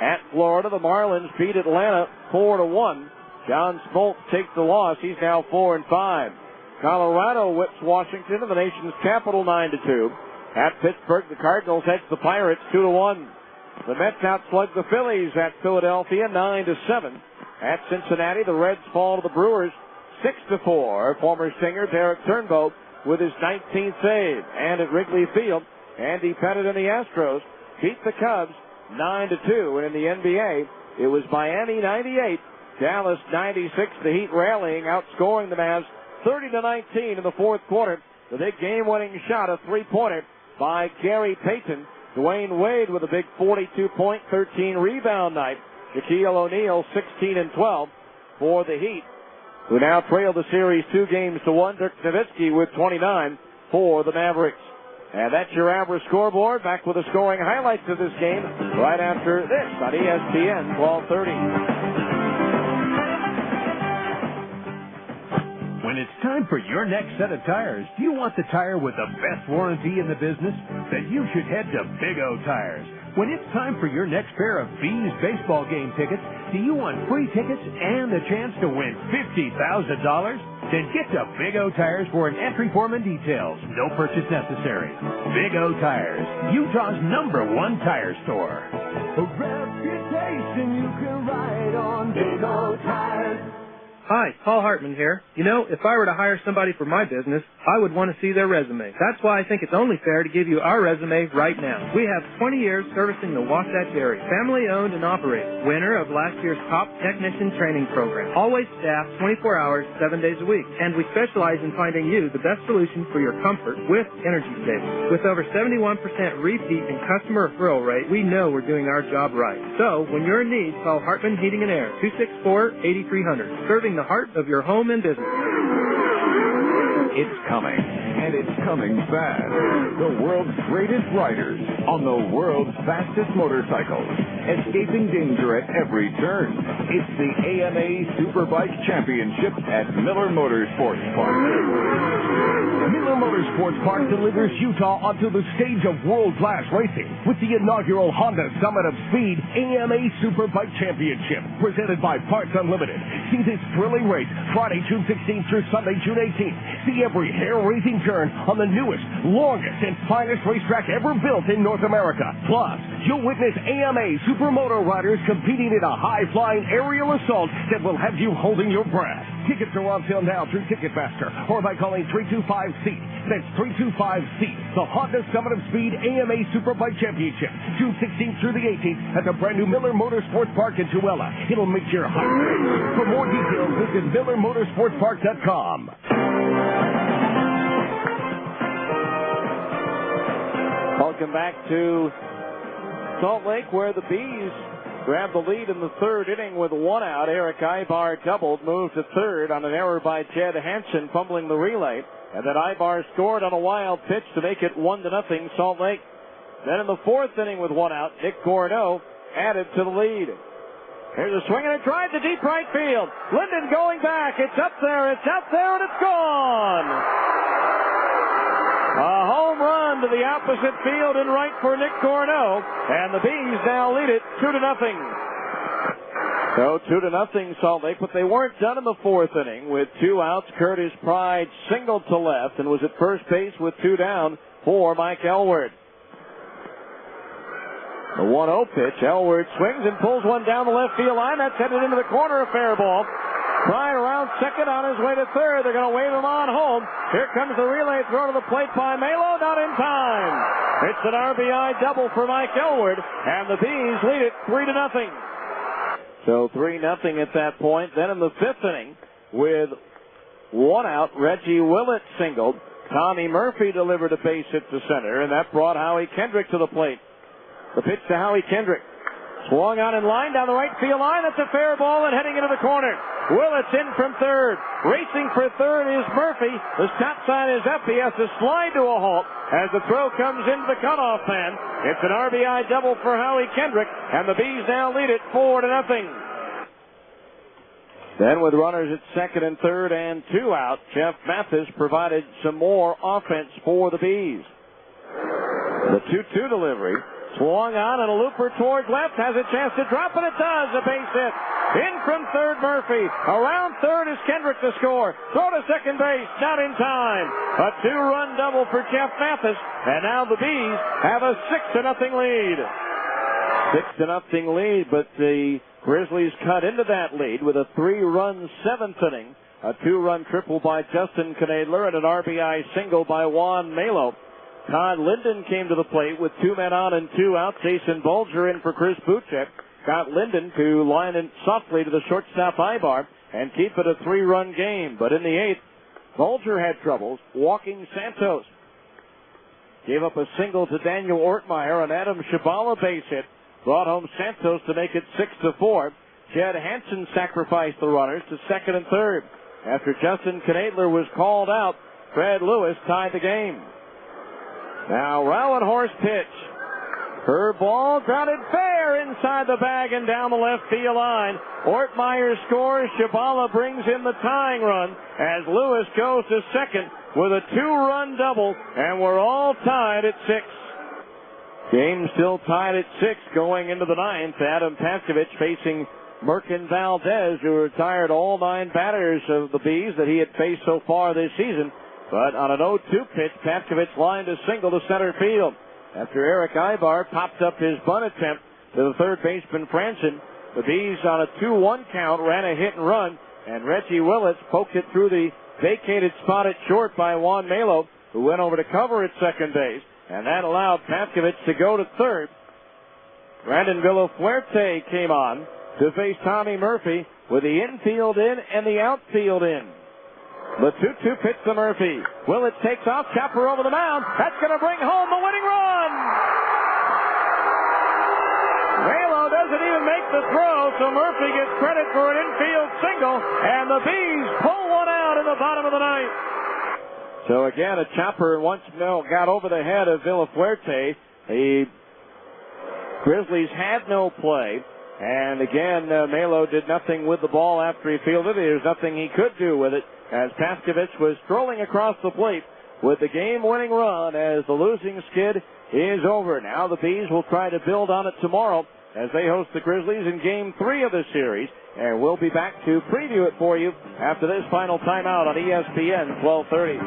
[SPEAKER 1] At Florida, the Marlins beat Atlanta 4-1. John Smoltz takes the loss. He's now 4-5. Colorado whips Washington in the nation's capital 9-2. At Pittsburgh, the Cardinals edge the Pirates 2-1. The Mets outslug the Phillies at Philadelphia 9-7. At Cincinnati, the Reds fall to the Brewers 6-4. Former Stinger Derek Turnbow with his 19th save. And at Wrigley Field, Andy Pettitte and the Astros beat the Cubs 9-2. And in the NBA, it was Miami 98, Dallas 96. The Heat rallying, outscoring the Mavs 30-19 in the fourth quarter. The big game-winning shot, a three-pointer by Gary Payton. Dwayne Wade with a big 42-point, 13-rebound night. Shaquille O'Neal 16-12 for the Heat, who now trail the series 2-1. Dirk Nowitzki with 29 for the Mavericks. And that's your Abra scoreboard. Back with the scoring highlights of this game right after this on ESPN 1230.
[SPEAKER 11] When it's time for your next set of tires, do you want the tire with the best warranty in the business? Then you should head to Big O Tires. When it's time for your next pair of Bees baseball game tickets, do you want free tickets and the chance to win $50,000? Then get to Big O Tires for an entry form and details. No purchase necessary. Big O Tires, Utah's #1 tire store.
[SPEAKER 5] A reputation you can ride on Big O Tires.
[SPEAKER 12] Hi, Paul Hartman here. You know, if I were to hire somebody for my business, I would want to see their resume. That's why I think it's only fair to give you our resume right now. We have 20 years servicing the Wasatch area. Family owned and operated. Winner of last year's top technician training program. Always staffed 24 hours, 7 days a week. And we specialize in finding you the best solution for your comfort with energy savings. With over 71% repeat and customer referral rate, we know we're doing our job right. So, when you're in need, call Hartman Heating and Air, 264-8300. Serving the heart of your home and business.
[SPEAKER 16] It's coming, and it's coming fast. The world's greatest riders on the world's fastest motorcycles, escaping danger at every turn. It's the AMA Superbike Championship at Miller Motorsports Park. Miller Motorsports Park delivers Utah onto the stage of world-class racing with the inaugural Honda Summit of Speed AMA Superbike Championship, presented by Parts Unlimited. See this thrilling race Friday, June 16th through Sunday, June 18th. See every hair-raising turn on the newest, longest, and finest racetrack ever built in North America. Plus, you'll witness AMA Supermoto riders competing in a high-flying aerial assault that will have you holding your breath. Tickets are on sale now through Ticketmaster or by calling 325-SEAT. That's 325-SEAT. The Honda Summit of Speed AMA Superbike Championship, June 16th through the 18th at the brand new Miller Motorsports Park in Tooele. It'll make your heart race. For more details, visit MillerMotorsportsPark.com.
[SPEAKER 1] Welcome back to Salt Lake, where the Bees grabbed the lead in the third inning with one out. Eric Ibar doubled, moved to third on an error by Jed Hansen, fumbling the relay. And then Ibar scored on a wild pitch to make it 1-0 Salt Lake. Then in the fourth inning with one out, Nick Gordo added to the lead. Here's a swing and a drive to deep right field. Linden going back. It's up there, and it's gone. A home run to the opposite field and right for Nick Gordo. And the Bees now lead it 2-0. So 2-0 Salt Lake, but they weren't done in the fourth inning with two outs. Curtis Pride singled to left and was at first base with two down for Mike Elward. The 1-0 pitch. Elward swings and pulls one down the left field line. That's headed into the corner, a fair ball. Pride around second on his way to third. They're going to wave him on home. Here comes the relay throw to the plate by Melo. Not in time. It's an RBI double for Mike Elward, and the Bees lead it 3-0. So 3-0 at that point. Then in the fifth inning, with one out, Reggie Willett singled. Tommy Murphy delivered a base hit to center, and that brought Howie Kendrick to the plate. The pitch to Howie Kendrick. Swung on in line down the right field line. That's a fair ball and heading into the corner. Willett's in from third. Racing for third is Murphy. The stop sign is up. He has to slide to a halt as the throw comes into the cutoff man. It's an RBI double for Howie Kendrick, and the Bees now lead it 4-0. Then with runners at second and third and two out, Jeff Mathis provided some more offense for the Bees. The 2-2 delivery. Swung on and a looper towards left. Has a chance to drop, and it does. A base hit. In from third, Murphy. Around third is Kendrick to score. Throw to second base. Not in time. A two-run double for Jeff Mathis. And now the Bees have a 6-0 lead. 6-0 lead, but the Grizzlies cut into that lead with a three-run seventh inning a 2-run triple by Justin Knadler, and an RBI single by Juan Melo. Todd Linden came to the plate with 2 men on and 2 out. Jason Bulger in for Chris Buchek. Got Linden to line in softly to the shortstop Ibar and keep it a 3-run game. But in the 8th, Bulger had troubles walking Santos. Gave up a single to Daniel Ortmeyer, an Adam Shabala base hit. Brought home Santos to make it 6-4. Jed Hansen sacrificed the runners to second and third. After Justin Knadler was called out, Fred Lewis tied the game. Now Rowan Horse pitch. Her ball grounded fair inside the bag and down the left field line. Ortmeyer scores. Shabala brings in the tying run as Lewis goes to second with a 2-run double, and we're all tied at 6. Game still tied at 6 going into the 9th. Adam Paskovich facing Merkin Valdez, who retired all 9 batters of the Bees that he had faced so far this season. But on an 0-2 pitch, Paskovich lined a single to center field. After Eric Ibar popped up his bunt attempt to the third baseman Franson, the Bees on a 2-1 count ran a hit and run, and Reggie Willits poked it through the vacated spot at short by Juan Melo, who went over to cover at second base, and that allowed Paskovich to go to third. Brandon Villafuerte came on to face Tommy Murphy with the infield in and the outfield in. The 2-2 pitch to Murphy. Willits takes off, chopper over the mound. That's going to bring home the winning run. Melo doesn't even make the throw, so Murphy gets credit for an infield single, and the Bees pull one out in the bottom of the 9th. So again, a chopper, and once Melo got over the head of Villafuerte, the Grizzlies had no play. And again, Melo did nothing with the ball after he fielded it. There's nothing he could do with it as Paskovich was strolling across the plate with the game-winning run as the losing skid is over. Now the Bees will try to build on it tomorrow as they host the Grizzlies in Game 3 of the series. And we'll be back to preview it for you after this final timeout on ESPN 1230.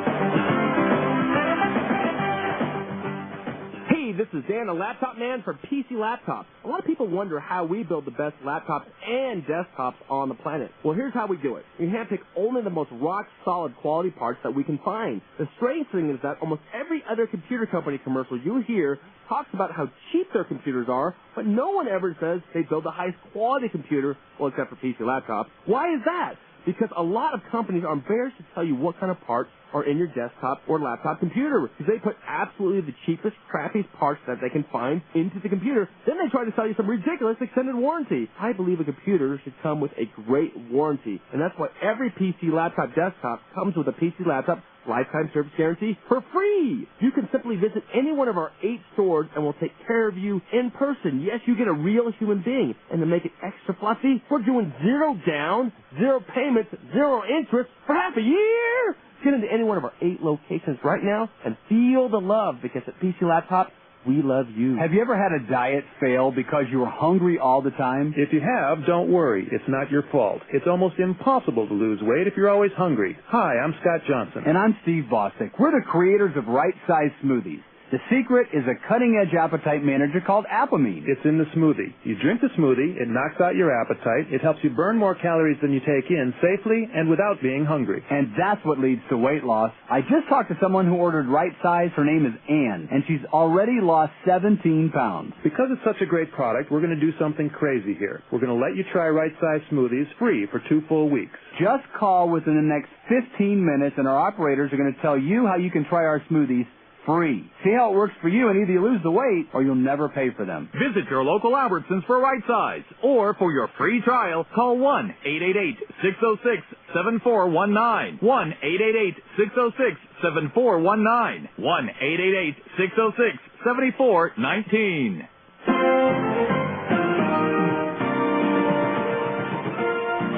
[SPEAKER 13] This is Dan, a laptop man from PC Laptops. A lot of people wonder how we build the best laptops and desktops on the planet. Well, here's how we do it. We handpick only the most rock-solid quality parts that we can find. The strange thing is that almost every other computer company commercial you hear talks about how cheap their computers are, but no one ever says they build the highest quality computer, well, except for PC Laptops. Why is that? Because a lot of companies are embarrassed to tell you what kind of parts are in your desktop or laptop computer. Because they put absolutely the cheapest, crappiest parts that they can find into the computer. Then they try to sell you some ridiculous extended warranty. I believe a computer should come with a great warranty. And that's why every PC laptop desktop comes with a PC laptop lifetime service guarantee for free. You can simply visit any one of our 8 stores and we'll take care of you in person. Yes, you get a real human being. And to make it extra fluffy, we're doing 0 down, 0 payments, 0 interest for half a year. Get into any one of our 8 locations right now and feel the love, because at PC Laptop, we love you.
[SPEAKER 15] Have you ever had a diet fail because you were hungry all the time?
[SPEAKER 20] If you have, don't worry. It's not your fault. It's almost impossible to lose weight if you're always hungry. Hi, I'm Scott Johnson.
[SPEAKER 15] And I'm Steve Bostic. We're the creators of Right Size Smoothies. The secret is a cutting-edge appetite manager called Apamine.
[SPEAKER 20] It's in the smoothie. You drink the smoothie, it knocks out your appetite, it helps you burn more calories than you take in safely and without being hungry.
[SPEAKER 15] And that's what leads to weight loss. I just talked to someone who ordered Right Size. Her name is Ann, and she's already lost 17 pounds.
[SPEAKER 20] Because it's such a great product, we're going to do something crazy here. We're going to let you try Right Size Smoothies free for 2 full weeks.
[SPEAKER 15] Just call within the next 15 minutes, and our operators are going to tell you how you can try our smoothies free. See how it works for you, and either you lose the weight or you'll never pay for them.
[SPEAKER 23] Visit your local Albertsons for Right Size, or for your free trial, call 1-888-606-7419. 1-888-606-7419. 1-888-606-7419.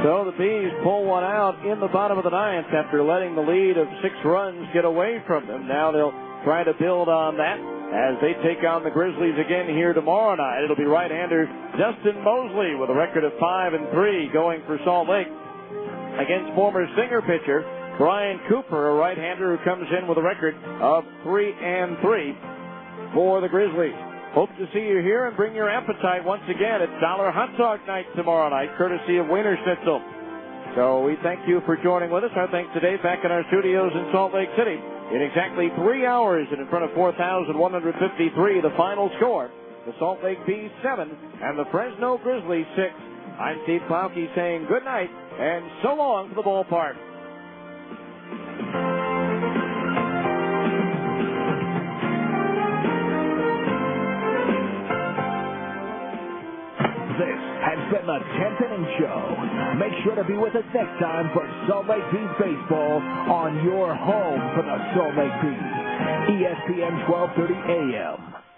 [SPEAKER 1] So the Bees pull one out in the bottom of the 9th after letting the lead of 6 runs get away from them. Now they'll try to build on that as they take on the Grizzlies again here tomorrow night. It'll be right-hander Justin Mosley with a record of 5-3 going for Salt Lake against former Singer pitcher Brian Cooper, a right-hander who comes in with a record of 3-3 for the Grizzlies. Hope to see you here and bring your appetite once again at Dollar Hot Dog Night tomorrow night, courtesy of Wiener Schnitzel. So we thank you for joining with us. Our thanks today back in our studios in Salt Lake City. In exactly 3 hours and in front of 4,153, the final score. The Salt Lake Bees 7 and the Fresno Grizzlies 6. I'm Steve Klauke saying good night and so long to the ballpark.
[SPEAKER 9] This has been the 10th Inning Show. Make sure to be with us next time for Salt Lake Bees baseball on your home for the Salt Lake Bees. ESPN 1230 AM.